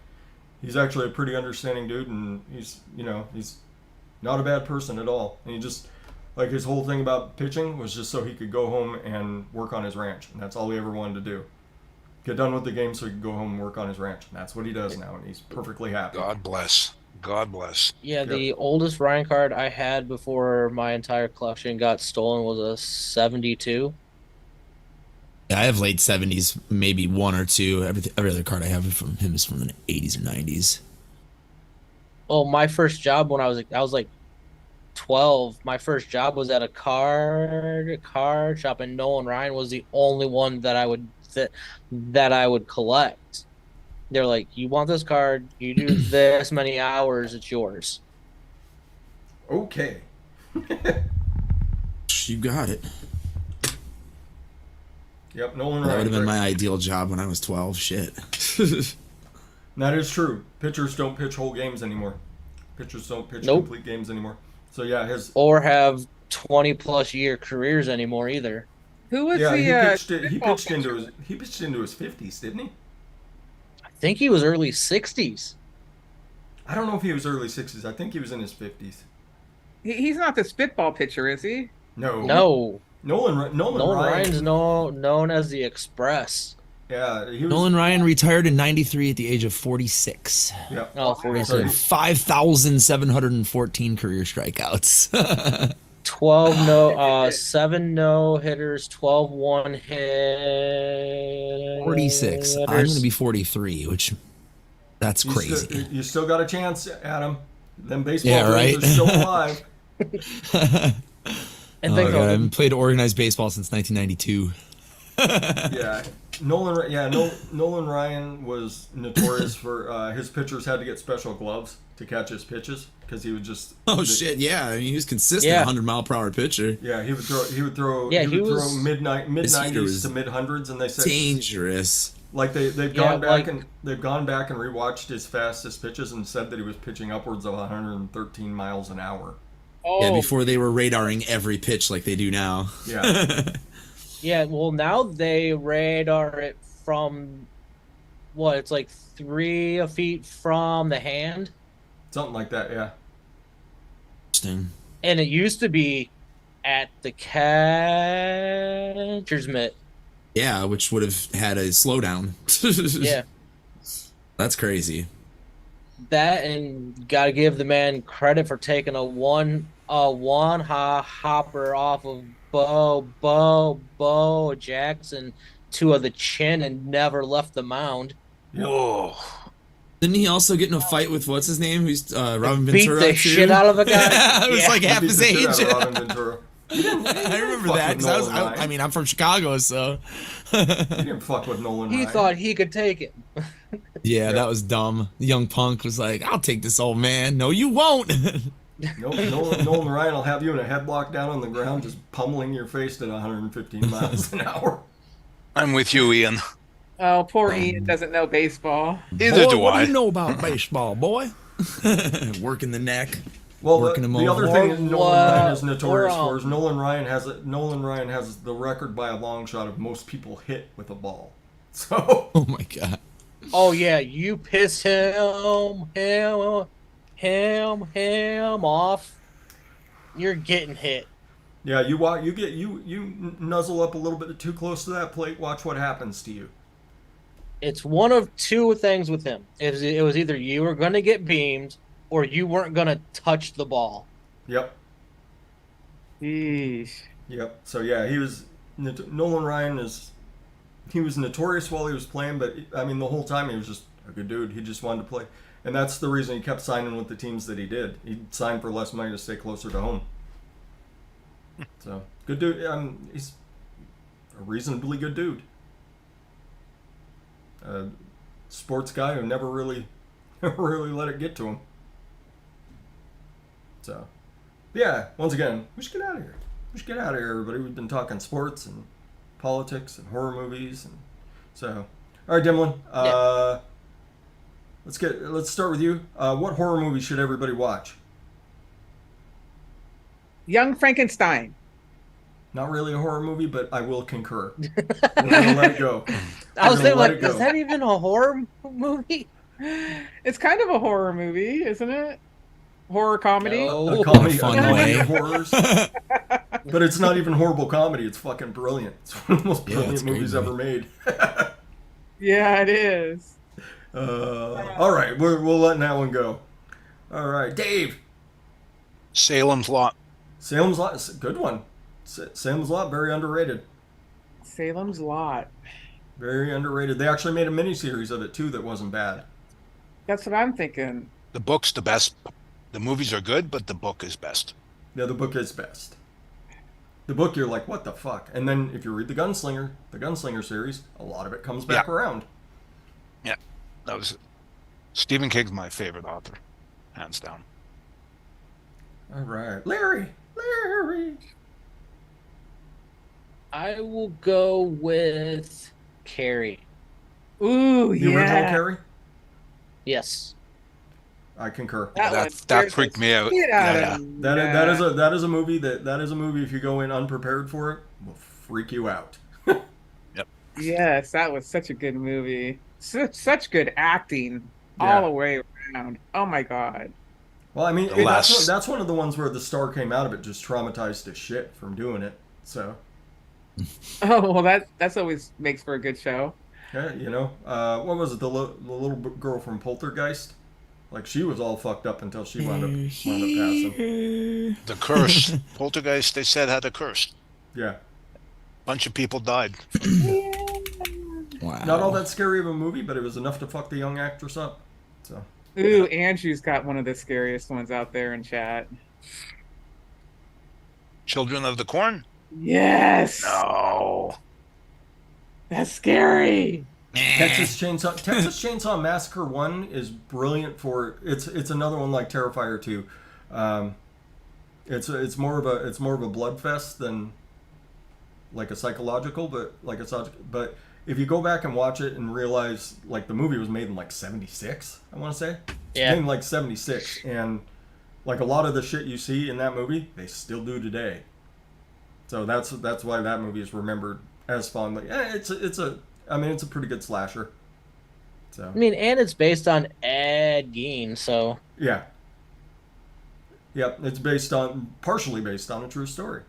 he's actually a pretty understanding dude, and he's not a bad person at all. And he just, like, his whole thing about pitching was just so he could go home and work on his ranch, and that's all he ever wanted to do. Get done with the game so he could go home and work on his ranch, and that's what he does now, and he's perfectly happy. God bless. God bless. Yeah, Yep. the oldest Ryan card I had before my entire collection got stolen was a 72. Yeah, I have late 70s, maybe one or two. Every other card I have from him is from the 80s or 90s. Well, my first job when I was like 12, my first job was at a card shop, and Nolan Ryan was the only one that I would collect. They're like, you want this card, you do this many hours, it's yours. Okay. You got it. Yep, Nolan That Ryan. would have been great. my ideal job when I was 12. Shit. That is true. Pitchers don't pitch whole games anymore. Pitchers don't pitch Nope. complete games anymore. So yeah, Or have 20+ year careers anymore either. Who was he the pitched into his 50s, didn't he? I think he was early 60s. I don't know if he was early 60s. I think he was in his 50s. He's not the spitball pitcher, is he? No. No, Nolan Nolan Ryan. Ryan's known as the Express. Yeah, he was. Nolan Ryan retired in 93 at the age of 46. Yeah. Oh, So 46. 5,714 career strikeouts. 7 no hitters, 12 one hit. 46. I'm going to be 43, which that's crazy. You still got a chance, Adam. Them baseball Yeah, players right? are still alive. And Oh, think God, I of haven't played organized baseball since 1992. Yeah. Nolan Ryan was notorious for his pitchers had to get special gloves to catch his pitches because he would just. Oh shit! Yeah, I mean, he was consistent, Yeah. 100-mile-per-hour pitcher. Yeah, he would throw Yeah, he he would was- throw mid His heater 90s was to mid hundreds, and they said Dangerous. Like they've Yeah, gone back like- and they've gone back and rewatched his fastest pitches and said that he was pitching upwards of 113 miles an hour. Oh, Yeah, before they were radaring every pitch like they do now. Yeah. Yeah, well, now they radar it from what? It's like 3 feet from the hand, Something like that, yeah. Interesting. and it used to be at the catcher's mitt. Yeah, which would have had a slowdown. Yeah, That's crazy. that, and gotta give the man credit for taking a one hopper off of Bo Jackson to the chin and never left the mound. Whoa. Didn't he also get in a fight with what's his name? Who's Robin Beat Ventura? the too? shit out of a guy. Yeah, it was Yeah. like half He beat his the shit age. out of Robin Ventura. I remember fuck that with because Nolan Ryan. I mean, I'm from Chicago, so He didn't fuck with Nolan He Ryan. thought he could take it. yeah, that was dumb. The young punk was like, "I'll take this old man." No, you won't. Nope, Nolan Ryan will have you in a headlock down on the ground, just pummeling your face at 115 miles an hour. I'm with you, Ian. oh, poor Ian doesn't know baseball. Neither Boy, do what I. do you know about baseball, boy? Working the neck. Well, Working him the over. other thing that Nolan Ryan is notorious or, for is Nolan Ryan has the record by a long shot of most people hit with a ball. So Oh my god. Oh yeah, you piss him off, you're getting hit. yeah, you nuzzle up a little bit too close to that plate. Watch what happens to you. It's one of two things with him. It was either you were going to get beamed or you weren't going to touch the ball. Yep. Yeesh. Yep. So yeah, Nolan Ryan he was notorious while he was playing, but I mean the whole time he was just a good dude. He just wanted to play, and that's the reason he kept signing with the teams that he did. He signed for less money to stay closer to home. So good dude. He's a reasonably good dude. Sports guy who never really let it get to him. So, yeah. Once again, we should get out of here. We should get out of here, everybody. We've been talking sports and politics and horror movies, and so. All right, Dimlin. Let's start with you. What horror movie should everybody watch? Young Frankenstein. Not really a horror movie, but I will concur. We're gonna let it go. I was We're gonna thinking, let like, it go. is that even a horror movie? It's kind of a horror movie, isn't it? Horror comedy. No. A comedy, Fun a comedy way. of horrors. But it's not even horrible comedy. It's fucking brilliant. It's one of the most Yeah, brilliant it's a great movies ever made. Yeah, it is. All right, we'll let that one go. All right, Dave. Salem's Lot. Salem's Lot is a good one. Salem's Lot, very underrated. Salem's Lot. Very underrated. They actually made a miniseries of it too that wasn't bad. That's what I'm thinking. The book's the best. The movies are good, but the book is best. Yeah, the book is best. The book, you're like, what the fuck? And then if you read the Gunslinger series, a lot of it comes back around. Yeah, that was Stephen King's my favorite author, hands down. All right, Larry. I will go with Carrie. Ooh, The original yeah. Carrie. Yes. I concur. That freaked me out. Get out Yeah, of That is a movie if you go in unprepared for it will freak you out. Yes, that was such a good movie. Such good acting Yeah. all the way around. Oh my god. Well, I mean, The last- that's one of the ones where the star came out of it just traumatized as shit from doing it. So, Oh well, that's always makes for a good show. yeah, what was it? The little girl from Poltergeist, like she was all fucked up until she wound up passing. The curse. Poltergeist, they said, had a curse. Yeah, Bunch of people died. Wow. not all that scary of a movie, but it was enough to fuck the young actress up. So, Ooh, Andrew's got one of the scariest ones out there in chat. Children of the Corn? Yes. No. That's scary. Texas Chainsaw Massacre 1 is brilliant for it's another one like Terrifier 2. It's more of a blood fest than like a psychological, but if you go back and watch it and realize, like, the movie was made in like '76, I want to say. Yeah. Made in like '76, and like a lot of the shit you see in that movie, they still do today. So that's why that movie is remembered as fondly. It's a pretty good slasher. So I mean, and it's based on Ed Gein, so yeah. Yep, it's partially based on a true story.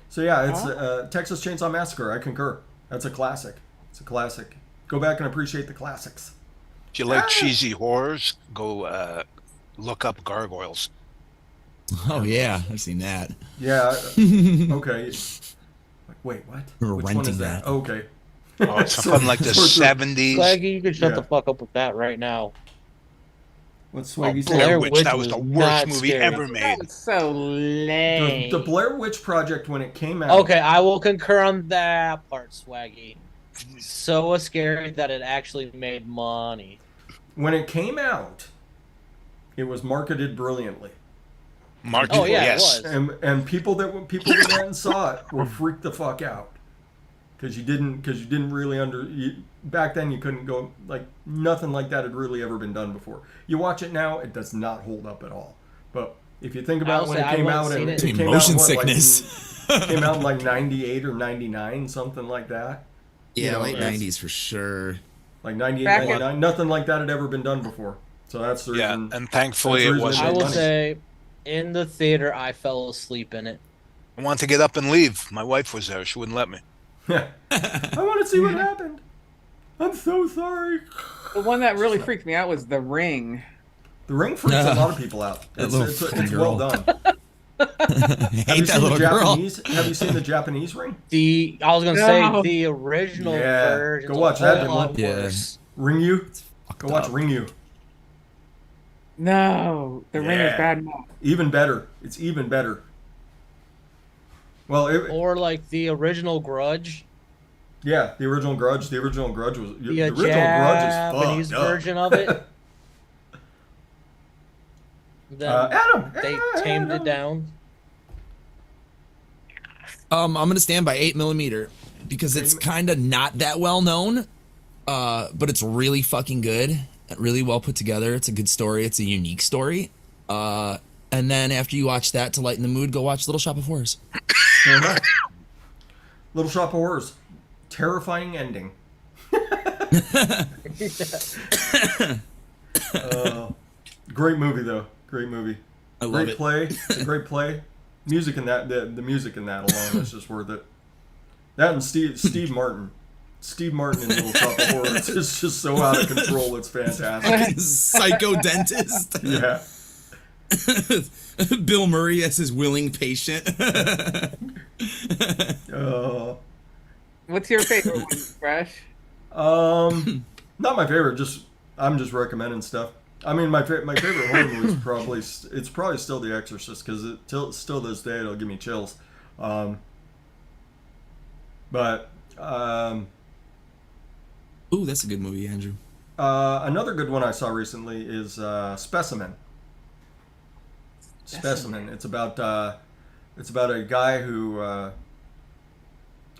So yeah, it's Texas Chainsaw Massacre. I concur. That's a classic. It's a classic. Go back and appreciate the classics. If you like cheesy horrors, go look up Gargoyles. Oh yeah, I've seen that. Yeah. Okay. Wait, what? We're Which one renting is that? that. Okay. Oh, it's from like the 70s. Swaggy, you can shut Yeah. the fuck up with that right now. What's Oh, Swaggy Blair saying? Witch, that was the was worst not movie scary. ever made. That's so lame. The Blair Witch Project, when it came out. Okay, I will concur on that part, Swaggy. So scary that it actually made money. When it came out, it was marketed brilliantly. Mark, Oh, yeah, it yes. was. And people that went and saw it were freaked the fuck out because you didn't really back then you couldn't go, like, nothing like that had really ever been done before. You watch it now, it does not hold up at all. But if you think about when it came out, and it came out Motion in what, sickness. came out in like 98 or 99, something like that. Yeah, You know, late it's- '90s for sure. Like 98, Back in- 99, nothing like that had ever been done before. So that's the Yeah, reason. and thankfully That's it the reason wasn't. I will money. say, in the theater, I fell asleep in it. I wanted to get up and leave. My wife was there. She wouldn't let me. I want to see what happened. I'm so sorry. The one that really freaked me out was The Ring. The Ring freaks a lot of people out. That It's, little it's, fucking it's well girl. done. Hate that little girl. Have you seen the Japanese Ring? I was gonna No. say the original Yeah, version. go watch that, A lot Yeah. worse. Ring You? Fucked Go watch up. Ring You. No, The Ring is Yeah. bad enough. Even better. It's even better. Well, Or like the original Grudge, yeah, the original Grudge. The original Grudge was the original Grudge Japanese is fucked up. version of it. Then Adam, they tamed it down. I'm gonna stand by 8mm because it's kind of not that well known, but it's really fucking good. Really well put together. It's a good story. It's a unique story. And then after you watch that, to lighten the mood, go watch Little Shop of Horrors. Little Shop of Horrors. Terrifying ending. Great movie though. Great movie. I love Great it. play. It's a great play. Music in that, the music in that alone is just worth it. That and Steve Martin. Steve Martin in Little Shop of Horrors is just so out of control. It's fantastic. Psycho dentist. Yeah. Bill Murray as his willing patient. What's your favorite one, Fresh? Not my favorite. I'm just recommending stuff. I mean, my favorite horror movie is probably still The Exorcist because still this day it'll give me chills. Ooh, that's a good movie, Andrew. Another good one I saw recently is Specimen. Specimen. It's about a guy who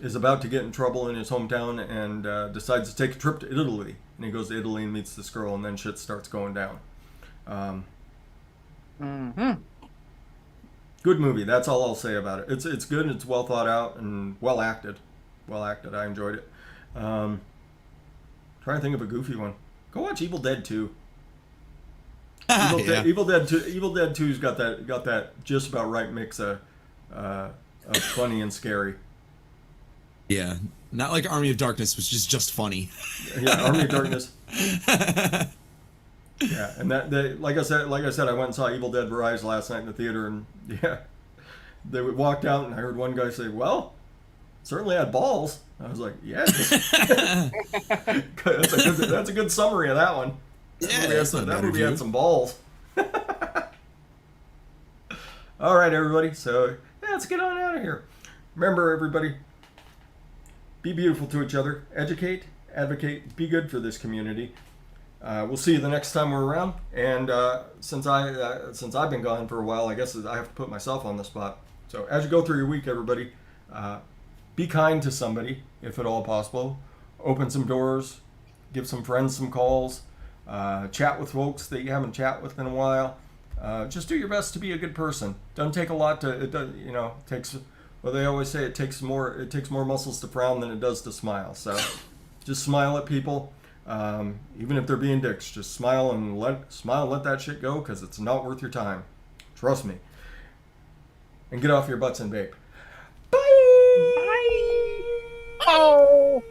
is about to get in trouble in his hometown and decides to take a trip to Italy. And he goes to Italy and meets this girl, and then shit starts going down. Good movie. That's all I'll say about it. It's good. It's well thought out and well acted. I enjoyed it. Trying to think of a goofy one. Go watch Evil Dead 2. Yeah. Evil Dead 2's got that just about right mix of funny and scary. Yeah, not like Army of Darkness, which is just funny. Yeah, Army of Darkness. Yeah, and that like I said, I went and saw Evil Dead Rise last night in the theater, and yeah, they would walk out, and I heard one guy say, "Well, certainly had balls." I was like, "Yeah." That's a good summary of that one. Yeah, That movie had some balls. All right, everybody. So yeah, let's get on out of here. Remember, everybody, be beautiful to each other. Educate, advocate, be good for this community. We'll see you the next time we're around. And since I've been gone for a while, I guess I have to put myself on the spot. So as you go through your week, everybody, be kind to somebody, if at all possible, open some doors, give some friends some calls, chat with folks that you haven't chat with in a while. Just do your best to be a good person. Doesn't take a lot to, it does, you know, takes, well, they always say it takes more muscles to frown than it does to smile. So just smile at people. Even if they're being dicks, just smile and let that shit go, because it's not worth your time. Trust me. And get off your butts and vape. Bye! Oh.